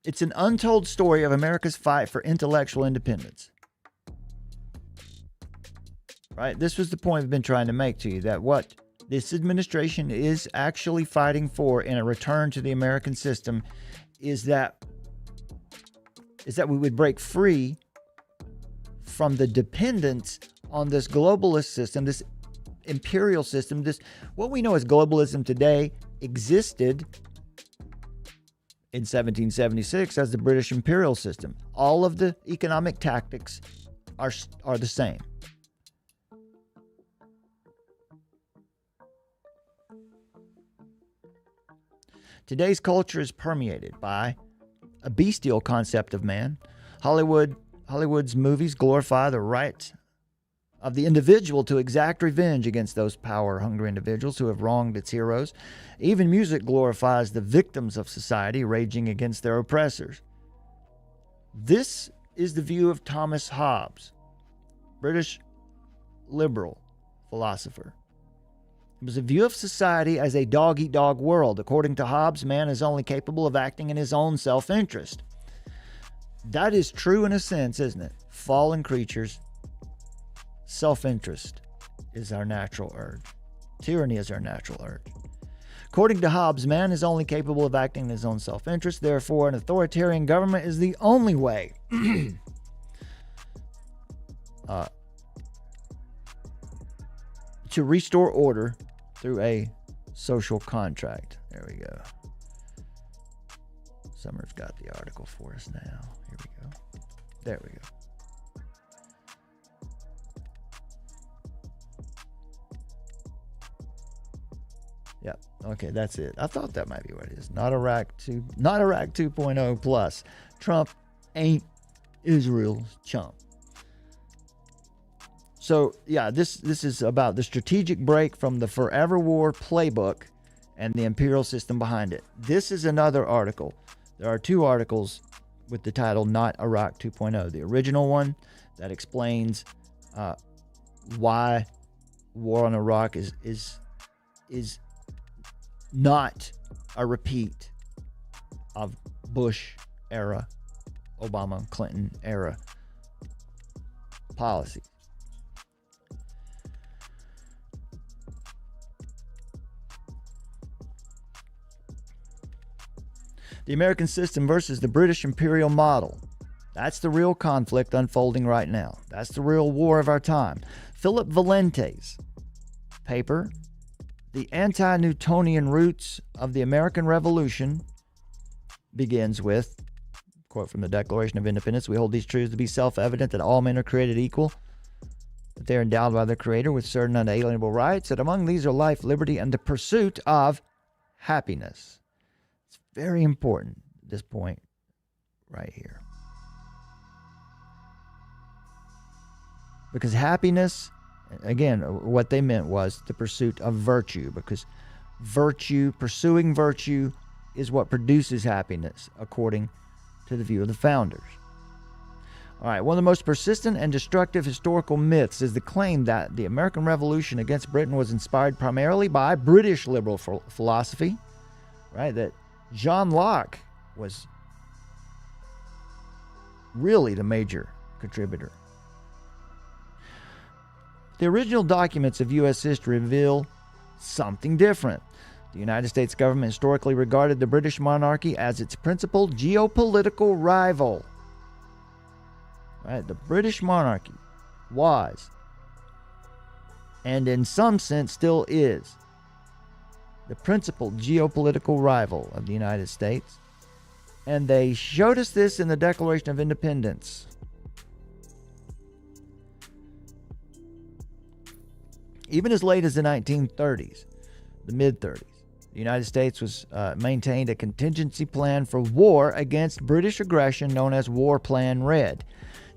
It's an untold story of America's fight for intellectual independence. Right? This was the point we've been trying to make to you, that what this administration is actually fighting for in a return to the American system is that we would break free from the dependence on this globalist system, this imperial system. This, what we know as globalism today, existed in 1776 as the British imperial system. All of the economic tactics are the same. Today's culture is permeated by a bestial concept of man. Hollywood's movies glorify the right of the individual to exact revenge against those power-hungry individuals who have wronged its heroes. Even music glorifies the victims of society raging against their oppressors. This is the view of Thomas Hobbes, British liberal philosopher. It was a view of society as a dog-eat-dog world. According to Hobbes, man is only capable of acting in his own self-interest. That is true in a sense, isn't it? Fallen creatures, self-interest is our natural urge. Tyranny is our natural urge. According to Hobbes, man is only capable of acting in his own self-interest. Therefore, an authoritarian government is the only way to restore order through a social contract. There we go. Summer's got the article for us now. Here we go. There we go. Yep. Okay, that's it. I thought that might be what it is. Not Iraq 2.0 plus. Trump ain't Israel's chump. So, yeah, this is about the strategic break from the forever war playbook and the imperial system behind it. This is another article. There are two articles with the title Not Iraq 2.0. The original one that explains why war on Iraq is not a repeat of Bush era, Obama, Clinton era policy. The American system versus the British imperial model. That's the real conflict unfolding right now. That's the real war of our time. Philip Valente's paper, The Anti-Newtonian Roots of the American Revolution, begins with, quote from the Declaration of Independence, "We hold these truths to be self-evident that all men are created equal, that they are endowed by their Creator with certain unalienable rights, that among these are life, liberty, and the pursuit of happiness." It's very important, this point right here. Because happiness, again, what they meant was the pursuit of virtue, because virtue, pursuing virtue, is what produces happiness, according to the view of the founders. All right, one of the most persistent and destructive historical myths is the claim that the American Revolution against Britain was inspired primarily by British liberal philosophy, right? That John Locke was really the major contributor. The original documents of U.S. history reveal something different. The United States government historically regarded the British monarchy as its principal geopolitical rival. Right? The British monarchy was, and in some sense still is, the principal geopolitical rival of the United States. And they showed us this in the Declaration of Independence. Even as late as the 1930s, the mid-30s, the United States was maintained a contingency plan for war against British aggression known as War Plan Red.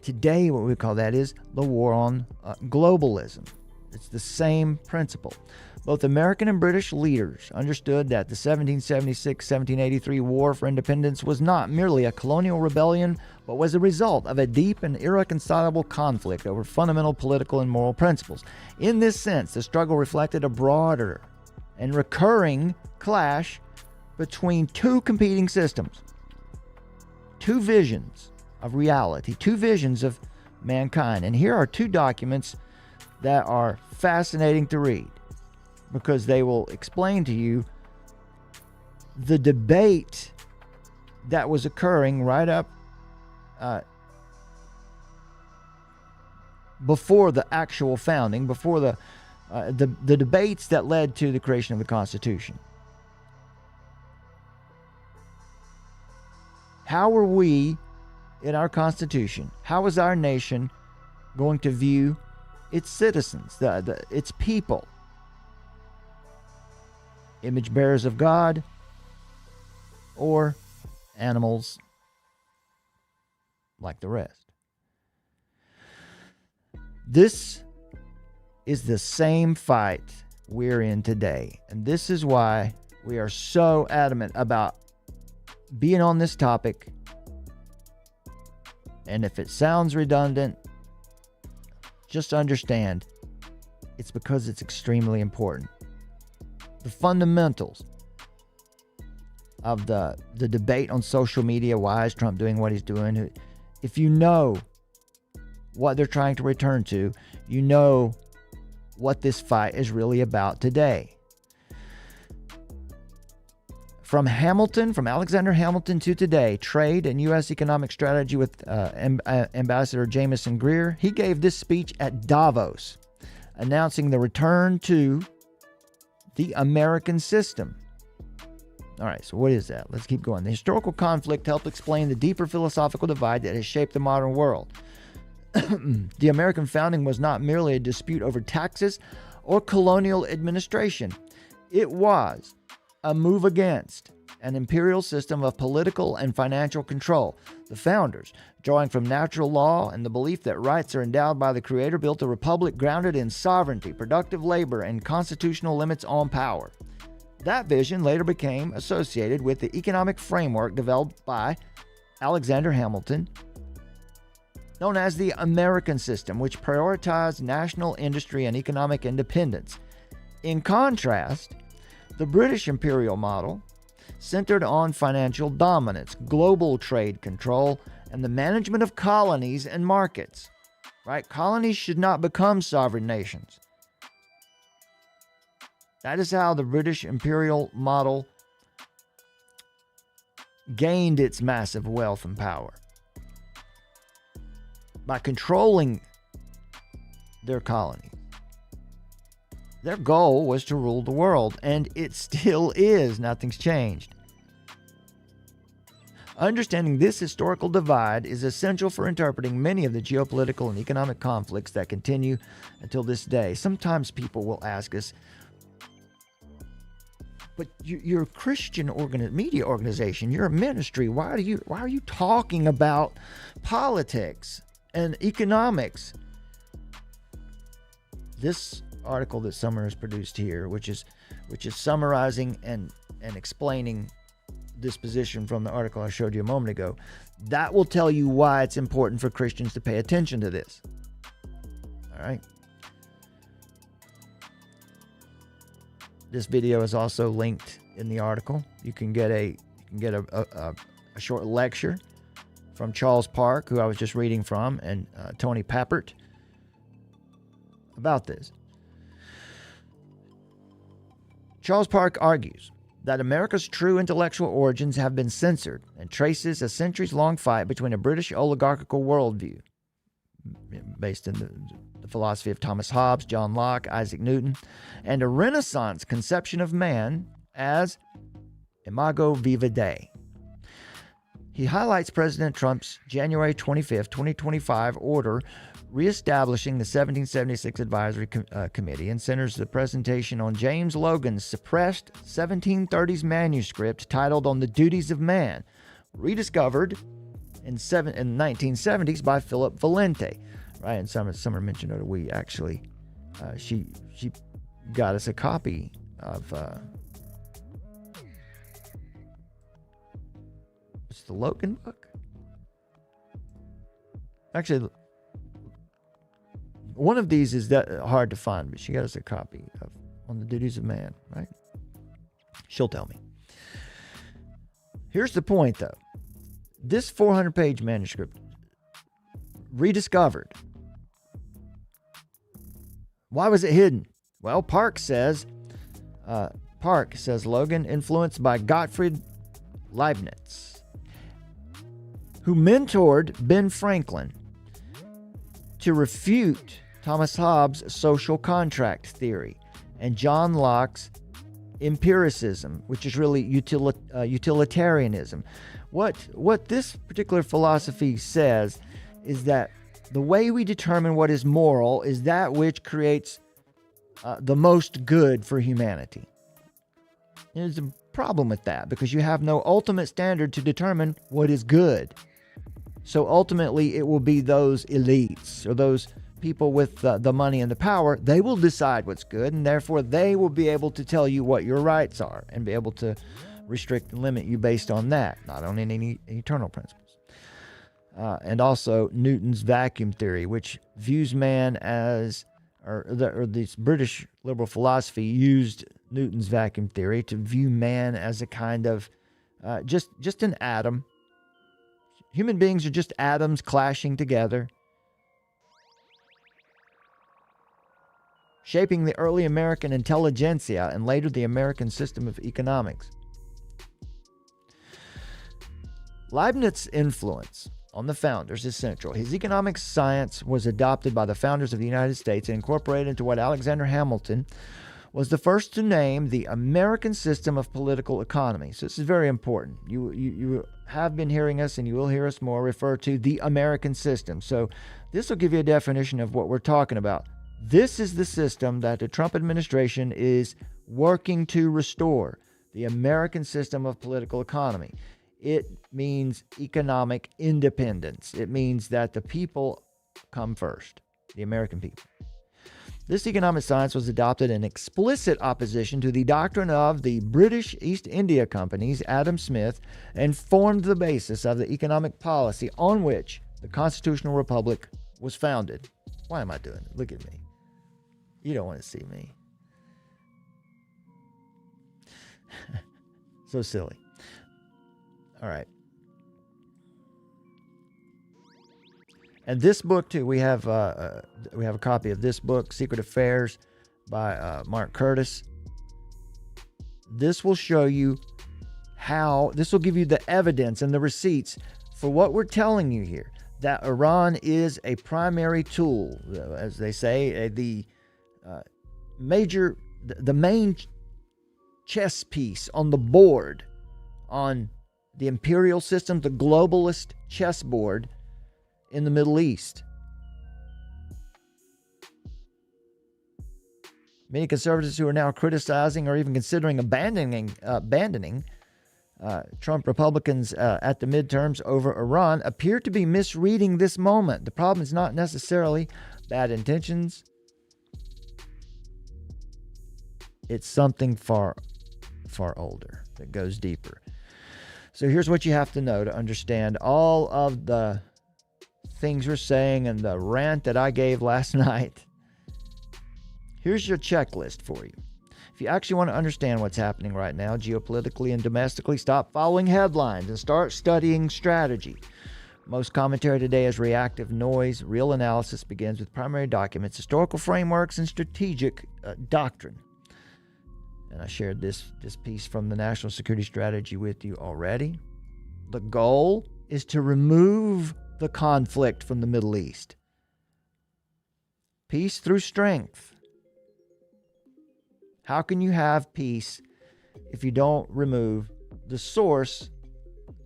Today, what we call that is the war on globalism. It's the same principle. Both American and British leaders understood that the 1776-1783 War for Independence was not merely a colonial rebellion, but was a result of a deep and irreconcilable conflict over fundamental political and moral principles. In this sense, the struggle reflected a broader and recurring clash between two competing systems, two visions of reality, two visions of mankind. And here are two documents that are fascinating to read, because they will explain to you the debate that was occurring right up before the actual founding, before the debates that led to the creation of the Constitution. How are we, in our Constitution, how is our nation going to view its citizens, its people? Image bearers of God or animals like the rest? This is the same fight we're in today. And this is why we are so adamant about being on this topic. And if it sounds redundant, just understand it's because it's extremely important. The fundamentals of the debate on social media, why is Trump doing what he's doing? If you know what they're trying to return to, you know what this fight is really about today. From Alexander Hamilton to today, trade and U.S. economic strategy with Ambassador Jameson Greer. He gave this speech at Davos, announcing the return to the American system. All right, so what is that? Let's keep going. The historical conflict helped explain the deeper philosophical divide that has shaped the modern world. The American founding was not merely a dispute over taxes or colonial administration. It was a move against an imperial system of political and financial control. The founders, drawing from natural law and the belief that rights are endowed by the Creator, built a republic grounded in sovereignty, productive labor, and constitutional limits on power. That vision later became associated with the economic framework developed by Alexander Hamilton, known as the American system, which prioritized national industry and economic independence. In contrast, the British imperial model centered on financial dominance, global trade control, and the management of colonies and markets. Right? Colonies should not become sovereign nations. That is how the British imperial model gained its massive wealth and power. By controlling their colonies. Their goal was to rule the world, and it still is. Nothing's changed. Understanding this historical divide is essential for interpreting many of the geopolitical and economic conflicts that continue until this day. Sometimes people will ask us, but you're a Christian media organization, you're a ministry, why are you talking about politics and economics? This article that Summer has produced here, which is summarizing and explaining this position from the article I showed you a moment ago, that will tell you why it's important for Christians to pay attention to this. All right. This video is also linked in the article. You can get a short lecture from Charles Park, who I was just reading from, and Tony Pappert about this. Charles Park argues that America's true intellectual origins have been censored and traces a centuries-long fight between a British oligarchical worldview based in the philosophy of Thomas Hobbes, John Locke, Isaac Newton, and a Renaissance conception of man as imago viva Dei. He highlights President Trump's January 25, 2025 order reestablishing the 1776 Advisory Committee and centers the presentation on James Logan's suppressed 1730s manuscript titled On the Duties of Man, rediscovered in the 1970s by Philip Valente. Right, and Summer mentioned that we actually, she got us a copy of, it's the Logan book? Actually, one of these is that hard to find, but she got us a copy of On the Duties of Man, right? She'll tell me. Here's the point, though. This 400-page manuscript, rediscovered. Why was it hidden? Well, Park says Logan, influenced by Gottfried Leibniz, who mentored Ben Franklin to refute Thomas Hobbes' social contract theory and John Locke's empiricism, which is really utilitarianism, What this particular philosophy says is that the way we determine what is moral is that which creates the most good for humanity. There's a problem with that because you have no ultimate standard to determine what is good. So ultimately, it will be those elites or those people with the money and the power. They will decide what's good, and therefore they will be able to tell you what your rights are and be able to restrict and limit you based on that, not on any eternal principles. And also Newton's vacuum theory, which views man as, or this British liberal philosophy used Newton's vacuum theory to view man as a kind of just an atom. Human beings are just atoms clashing together, shaping the early American intelligentsia and later the American system of economics. Leibniz's influence on the founders is central. His economic science was adopted by the founders of the United States and incorporated into what Alexander Hamilton was the first to name the American system of political economy. So this is very important. You have been hearing us, and you will hear us more, refer to the American system. So this will give you a definition of what we're talking about. This is the system that the Trump administration is working to restore, the American system of political economy. It means economic independence. It means that the people come first, the American people. This economic science was adopted in explicit opposition to the doctrine of the British East India Company's Adam Smith and formed the basis of the economic policy on which the constitutional republic was founded. Why am I doing it? Look at me. You don't want to see me. So silly. All right. And this book too, we have a copy of this book, Secret Affairs by Mark Curtis. This will show you how, this will give you the evidence and the receipts for what we're telling you here, that Iran is a primary tool, as they say, the main chess piece on the board, on the imperial system, the globalist chessboard in the Middle East. Many conservatives who are now criticizing or even considering abandoning Trump Republicans at the midterms over Iran appear to be misreading this moment. The problem is not necessarily bad intentions. It's something far, far older that goes deeper. So here's what you have to know to understand all of the things we're saying and the rant that I gave last night. Here's your checklist for you. If you actually want to understand what's happening right now, geopolitically and domestically, stop following headlines and start studying strategy. Most commentary today is reactive noise. Real analysis begins with primary documents, historical frameworks, and strategic doctrine. And I shared this piece from the National Security Strategy with you already. The goal is to remove the conflict from the Middle East. Peace through strength. How can you have peace if you don't remove the source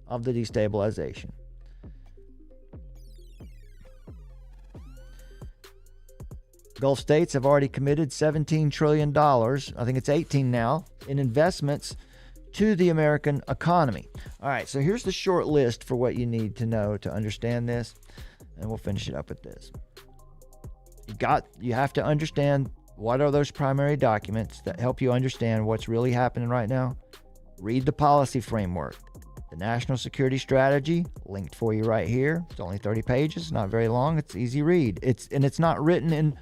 of the destabilization? Gulf states have already committed $17 trillion, I think it's 18 now, in investments to the American economy. All right, so here's the short list for what you need to know to understand this, and we'll finish it up with this. You have to understand what are those primary documents that help you understand what's really happening right now. Read the policy framework. The National Security Strategy, linked for you right here. It's only 30 pages, not very long. It's easy read. It's not written in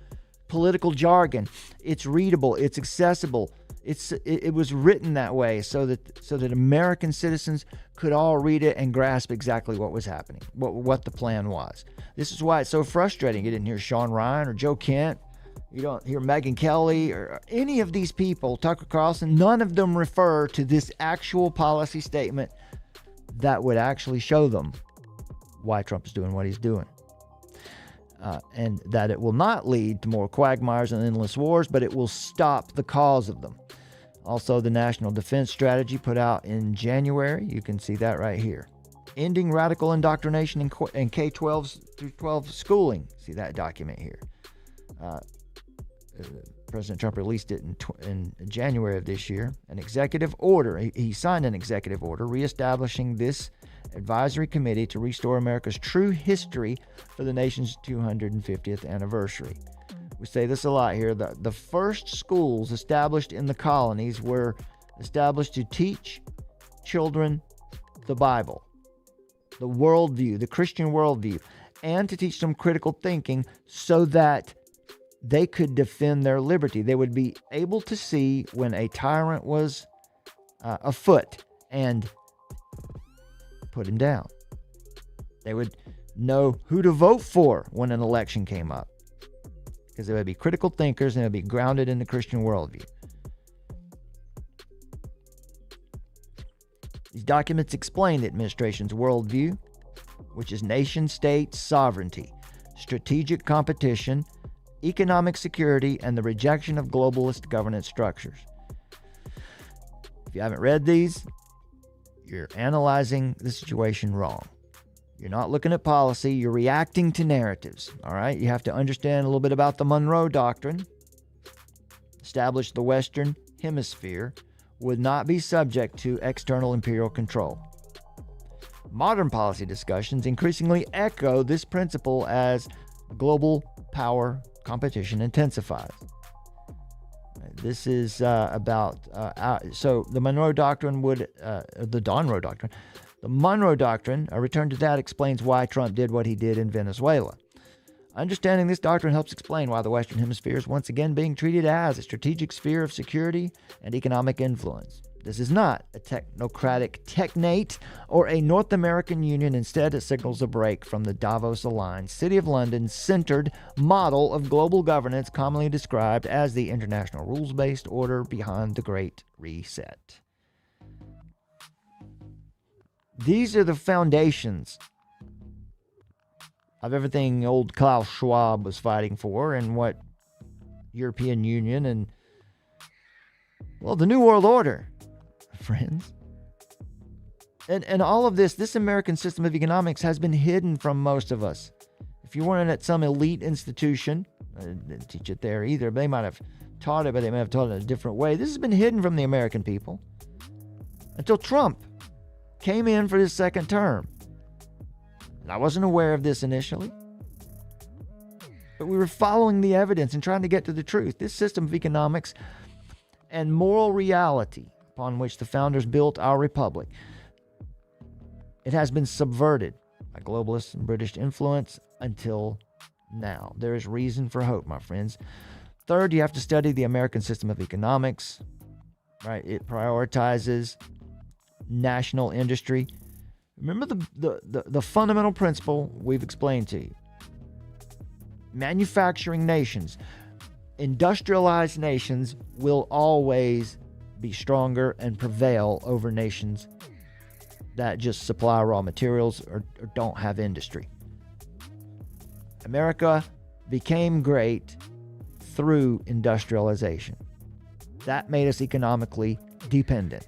political jargon. It's readable. It's accessible. It was written that way so that American citizens could all read it and grasp exactly what was happening, what the plan was. This is why it's so frustrating. You didn't hear Sean Ryan or Joe Kent. You don't hear Megyn Kelly or any of these people, Tucker Carlson. None of them refer to this actual policy statement that would actually show them why Trump is doing what he's doing. And that it will not lead to more quagmires and endless wars, but it will stop the cause of them. Also, the National Defense Strategy put out in January. You can see that right here. ending radical indoctrination in K-12 through 12 schooling. See that document here. President Trump released it in January of this year. An executive order. He signed an executive order reestablishing this advisory committee to restore America's true history for the nation's 250th anniversary. We say this a lot here. The first schools established in the colonies were established to teach children the Bible, the worldview, the Christian worldview, and to teach them critical thinking so that they could defend their liberty. They would be able to see when a tyrant was afoot and put him down. They would know who to vote for when an election came up, because they would be critical thinkers and they would be grounded in the Christian worldview. These documents explain the administration's worldview, which is nation-state sovereignty, strategic competition, economic security, and the rejection of globalist governance structures. If you haven't read these, you're analyzing the situation wrong. You're not looking at policy, you're reacting to narratives. All right? You have to understand a little bit about the Monroe Doctrine. Established the Western Hemisphere would not be subject to external imperial control. Modern policy discussions increasingly echo this principle as global power competition intensifies. This is so the Monroe Doctrine the Monroe Doctrine, a return to that, explains why Trump did what he did in Venezuela. Understanding this doctrine helps explain why the Western Hemisphere is once again being treated as a strategic sphere of security and economic influence. This is not a technocratic technate or a North American Union. Instead, it signals a break from the Davos-aligned, City of London-centered model of global governance commonly described as the international rules-based order behind the Great Reset. These are the foundations of everything old Klaus Schwab was fighting for and what European Union and, well, the New World Order, friends. And all of this American system of economics has been hidden from most of us. If you weren't at some elite institution, I didn't teach it there either, but they might have taught it, but they may have taught it in a different way. This has been hidden from the American people until Trump came in for his second term. And I wasn't aware of this initially, but we were following the evidence and trying to get to the truth. This system of economics and moral reality upon which the founders built our republic, it has been subverted by globalist and British influence until now. There is reason for hope, my friends. Third, you have to study the American system of economics. Right? It prioritizes national industry. Remember the fundamental principle we've explained to you. Manufacturing nations, industrialized nations will always be stronger and prevail over nations that just supply raw materials or don't have industry. America became great through industrialization. That made us economically dependent.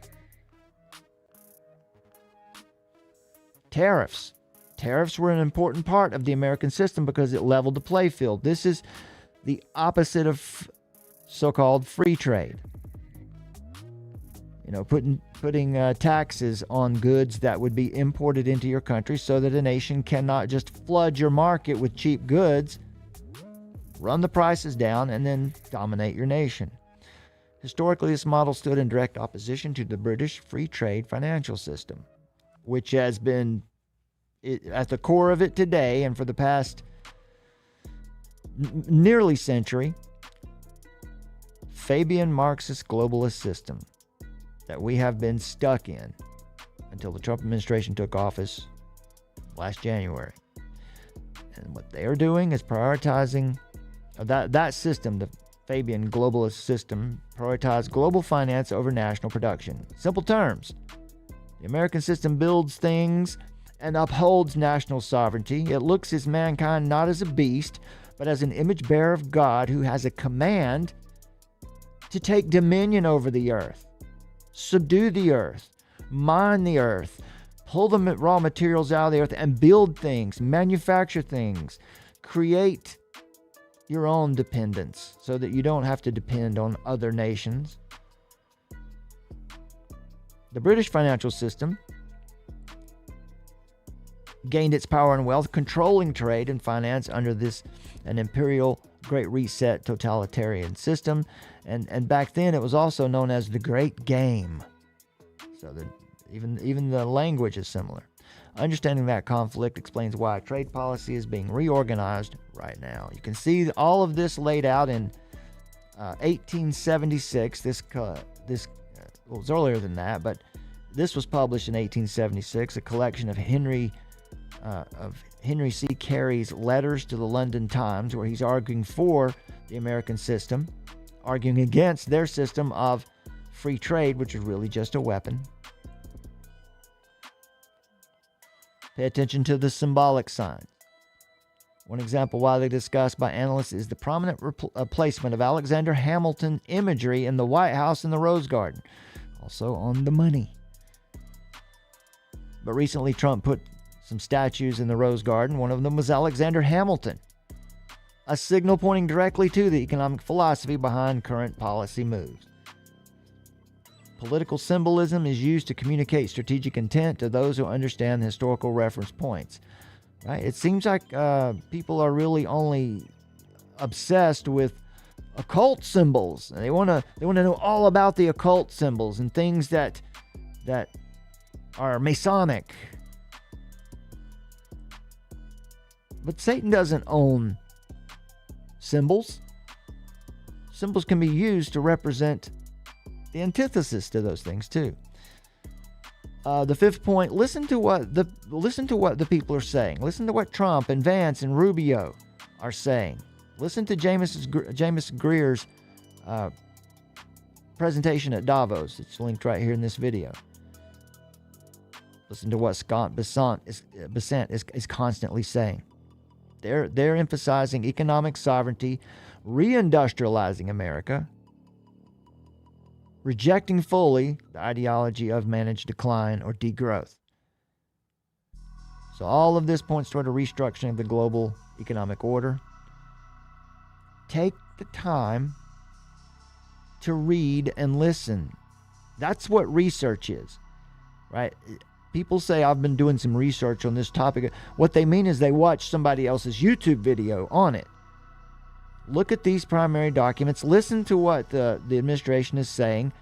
Tariffs. Tariffs were an important part of the American system because it leveled the play field. This is the opposite of so-called free trade. You know, putting taxes on goods that would be imported into your country so that a nation cannot just flood your market with cheap goods, run the prices down, and then dominate your nation. Historically, this model stood in direct opposition to the British free trade financial system, which has been at the core of it today and for the past nearly century. Fabian Marxist globalist system that we have been stuck in until the Trump administration took office last January. And what they are doing is prioritizing that system, the Fabian globalist system, prioritize global finance over national production. Simple terms. The American system builds things and upholds national sovereignty. It looks at mankind not as a beast, but as an image bearer of God who has a command to take dominion over the earth, subdue the earth, mine the earth, pull the raw materials out of the earth and build things, manufacture things, create your own dependence so that you don't have to depend on other nations. The British financial system gained its power and wealth controlling trade and finance under an imperial Great Reset totalitarian system. And back then it was also known as the Great Game. So even the language is similar. Understanding that conflict explains why trade policy is being reorganized right now. You can see all of this laid out in 1876. This was earlier than that, but this was published in 1876, a collection of Henry C. Carey's letters to the London Times, where he's arguing for the American system, arguing against their system of free trade, which is really just a weapon. Pay attention to the symbolic signs. One example widely discussed by analysts is the prominent placement of Alexander Hamilton imagery in the White House and the Rose Garden, also on the money. But recently Trump put some statues in the Rose Garden. One of them was Alexander Hamilton, a signal pointing directly to the economic philosophy behind current policy moves. Political symbolism is used to communicate strategic intent to those who understand the historical reference points. Right? It seems like people are really only obsessed with occult symbols. They want to know all about the occult symbols and things that are Masonic. But Satan doesn't own symbols. Symbols can be used to represent the antithesis to those things too. The fifth point: listen to what the people are saying. Listen to what Trump and Vance and Rubio are saying. Listen to James Greer's presentation at Davos. It's linked right here in this video. Listen to what Scott Bessant is constantly saying. They're emphasizing economic sovereignty, reindustrializing America, rejecting fully the ideology of managed decline or degrowth. So all of this points toward a restructuring of the global economic order. Take the time to read and listen. That's what research is, right? People say, I've been doing some research on this topic. What they mean is they watch somebody else's YouTube video on it. Look at these primary documents. Listen to what the administration is saying.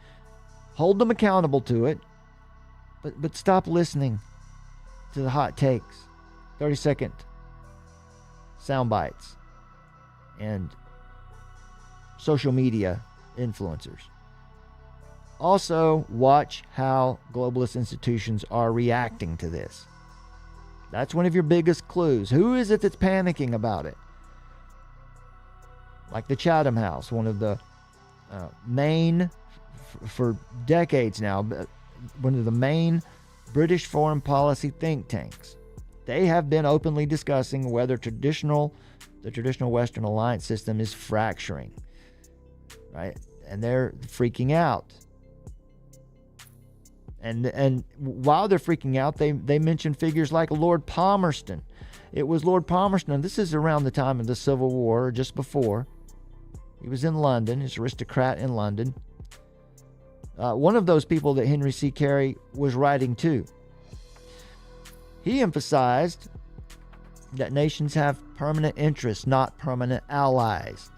Hold them accountable to it. But stop listening to the hot takes, 30-second sound bites, and social media influencers. Also, watch how globalist institutions are reacting to this. That's one of your biggest clues. Who is it that's panicking about it? Like the Chatham House, one of the main, for decades now, one of the main British foreign policy think tanks. They have been openly discussing whether the traditional Western alliance system is fracturing, right? And they're freaking out. And while they're freaking out, they mention figures like Lord Palmerston. It was Lord Palmerston. This is around the time of the Civil War, or just before. He was in London. He's an aristocrat in London. One of those people that Henry C. Carey was writing to. He emphasized that nations have permanent interests, not permanent allies.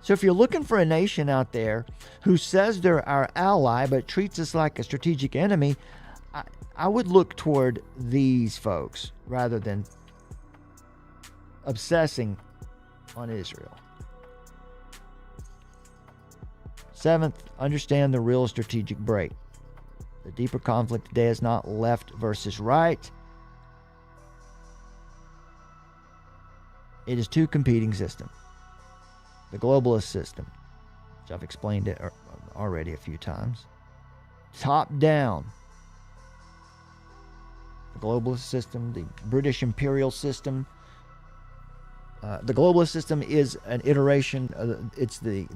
So if you're looking for a nation out there who says they're our ally but treats us like a strategic enemy, I would look toward these folks rather than obsessing on Israel. Seventh, understand the real strategic break. The deeper conflict today is not left versus right. It is two competing systems. The globalist system, which I've explained it already a few times. Top down. The globalist system, the British imperial system. The globalist system is an iteration. It's the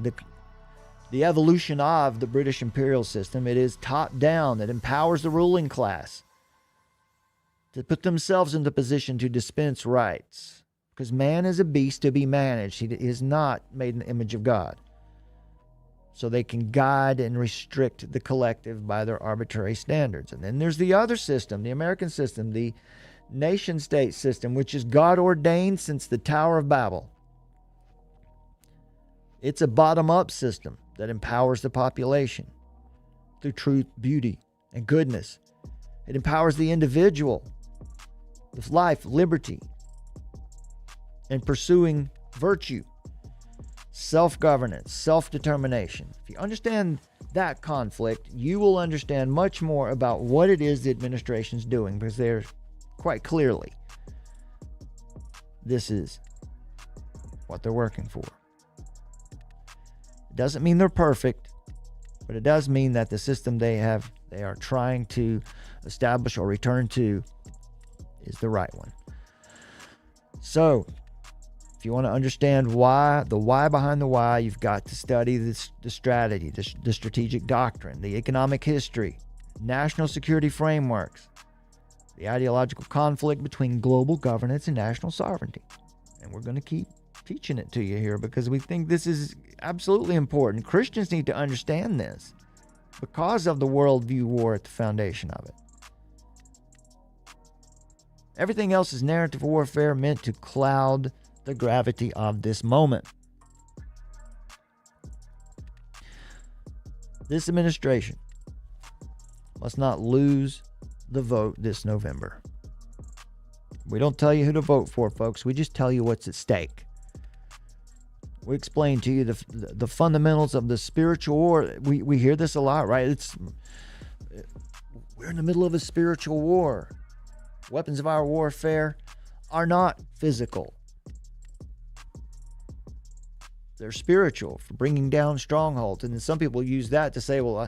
evolution of the British imperial system. It is top down. It empowers the ruling class. to put themselves in the position to dispense rights. Because man is a beast to be managed. He is not made in the image of God. So they can guide and restrict the collective by their arbitrary standards. And then there's the other system, the American system, the nation-state system, which is God-ordained since the Tower of Babel. It's a bottom-up system that empowers the population through truth, beauty, and goodness. It empowers the individual with life, liberty, and pursuing virtue, self-governance, self-determination. If you understand that conflict, you will understand much more about what it is the administration's doing, because they're quite clearly, this is what they're working for. It doesn't mean they're perfect, but it does mean that the system they are trying to establish or return to is the right one. So, if you want to understand the why behind the why, you've got to study the strategy, the strategic doctrine, the economic history, national security frameworks, the ideological conflict between global governance and national sovereignty. And we're going to keep teaching it to you here because we think this is absolutely important. Christians need to understand this because of the worldview war at the foundation of it. Everything else is narrative warfare meant to cloud the gravity of this moment. This administration must not lose the vote this November. We don't tell you who to vote for, folks. We just tell you what's at stake. We explain to you the fundamentals of the spiritual war. We hear this a lot, right? We're in the middle of a spiritual war. Weapons of our warfare are not physical. They're spiritual, for bringing down strongholds. And then some people use that to say, well,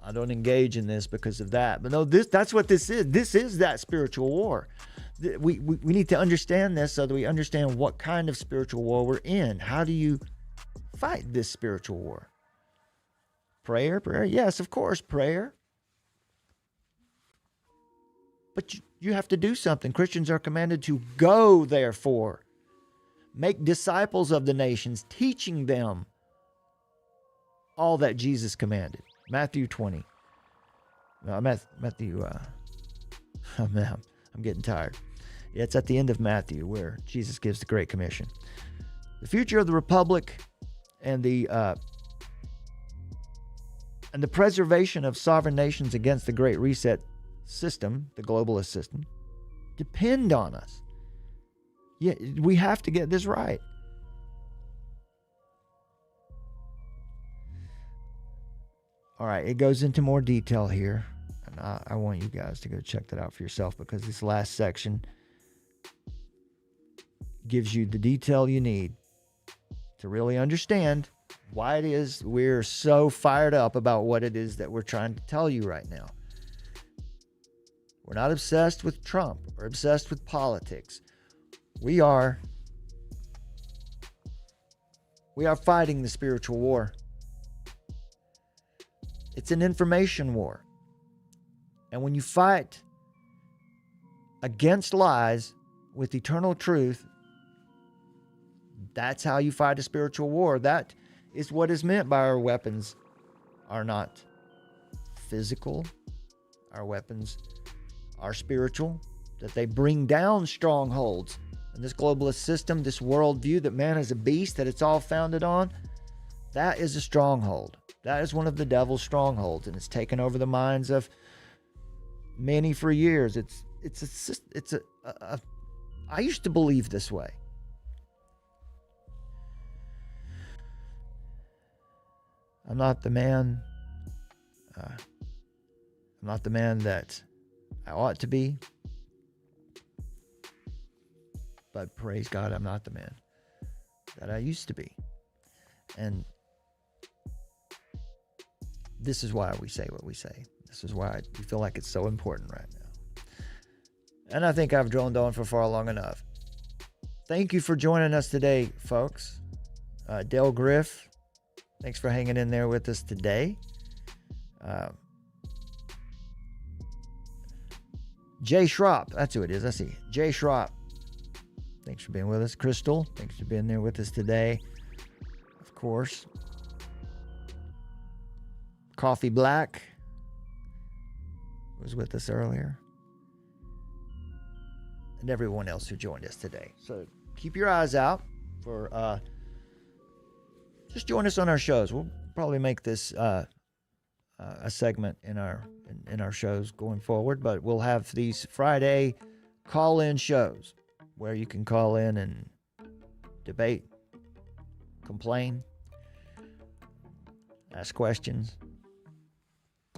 I don't engage in this because of that. But no, that's what this is. This is that spiritual war. We need to understand this so that we understand what kind of spiritual war we're in. How do you fight this spiritual war? Prayer? Yes, of course, prayer. But you have to do something. Christians are commanded to go, therefore. Make disciples of the nations, teaching them all that Jesus commanded. Matthew 20. Matthew, oh man, I'm getting tired. Yeah, it's at the end of Matthew where Jesus gives the Great Commission. The future of the Republic and the preservation of sovereign nations against the Great Reset system, the globalist system, depend on us. Yeah, we have to get this right. All right, it goes into more detail here. And I want you guys to go check that out for yourself because this last section gives you the detail you need to really understand why it is we're so fired up about what it is that we're trying to tell you right now. We're not obsessed with Trump or obsessed with politics. We are fighting the spiritual war. It's an information war. And when you fight against lies with eternal truth, that's how you fight a spiritual war. That is what is meant by our weapons are not physical. Our weapons are spiritual, that they bring down strongholds. And this globalist system, this worldview that man is a beast, that it's all founded on, that is a stronghold. That is one of the devil's strongholds, and it's taken over the minds of many for years. I used to believe this way. I'm not the man that I ought to be. But praise God, I'm not the man that I used to be. And this is why we say what we say. This is why we feel like it's so important right now. And I think I've droned on for far long enough. Thank you for joining us today, folks. Dale Griff, thanks for hanging in there with us today. Jay Schropp, that's who it is. I see. Jay Schropp. Thanks for being with us. Crystal, thanks for being there with us today. Of course. Coffee Black was with us earlier. And everyone else who joined us today. So keep your eyes out for just join us on our shows. We'll probably make this a segment in our shows going forward, but we'll have these Friday call-in shows where you can call in and debate, complain, ask questions,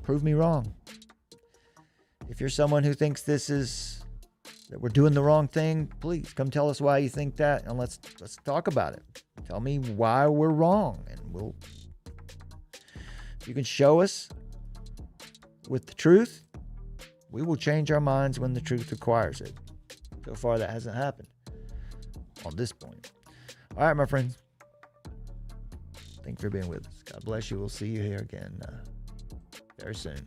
prove me wrong. If you're someone who thinks that we're doing the wrong thing, please come tell us why you think that, and let's talk about it. Tell me why we're wrong, and if you can show us with the truth, we will change our minds when the truth requires it. So far, that hasn't happened on this point. All right, my friends. Thanks for being with us. God bless you. We'll see you here again very soon.